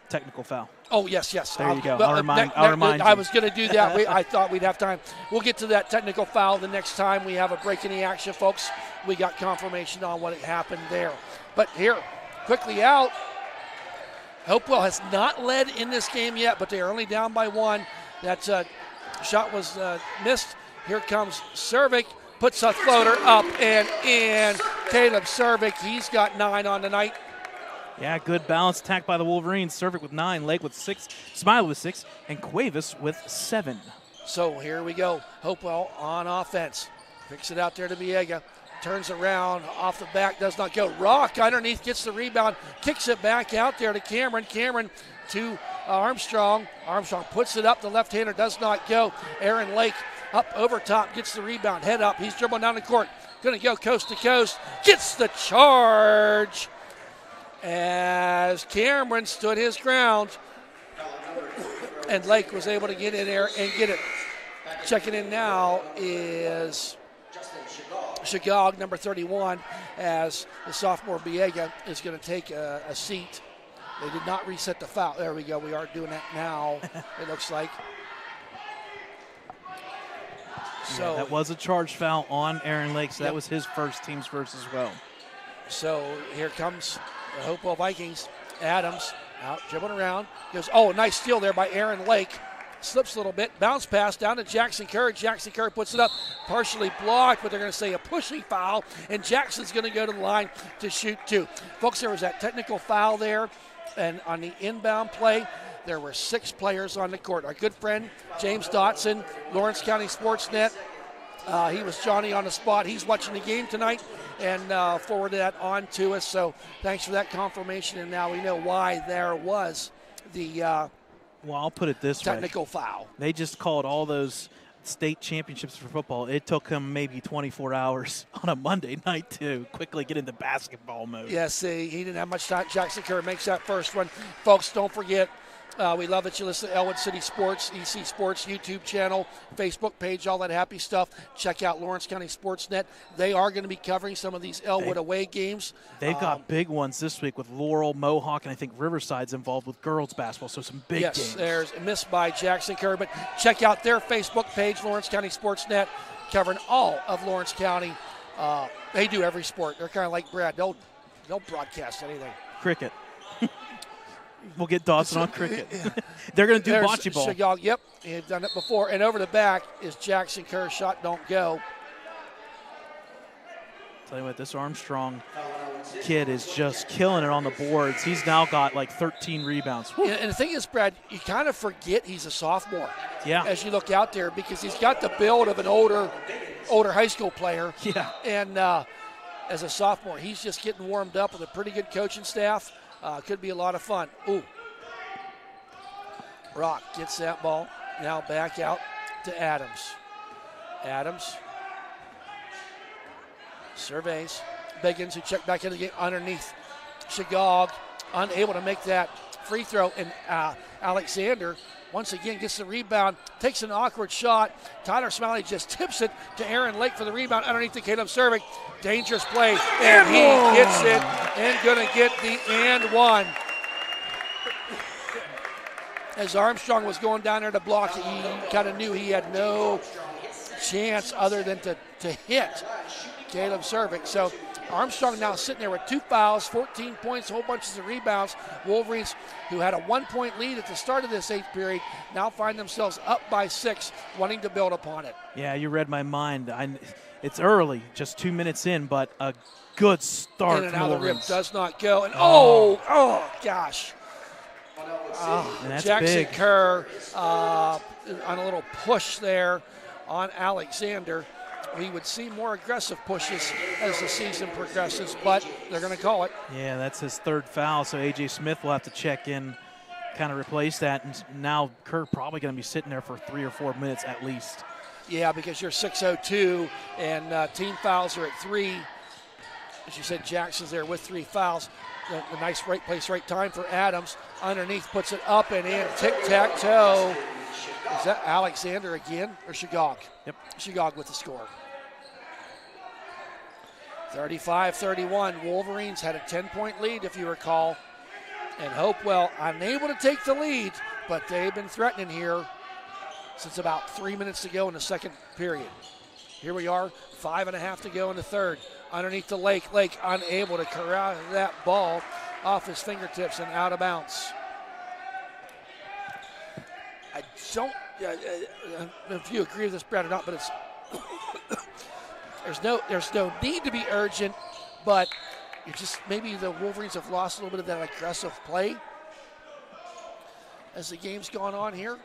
Technical foul. Oh, yes. There you go. I'll remind you. I was going to do that. I thought we'd have time. We'll get to that technical foul the next time we have a break in the action, folks. We got confirmation on what happened there. But here, quickly out. Hopewell has not led in this game yet, but they are only down by 1. That shot was missed. Here comes Cervic, puts a floater up and in. Caleb Cervic, he's got 9 on the night. Yeah, good balanced attack by the Wolverines. Cervic with 9, Lake with 6, Smiley with 6, and Cuevas with 7. So here we go. Hopewell on offense. Picks it out there to Viega. Turns around, off the back, does not go. Rock underneath, gets the rebound, kicks it back out there to Cameron. Cameron to Armstrong. Armstrong puts it up. The left-hander does not go. Aaron Lake up over top, gets the rebound, head up. He's dribbling down the court. Going to go coast to coast. Gets the charge as Cameron stood his ground. And Lake was able to get in there and get it. Checking in now is Shagog, number 31, as the sophomore Biega is going to take a seat. They did not reset the foul. There we go. We are doing that now, it looks like. So yeah, that was a charge foul on Aaron Lake, so that was his team's first as well. So here comes the Hopewell Vikings. Adams out, dribbling around. Goes, oh, nice steal there by Aaron Lake. Slips a little bit, bounce pass down to Jackson Kerr. Jackson Kerr puts it up, partially blocked, but they're going to say a pushing foul, and Jackson's going to go to the line to shoot 2. Folks, there was that technical foul there, and on the inbound play, there were 6 players on the court. Our good friend, James Dotson, Lawrence County Sportsnet. He was Johnny on the spot. He's watching the game tonight and forwarded that on to us. So thanks for that confirmation, and now we know why there was the well, I'll put it this technical foul. They just called all those state championships for football. It took them maybe 24 hours on a Monday night to quickly get into basketball mode. Yes, he didn't have much time. Jackson Kerr makes that first one. Folks, don't forget, we love that you listen to Ellwood City Sports, EC Sports YouTube channel, Facebook page, all that happy stuff. Check out Lawrence County Sportsnet. They are going to be covering some of these Ellwood away games. They've got big ones this week with Laurel, Mohawk, and I think Riverside's involved with girls basketball, so some big games. Yes, there's a miss by Jackson Kerr, but check out their Facebook page, Lawrence County Sportsnet, covering all of Lawrence County. They do every sport. They're kind of like Brad. They'll broadcast anything. Cricket. We'll get Dawson on cricket. They're going to do bocce ball. Shagog, yep, he's done it before. And over the back is Jackson Kerr. Shot don't go. Tell you what, this Armstrong kid is just killing it on the boards. He's now got like 13 rebounds. And the thing is, Brad, you kind of forget he's a sophomore. Yeah. As you look out there, because he's got the build of an older high school player. Yeah. And as a sophomore, he's just getting warmed up with a pretty good coaching staff. Could be a lot of fun. Ooh. Rock gets that ball. Now back out to Adams. Adams surveys. Biggins, who checked back into the game underneath. Shagog unable to make that free throw. And Alexander once again gets the rebound, takes an awkward shot. Tyler Smiley just tips it to Aaron Lake for the rebound underneath to Caleb Cervic. Dangerous play, and he gets it and going to get the and one. As Armstrong was going down there to block, he kind of knew he had no chance other than to hit Caleb Cervic. So Armstrong now sitting there with 2 fouls, 14 points, whole bunches of rebounds. Wolverines, who had a 1-point lead at the start of this 8th period, now find themselves up by 6, wanting to build upon it. Yeah, you read my mind. It's early, just 2 minutes in, but a good start. In and out of the rim does not go. And oh gosh. Jackson big. Kerr on a little push there on Alexander. We would see more aggressive pushes as the season progresses, but they're going to call it. Yeah, that's his 3rd foul, so A.J. Smith will have to check in, kind of replace that. And now Kerr probably going to be sitting there for 3 or 4 minutes at least. Yeah, because you're 6:02 and team fouls are at 3. As you said, Jackson's there with 3 fouls. The nice right place, right time for Adams. Underneath, puts it up and in. Tic-tac-toe. Is that Alexander again or Shagog? Yep. Shagog with the score. 35-31. Wolverines had a 10-point lead, if you recall. And Hopewell unable to take the lead, but they've been threatening here since about 3 minutes to go in the 2nd period. Here we are, 5.5 to go in the 3rd. Underneath the Lake. Lake unable to corral that ball off his fingertips and out of bounds. I don't know if you agree with this, Brad, or not, but it's there's no need to be urgent, but it's just maybe the Wolverines have lost a little bit of that aggressive play as the game's gone on here.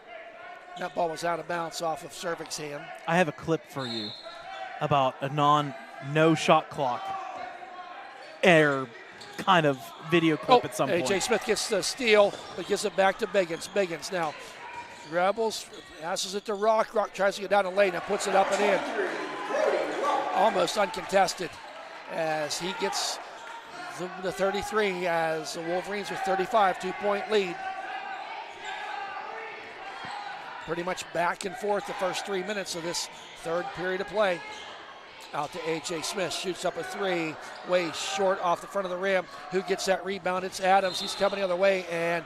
That ball was out of bounds off of Cervic's hand. I have a clip for you about a no shot clock error kind of video clip at some point. A.J. Smith gets the steal, but gives it back to Biggins. Biggins now dribbles, passes it to Rock. Rock tries to get down the lane and puts it up and in. Almost uncontested as he gets the 33 as the Wolverines with 35, 2-point lead. Pretty much back and forth the first 3 minutes of this 3rd period of play. Out to A.J. Smith, shoots up a 3, way short off the front of the rim. Who gets that rebound? It's Adams. He's coming the other way, and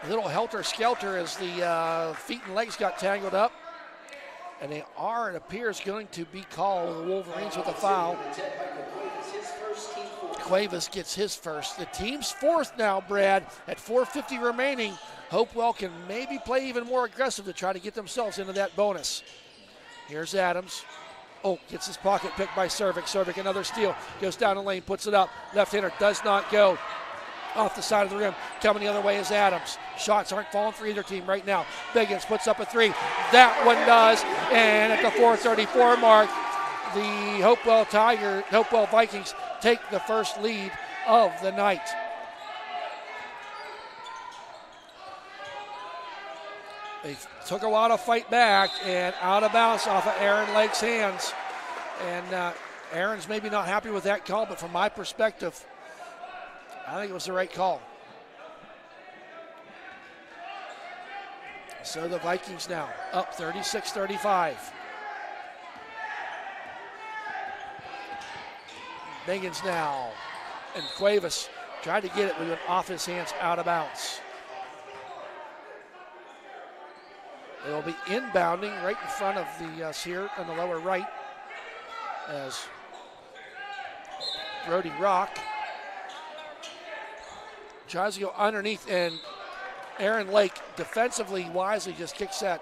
a little helter-skelter as the feet and legs got tangled up. And they are, it appears, going to be called, the Wolverines with a foul. Cuevas gets his first. The team's 4th now, Brad, at 4:50 remaining. Hopewell can maybe play even more aggressive to try to get themselves into that bonus. Here's Adams. Oh, gets his pocket picked by Cervic. Cervic, another steal. Goes down the lane, puts it up. Left-hander does not go. Off the side of the rim. Coming the other way is Adams. Shots aren't falling for either team right now. Biggins puts up a 3. That one does. And at the 4:34 mark, the Hopewell Vikings take the first lead of the night. They took a while to fight back, and out of bounds off of Aaron Lake's hands. And Aaron's maybe not happy with that call, but from my perspective, I think it was the right call. So the Vikings now up 36-35. Biggins now, and Cuevas tried to get it, but it went off his hands, out of bounds. They will be inbounding right in front of us here on the lower right as Brody Rock tries to go underneath, and Aaron Lake defensively wisely just kicks that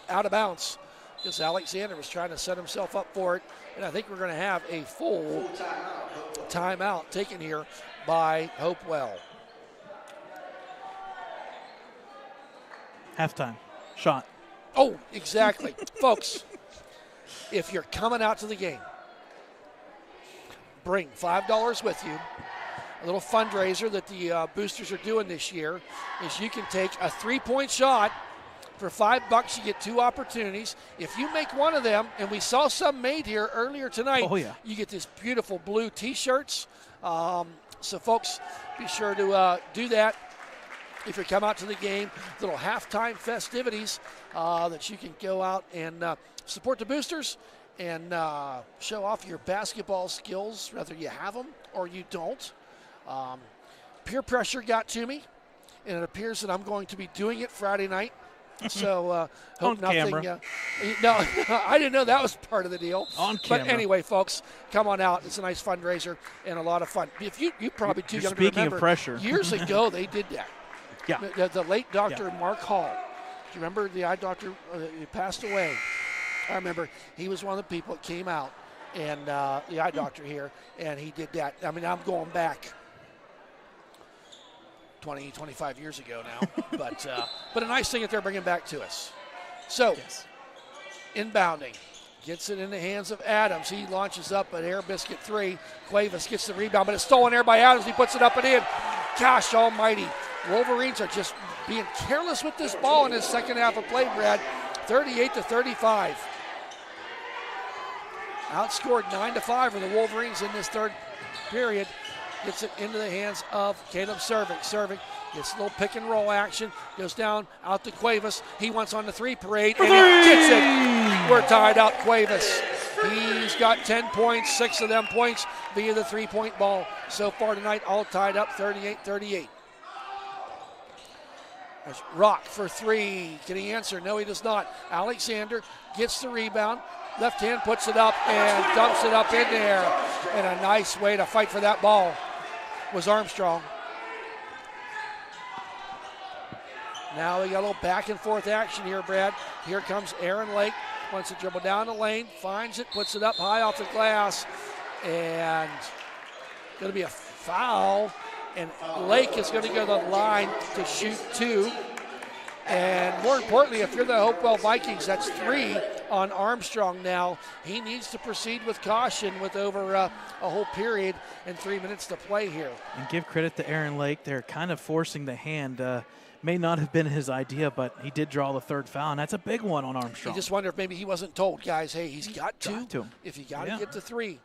out of bounds because Alexander was trying to set himself up for it. And I think we're going to have a full timeout taken here by Hopewell. Halftime. Shot. Oh, exactly. Folks, if you're coming out to the game, bring $5 with you. A little fundraiser that the boosters are doing this year is you can take a 3-point shot for $5. You get 2 opportunities. If you make one of them, and we saw some made here earlier tonight, you get these beautiful blue T-shirts. So, folks, be sure to do that. if you come out to the game, little halftime festivities that you can go out and support the boosters and show off your basketball skills, whether you have them or you don't. Peer pressure got to me, and it appears that I'm going to be doing it Friday night. So hope nothing. No, I didn't know that was part of the deal. On camera. But anyway, folks, come on out. It's a nice fundraiser and a lot of fun. If you probably too young to remember. Speaking of pressure, years ago they did that. Yeah. The late Dr. Mark Hall. Do you remember the eye doctor? He passed away. I remember he was one of the people that came out, and the eye doctor here, and he did that. I mean, I'm going back 20, 25 years ago now, but a nice thing that they're bringing back to us. So, inbounding, gets it in the hands of Adams. He launches up at Air Biscuit 3. Cuevas gets the rebound, but it's stolen there by Adams. He puts it up and in. Gosh almighty, Wolverines are just being careless with this ball in his second half of play, Brad. 38-35. Outscored 9-5 for the Wolverines in this third period. Gets it into the hands of Caleb Cervic. Cervic gets a little pick and roll action. Goes down out to Cuevas. He wants on the three parade and he gets it. We're tied out Cuevas. He's got 10 points, 6 of them points via the three-point ball. So far tonight, all tied up 38-38. There's Rock for three. Can he answer? No, he does not. Alexander gets the rebound. Left hand puts it up and dumps it up in there. And a nice way to fight for that ball was Armstrong. Now we got a little back and forth action here, Brad. Here comes Aaron Lake. Wants to dribble down the lane, finds it, puts it up high off the glass, and going to be a foul. And Lake is going to go to the line to shoot 2. And more importantly, if you're the Hopewell Vikings, that's 3 on Armstrong now. He needs to proceed with caution with over a whole period and 3 minutes to play here. And give credit to Aaron Lake. They're kind of forcing the hand. May not have been his idea, but he did draw the third foul, and that's a big one on Armstrong. You just wonder if maybe he wasn't told, guys, hey, he's got to. Got to. If you got to get to 3.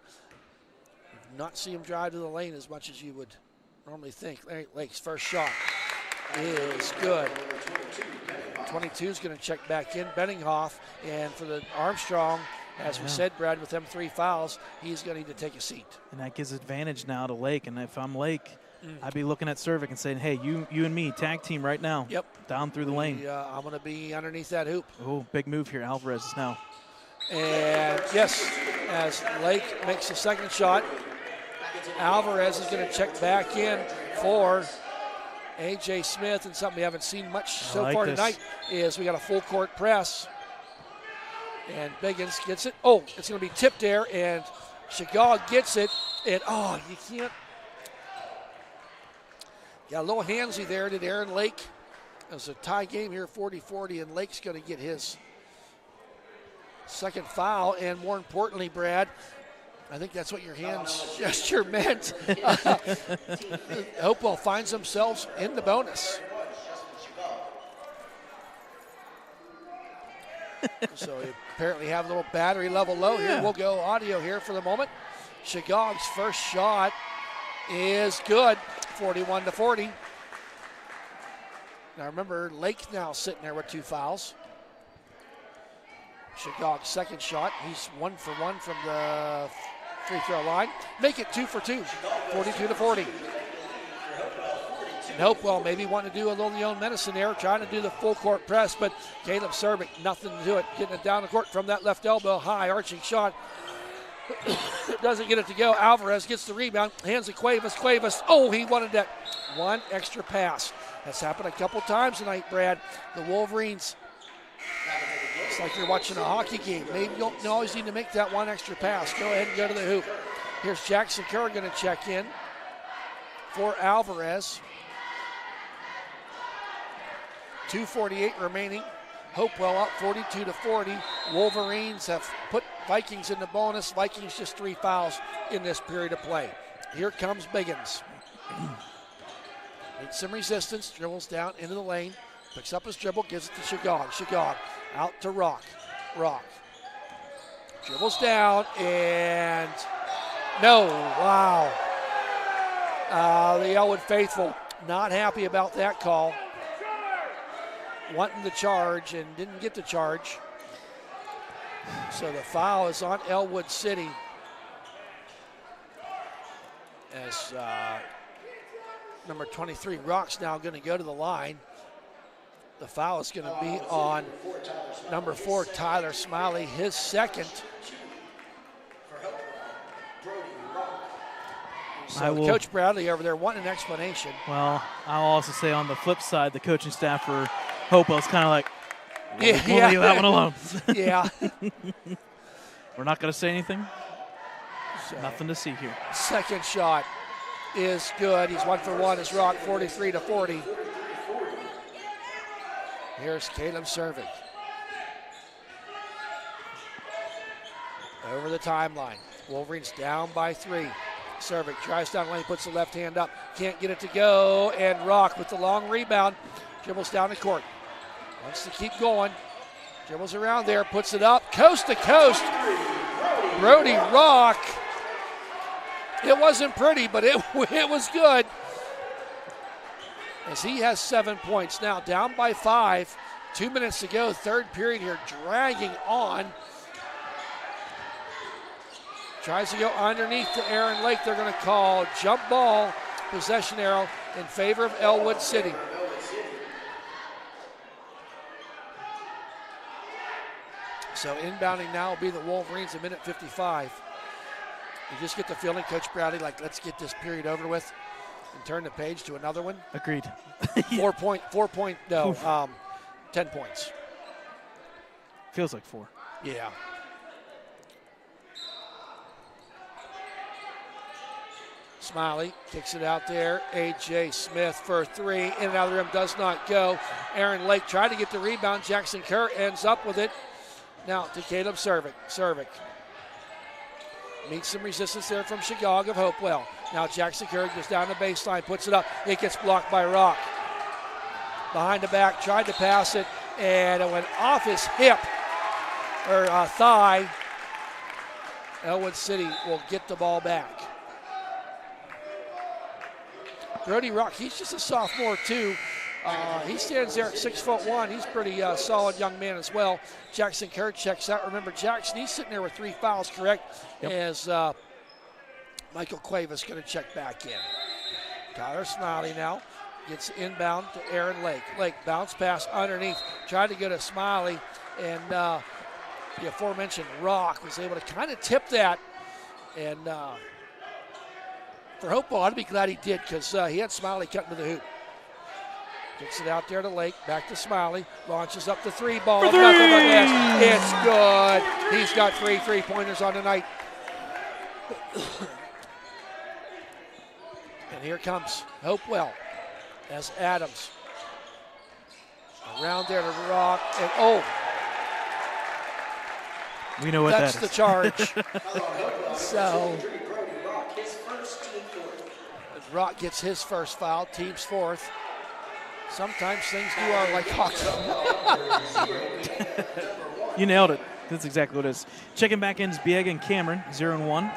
Not see him drive to the lane as much as you would normally think. Lake's first shot is good. 22 is going to check back in. Benninghoff, and for the Armstrong, as we said, Brad, with them 3 fouls, he's going to need to take a seat. And that gives advantage now to Lake. And if I'm Lake, I'd be looking at Cervic and saying, hey, you and me, tag team right now. Yep. Down through the lane. I'm going to be underneath that hoop. Oh, big move here. Alvarez is now. And yes, as Lake makes the second shot, Alvarez is going to check back in for A.J. Smith, and something we haven't seen much so far tonight is we got a full court press. And Biggins gets it. Oh, it's going to be tipped there, and Chagall gets it. And, you can't. Got a little handsy there, did Aaron Lake. It was a tie game here, 40-40, and Lake's going to get his second foul. And more importantly, Brad, I think that's what your hands gesture meant. Hopewell finds themselves in the bonus. So we apparently have a little battery level low here. We'll go audio here for the moment. Chagall's first shot is good, 41-40. Now remember, Lake now sitting there with 2 fouls. Chagall's second shot, he's 1 for 1 from the free throw line. Make it 2 for 2, 42-40. And Hopewell maybe wanting to do a little Leon medicine there, trying to do the full court press, but Caleb Cervic, nothing to do it, getting it down the court from that left elbow, high arching shot. Doesn't get it to go. Alvarez gets the rebound, hands to Cuevas. Cuevas, he wanted that one extra pass. That's happened a couple times tonight, Brad. The Wolverines, it's like you're watching a hockey game. Maybe you don't always need to make that one extra pass. Go ahead and go to the hoop. Here's Jackson Kerr going to check in for Alvarez. 2:48 remaining. Hopewell up 42-40. Wolverines have put Vikings in the bonus. Vikings just 3 fouls in this period of play. Here comes Biggins. Needs some resistance, dribbles down into the lane, picks up his dribble, gives it to Chagall. Chagall out to Rock. Rock dribbles down and no, wow. The Ellwood faithful not happy about that call. wanting the charge and didn't get the charge. So the foul is on Ellwood City. As number 23, Rock's now going to go to the line. The foul is going to be on number 4, Tyler Smiley, his second. So Coach Bradley over there wanting an explanation. Well, I'll also say on the flip side, the coaching staff for Hopewell's kind of like, we'll leave that one alone. Yeah. We're not going to say anything. So, nothing to see here. Second shot is good. He's 1 for 1 as Rock, 43-40. Here's Caleb Servik. Over the timeline. Wolverines down by 3. Servik drives down lane, puts the left hand up. Can't get it to go. And Rock with the long rebound. Dribbles down the court. Wants to keep going. Dribbles around there, puts it up. Coast to coast. Brody Rock. It wasn't pretty, but it was good. As he has 7 points now, down by 5. 2 minutes to go, third period here, dragging on. Tries to go underneath to Aaron Lake. They're going to call jump ball, possession arrow in favor of Ellwood City. So inbounding now will be the Wolverines, 1:55. You just get the feeling, Coach Bradley, like, let's get this period over with and turn the page to another one. Agreed. 10 points. Feels like 4. Yeah. Smiley kicks it out there. A.J. Smith for 3. In and out of the rim, does not go. Aaron Lake tried to get the rebound. Jackson Kerr ends up with it. Now to Caleb Servik. Servik meets some resistance there from Shigog of Hopewell. Now Jackson Kerr goes down the baseline, puts it up. It gets blocked by Rock. Behind the back, tried to pass it, and it went off his hip, or thigh. Ellwood City will get the ball back. Brody Rock, he's just a sophomore too. He stands there at 6'1". He's pretty solid young man as well. Jackson Kerr checks out. Remember, Jackson, he's sitting there with 3 fouls, correct? Yep. As Michael Cuevas going to check back in. Tyler Smiley now gets inbound to Aaron Lake. Lake bounce pass underneath. Tried to go to Smiley, and the aforementioned Rock was able to kind of tip that. And for Hopewell, I'd be glad he did, because he had Smiley cutting to the hoop. Kicks it out there to Lake, back to Smiley, launches up the 3 ball. For 3! It's good. He's got 3 3-pointers on the night. And here comes Hopewell as Adams. Around there to Rock, and we know what that's that the is. charge. So Rock gets his first foul, team's 4th. Sometimes things do are like hockey. You nailed it. That's exactly what it is. Checking back in is Biega and Cameron, 0-1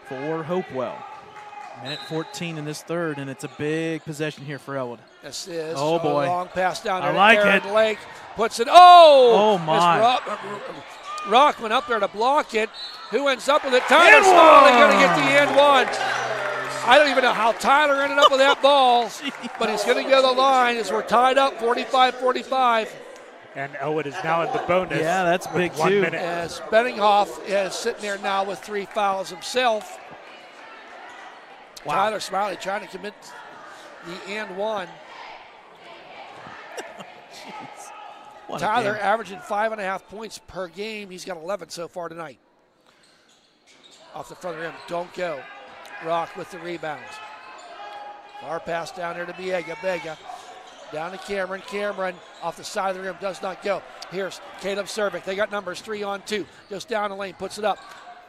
for Hopewell. 1:14 in this third, and it's a big possession here for Elwood. This is oh boy. A long pass down there. I like Aaron it. Lake puts it. Oh my. Rock went up there to block it. Who ends up with it? Tyler Smiley going to get the and one. I don't even know how Tyler ended up with that ball, but he's going to go to the line as we're tied up 45-45. And Elwood is now in the bonus. Yeah, that's big 1 too. minute. As Benninghoff is sitting there now with 3 fouls himself. Wow. Tyler Smiley trying to commit the and one. Tyler averaging 5.5 points per game. He's got 11 so far tonight. Off the front of the rim, don't go. Rock with the rebound. Far pass down there to Biega. Biega down to Cameron. Cameron off the side of the rim, does not go. Here's Caleb Servik. They got numbers 3-on-2. Goes down the lane, puts it up.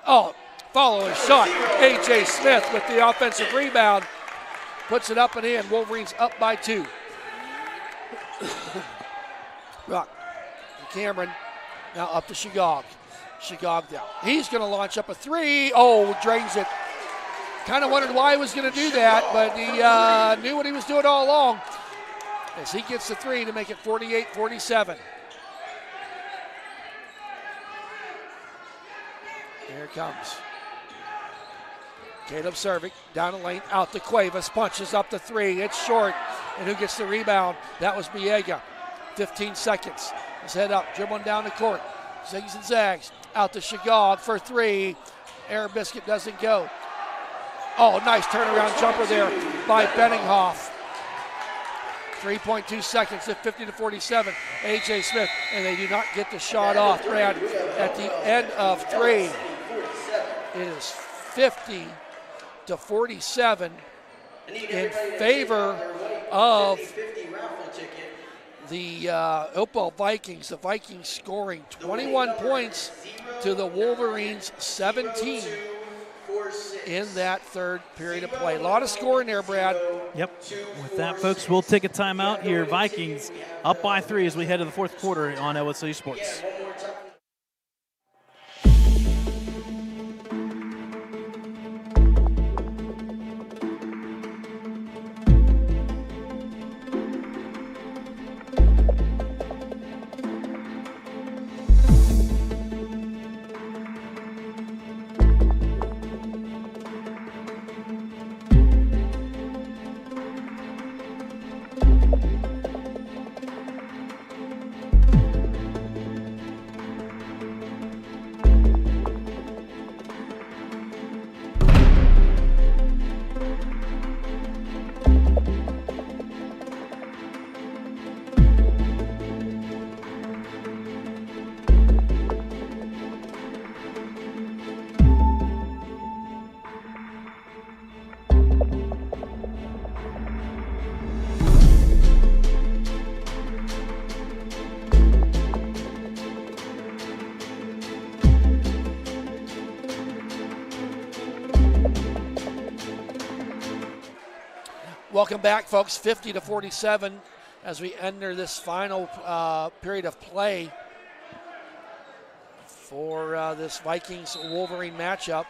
Oh, following shot. A.J. Smith with the offensive rebound. Puts it up and in. Wolverines up by 2. Rock. And Cameron now up to Shigog. Shigog down. He's going to launch up a 3. Oh, drains it. Kind of wondered why he was going to do that, but he knew what he was doing all along. as he gets the three to make it 48-47. Here it comes. Caleb Cervic down the lane, out to Cuevas, punches up the three. It's short. And who gets the rebound? That was Biega. 15 seconds. His head up, dribbling down the court. Zigs and zags. Out to Shagog for three. Air Biscuit doesn't go. Oh, nice turnaround jumper there by Benninghoff. 3.2 seconds at 50-47. A.J. Smith, and they do not get the shot off. Brad, at the end of three, it is 50-47 in favor of the Hopewell Vikings. The Vikings scoring 21 points to the Wolverines 17 in that third period of play. A lot of scoring there, Brad. Yep. With that, folks, we'll take a timeout here. Vikings up by 3 as we head to the fourth quarter on Ellwood City Sports. Welcome back, folks. 50-47 as we enter this final period of play for this Vikings-Wolverine matchup.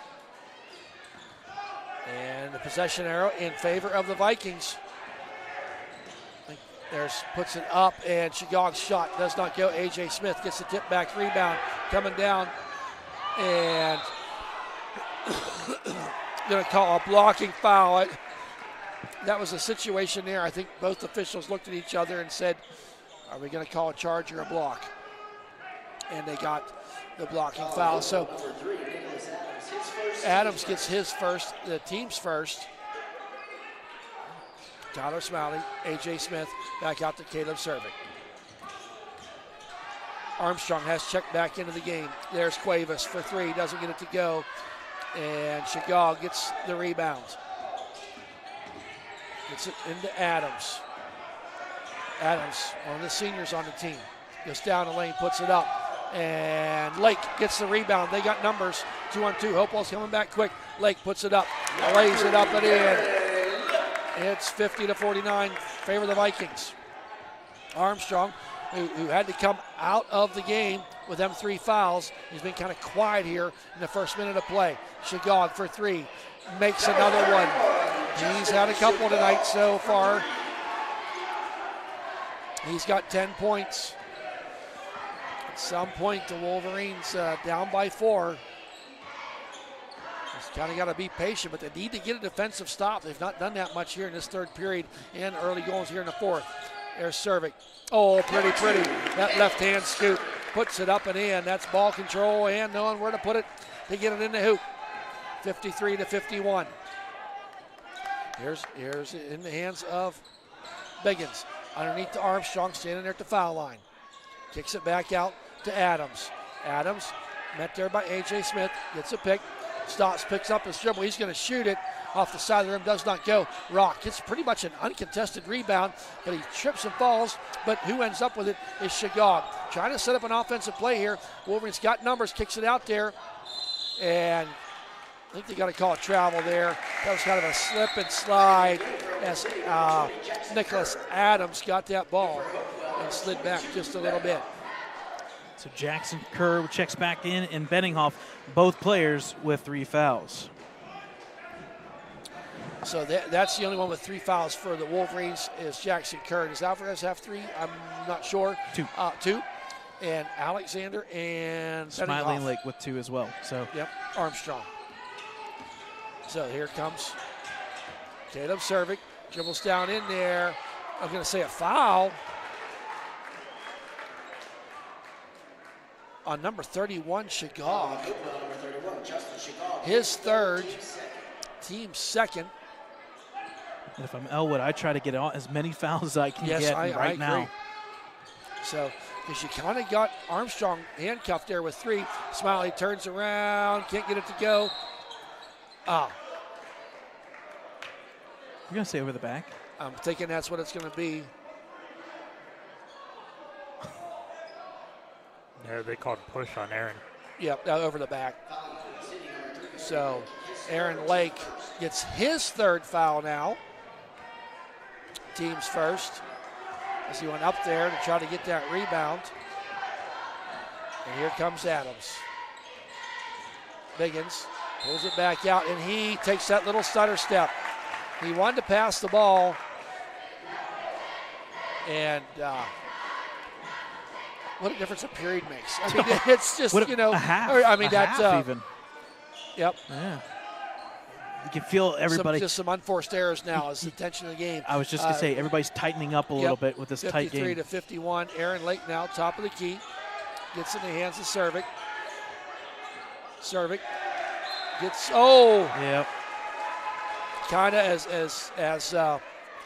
And the possession arrow in favor of the Vikings. There's puts it up, and Shagog's shot does not go. A.J. Smith gets the tip back rebound coming down, and going to call a blocking foul. That was a situation there. I think both officials looked at each other and said, are we going to call a charge or a block? And they got the blocking foul. So Adams gets his first, the team's first. Tyler Smalley, A.J. Smith, back out to Caleb Cervic. Armstrong has checked back into the game. There's Cuevas for three, doesn't get it to go. And Shagog gets the rebound. Gets it into Adams. Adams, one of the seniors on the team. Goes down the lane, puts it up. And Lake gets the rebound. They got numbers, 2-on-2. Hopewell's coming back quick. Lake puts it up, lays it up and in. It's 50-49, favor of the Vikings. Armstrong, who had to come out of the game with them 3 fouls. He's been kind of quiet here in the first minute of play. Shagog for 3, makes another one. He's had a couple tonight so far. He's got 10 points. At some point, the Wolverines down by 4. Just kind of got to be patient, but they need to get a defensive stop. They've not done that much here in this third period and early goals here in the fourth. There's Cervic. Oh, pretty. That left-hand scoop puts it up and in. That's ball control and knowing where to put it to get it in the hoop. 53-51. Here's in the hands of Biggins. Underneath to Armstrong, standing there at the foul line. Kicks it back out to Adams. Adams, met there by A.J. Smith, gets a pick. Stops, picks up his dribble. He's going to shoot it off the side of the rim. Does not go. Rock gets pretty much an uncontested rebound, but he trips and falls. But who ends up with it is Shagog. Trying to set up an offensive play here. Wolverine's got numbers, kicks it out there. And I think they got to call a travel there. That was kind of a slip and slide as Nicholas Adams got that ball and slid back just a little bit. So Jackson Kerr checks back in, and Benninghoff, both players with 3 fouls. So that's the only one with 3 fouls for the Wolverines is Jackson Kerr. Does Alvarez have 3? I'm not sure. 2. 2. And Alexander and Smiling Benninghoff. Lake with 2 as well. So Yep, Armstrong. So here comes Caleb Cervic. Dribbles down in there. I'm going to say a foul on number 31, Shigog. His third, team second. and if I'm Ellwood, I try to get as many fouls as I can get I right now. agree. So, because you kind of got Armstrong handcuffed there with 3. Smiley turns around, can't get it to go. You're going to say over the back? I'm thinking that's what it's going to be. Yeah, they called push on Aaron. Yep, over the back. So Aaron Lake gets his 3rd foul now. Team's first. As he went up there to try to get that rebound. And here comes Adams. Biggins pulls it back out, and he takes that little stutter step. He wanted to pass the ball, and what a difference a period makes. I mean, it's just, a half. I mean, a that's half even. Yep. Yeah. You can feel everybody. Just some unforced errors now as the tension of the game. I was just going to say, everybody's tightening up a little bit with this tight game. 53 to 51. Aaron Lake now top of the key. Gets in the hands of Cervic. Cervic gets, Yep. kind of as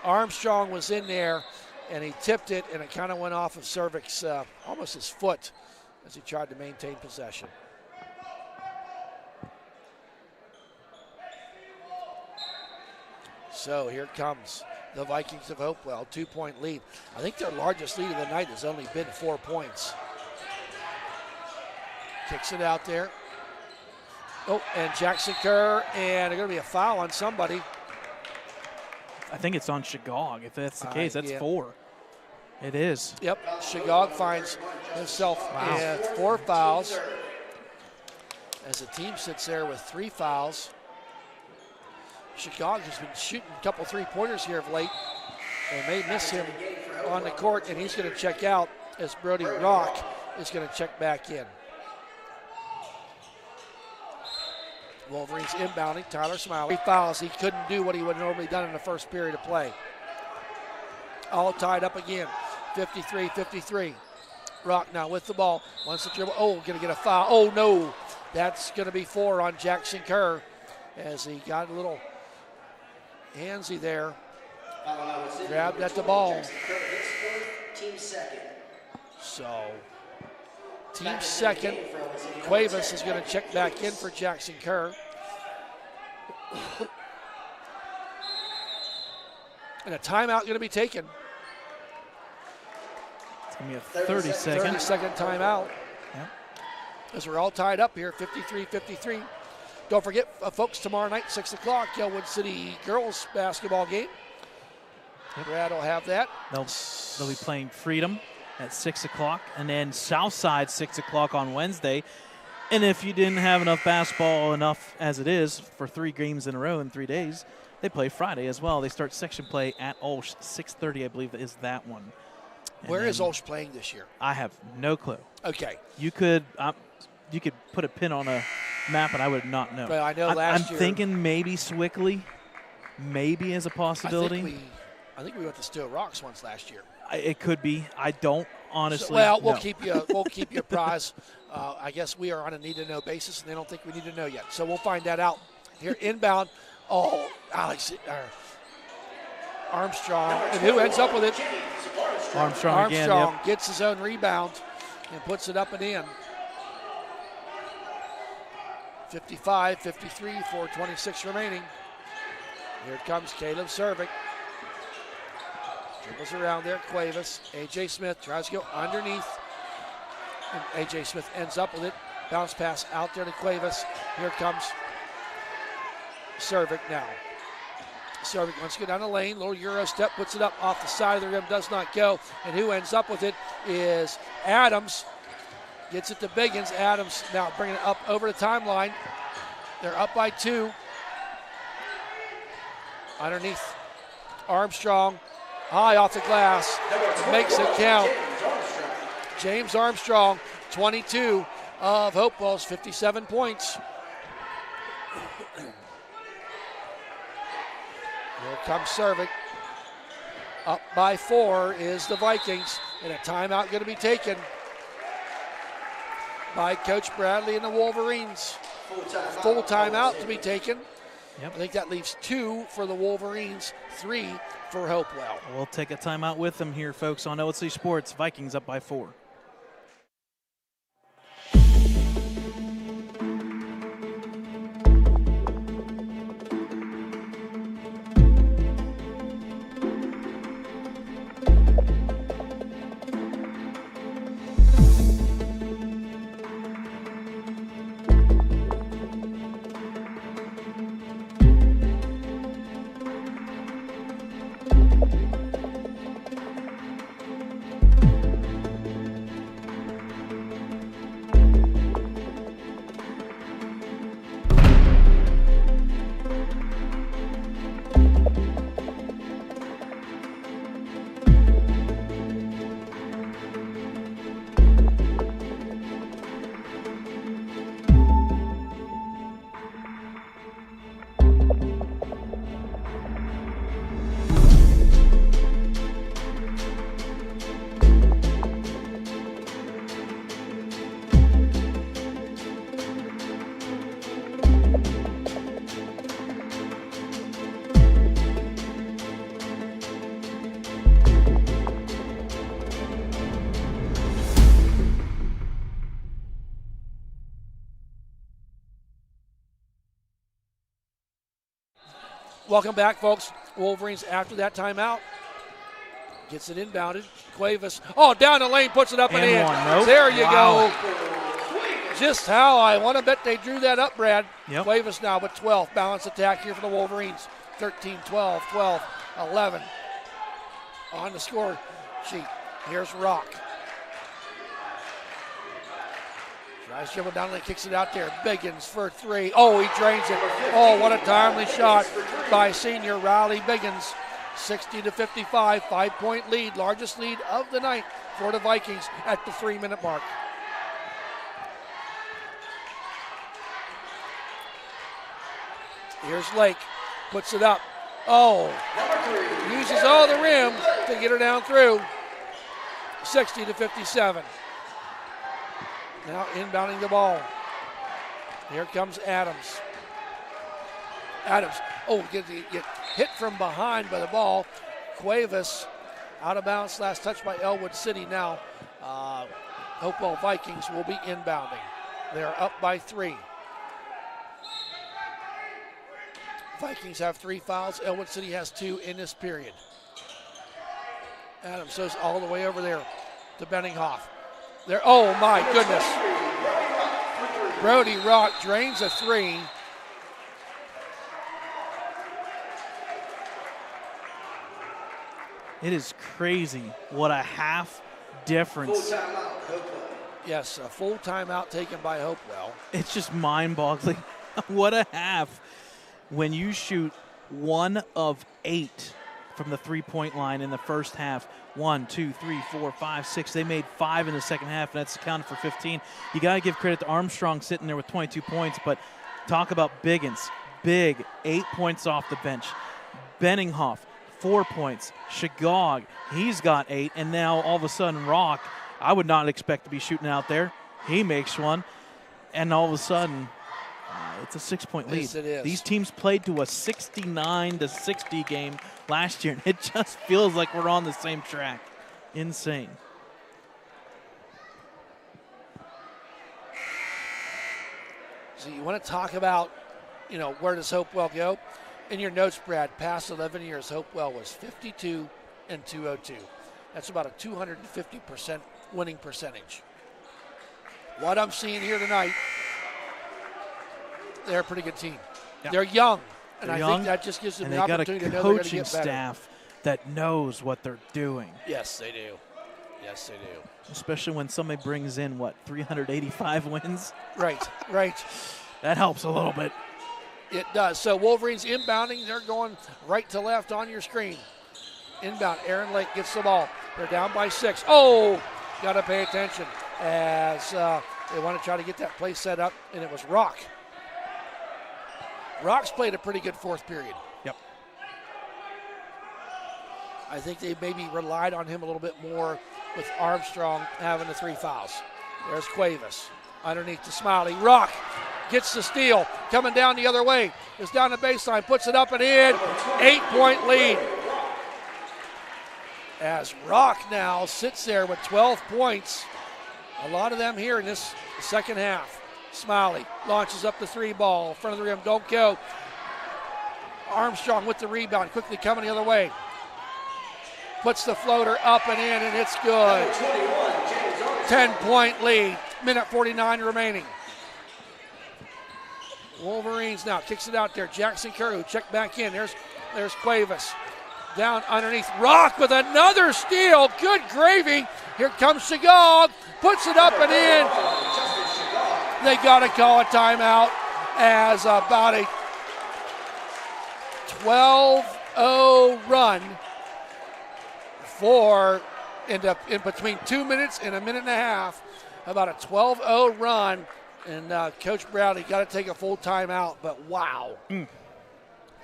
Armstrong was in there, and he tipped it, and it kind of went off of Cervic's, almost his foot, as he tried to maintain possession. So here comes the Vikings of Hopewell, 2-point lead. I think their largest lead of the night has only been 4 points. Kicks it out there. Oh, and Jackson Kerr, and there's going to be a foul on somebody. I think it's on Shigog. If that's the case, that's 4. It is. Yep, Shigog finds himself with 4 fouls as the team sits there with 3 fouls. Shigog has been shooting a couple 3-pointers here of late, and may miss him on the court, and he's going to check out as Brody Rock is going to check back in. Wolverines inbounding. Tyler Smiley. 3 fouls. He couldn't do what he would have normally done in the first period of play. All tied up again. 53-53. Rock now with the ball. Wants to dribble. Oh, going to get a foul. Oh, no. That's going to be 4 on Jackson Kerr as he got a little handsy there. Grabbed at the ball. Team second. So, team second. Cuevas is going to check back in for Jackson Kerr. And a timeout going to be taken. It's going to be a 30-second. 30-second timeout. Yep. As we're all tied up here, 53-53. Don't forget, folks, tomorrow night, 6 o'clock, Ellwood City girls basketball game. Yep. Brad will have that. They'll be playing Freedom at 6 o'clock, and then Southside 6 o'clock on Wednesday. And if you didn't have enough basketball enough as it is for 3 games in a row in 3 days, they play Friday as well. They start section play at Olsh, 6:30, I believe is that one. And Where is Olsh playing this year? I have no clue. Okay. You could put a pin on a map, and I would not know. Well, I know I'm last year. thinking maybe Swickley, maybe as a possibility. I think we went to Steel Rocks once last year. It could be. I don't honestly. Well, we'll know. keep you apprised. I guess we are on a need-to-know basis, and they don't think we need to know yet. So we'll find that out here inbound. Oh, Armstrong, and who ends up with it? Armstrong again. Yep. Gets his own rebound and puts it up and in. 55-53, 4:26 remaining. Here comes Caleb Cervic. Dribbles around there, Cuevas. A.J. Smith tries to go underneath. And A.J. Smith ends up with it. Bounce pass out there to Cuevas. Here comes Cervic now. Cervic wants to go down the lane. Little Euro step, puts it up off the side of the rim, does not go. And who ends up with it is Adams. Gets it to Biggins. Adams now bringing it up over the timeline. They're up by 2. Underneath. Armstrong, high off the glass, makes it count. James Armstrong, 22 of Hopewell's 57 points. Here comes serving. Up by 4 is the Vikings, and a timeout going to be taken by Coach Bradley and the Wolverines. Full timeout to be taken. Yep. I think that leaves 2 for the Wolverines, 3 for Hopewell. We'll take a timeout with them here, folks, on OSC Sports. Vikings up by 4. Welcome back, folks. Wolverines after that timeout. Gets it inbounded. Cuevas. Oh, down the lane, puts it up and in. Nope. There you Wow. go. Just how I want to bet they drew that up, Brad. Yep. Cuevas now with 12. Balance attack here for the Wolverines. 13, 12, 12, 11. On the score sheet. Here's Rock. Tries to dribble down and kicks it out there. Biggins for 3. Oh, he drains it. Oh, what a timely shot by senior Riley Biggins. 60-55, 5-point lead, largest lead of the night for the Vikings at the 3-minute mark. Here's Lake, puts it up. Oh, uses all the rim to get her down through. 60-57. Now inbounding the ball. Here comes Adams. Adams, get hit from behind by the ball. Cuevas out of bounds, last touch by Ellwood City. Now Hopewell Vikings will be inbounding. They're up by 3. Vikings have 3 fouls. Ellwood City has 2 in this period. Adams goes all the way over there to Benninghoff. There, oh my goodness. Brody Rock drains a 3. It is crazy what a half difference. Yes, a full timeout taken by Hopewell. It's just mind-boggling. What a half. When you shoot 1 of 8 from the three-point line in the first half. 1, 2, 3, 4, 5, 6. They made 5 in the second half, and that's accounted for 15. You got to give credit to Armstrong sitting there with 22 points, but talk about Biggins. Big, 8 points off the bench. Benninghoff, 4 points. Shagog, he's got 8, and now all of a sudden Rock, I would not expect to be shooting out there. He makes one, and all of a sudden it's a 6-point lead. Yes, it is. These teams played to a 69-60 game last year, and it just feels like we're on the same track. Insane. So you want to talk about, where does Hopewell go? In your notes, Brad, past 11 years, Hopewell was 52 and 202. That's about a 250% winning percentage. What I'm seeing here tonight, they're a pretty good team. Yep. They're young, and They're I young, think that just gives them and the they got opportunity a to know they're going to coaching get better. staff that knows what they're doing. Yes, they do. Yes, they do. Especially when somebody brings in, 385 wins? Right. That helps a little bit. It does. So Wolverines inbounding. They're going right to left on your screen. Inbound. Aaron Lake gets the ball. They're down by 6. Oh, got to pay attention as they want to try to get that play set up, and it was Rock. Rock's played a pretty good fourth period. Yep. I think they maybe relied on him a little bit more with Armstrong having the 3 fouls. There's Cuevas underneath to Smiley. Rock gets the steal, coming down the other way. Is down the baseline, puts it up and in. 8-point lead. As Rock now sits there with 12 points. A lot of them here in this second half. Smiley launches up the 3 ball. Front of the rim, don't go. Armstrong with the rebound, quickly coming the other way. Puts the floater up and in, and it's good. 10-point lead. Minute 49 remaining. Wolverines now kicks it out there. Jackson Kerr, check back in. There's Cuevas. Down underneath. Rock with another steal. Good gravy. Here comes Shagog. Puts it up and in. They got to call a timeout as about a 12-0 run for in between 2 minutes and a minute and a half. About a 12-0 run. And Coach Bradley got to take a full timeout. But wow.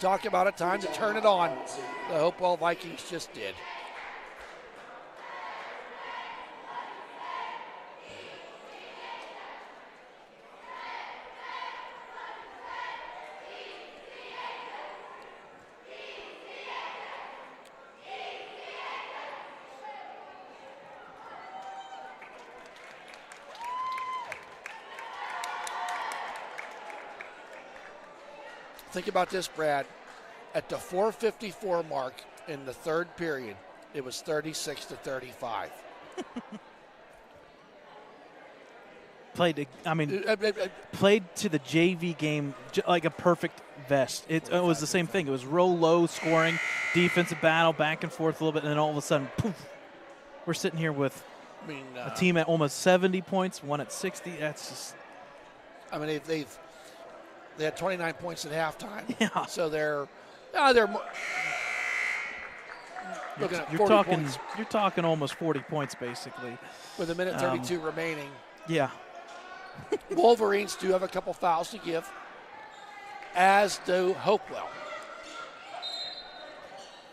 Talk about a time to turn it on. The Hopewell Vikings just did. Think about this, Brad. At the 4:54 mark in the third period, it was 36-35. Played to the JV game like a perfect vest. It was the same thing. It was real low scoring, defensive battle, back and forth a little bit, and then all of a sudden, poof, we're sitting here with a team at almost 70 points, one at 60. That's just. I mean, they had 29 points at halftime. Yeah. So they're looking at 40 points. You're talking almost 40 points, basically. With a minute 32 remaining. Yeah. Wolverines do have a couple fouls to give, as do Hopewell.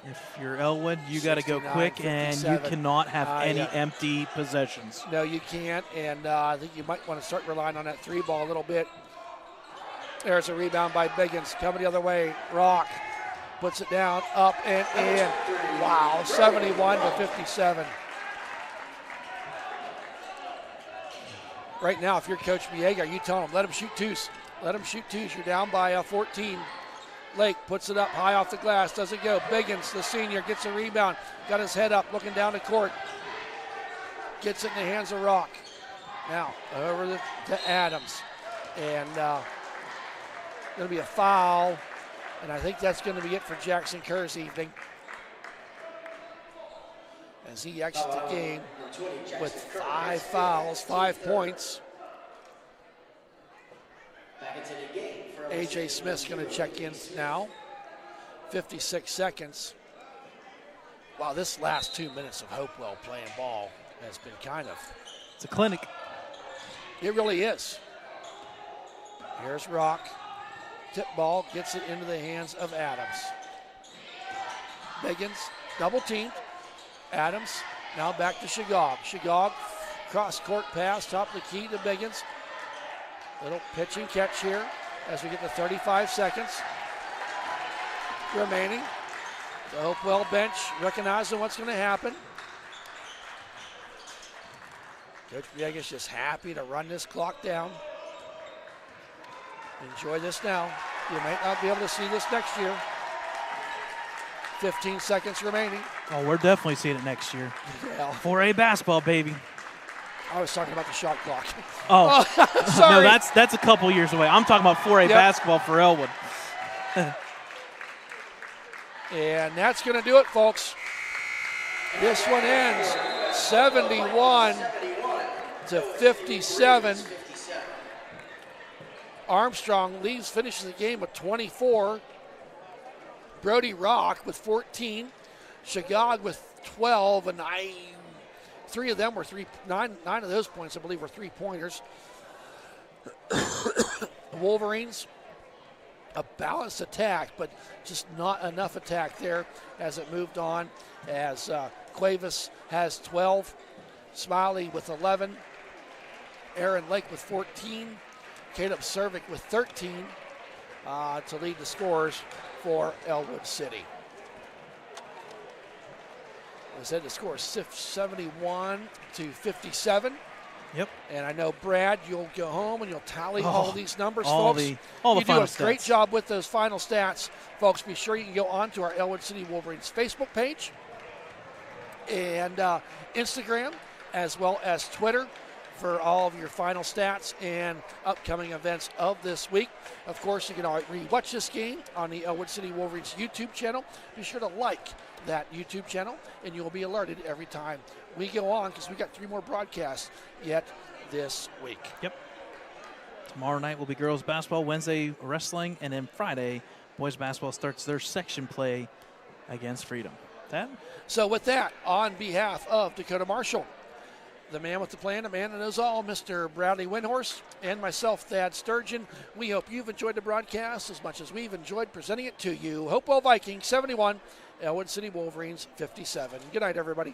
If you're Ellwood, you got to go quick, and you cannot have any empty possessions. No, you can't, and I think you might want to start relying on that 3 ball a little bit. There's a rebound by Biggins. Coming the other way. Rock puts it down, up and in. Wow, 71-57. Right now, if you're Coach Viega, you tell him, let him shoot twos. Let him shoot twos. You're down by 14. Lake puts it up high off the glass. Doesn't go. Biggins, the senior, gets a rebound. Got his head up, looking down the court. Gets it in the hands of Rock. Now, over to Adams. And going to be a foul, and I think that's going to be it for Jackson Kerr's evening. As he exits the game with 5 fouls, 5 points. A.J. Smith's going to check in now. 56 seconds. Wow, this last 2 minutes of Hopewell playing ball has been it's a clinic. It really is. Here's Rock. Tip ball gets it into the hands of Adams. Biggins double teamed. Adams now back to Shagog. Shagog cross court pass, top of the key to Biggins. Little pitch and catch here as we get to 35 seconds remaining. The Hopewell bench recognizing what's going to happen. Coach Viega's just happy to run this clock down. Enjoy this now. You might not be able to see this next year. 15 seconds remaining. Oh, we're definitely seeing it next year. Yeah. 4A basketball, baby. I was talking about the shot clock. Oh, sorry. No, that's a couple years away. I'm talking about 4A basketball for Ellwood. And that's going to do it, folks. This one ends 71-57. Armstrong finishes the game with 24. Brody Rock with 14. Shagog with 12, and 3 of them were nine of those points, I believe, were 3-pointers. Wolverines, a balanced attack, but just not enough attack there as it moved on, as Cuevas has 12, Smiley with 11, Aaron Lake with 14, Caleb Cervic with 13 to lead the scores for Ellwood City. I said the score is 71-57. Yep. And I know, Brad, you'll go home and you'll tally all these numbers, folks. All the you final do a great stats. job with those final stats. Folks, be sure you can go on to our Ellwood City Wolverines Facebook page and Instagram, as well as Twitter, for all of your final stats and upcoming events of this week. Of course, you can re-watch this game on the Ellwood City Wolverines YouTube channel. Be sure to like that YouTube channel, and you'll be alerted every time we go on, because we got 3 more broadcasts yet this week. Yep. Tomorrow night will be girls basketball, Wednesday wrestling, and then Friday boys basketball starts their section play against Freedom. So with that, on behalf of Dakota Marshall, the man with the plan, the man that knows all, Mr. Bradley Windhorse, and myself, Thad Sturgeon, we hope you've enjoyed the broadcast as much as we've enjoyed presenting it to you. Hopewell Vikings 71, Ellwood City Wolverines 57. Good night, everybody.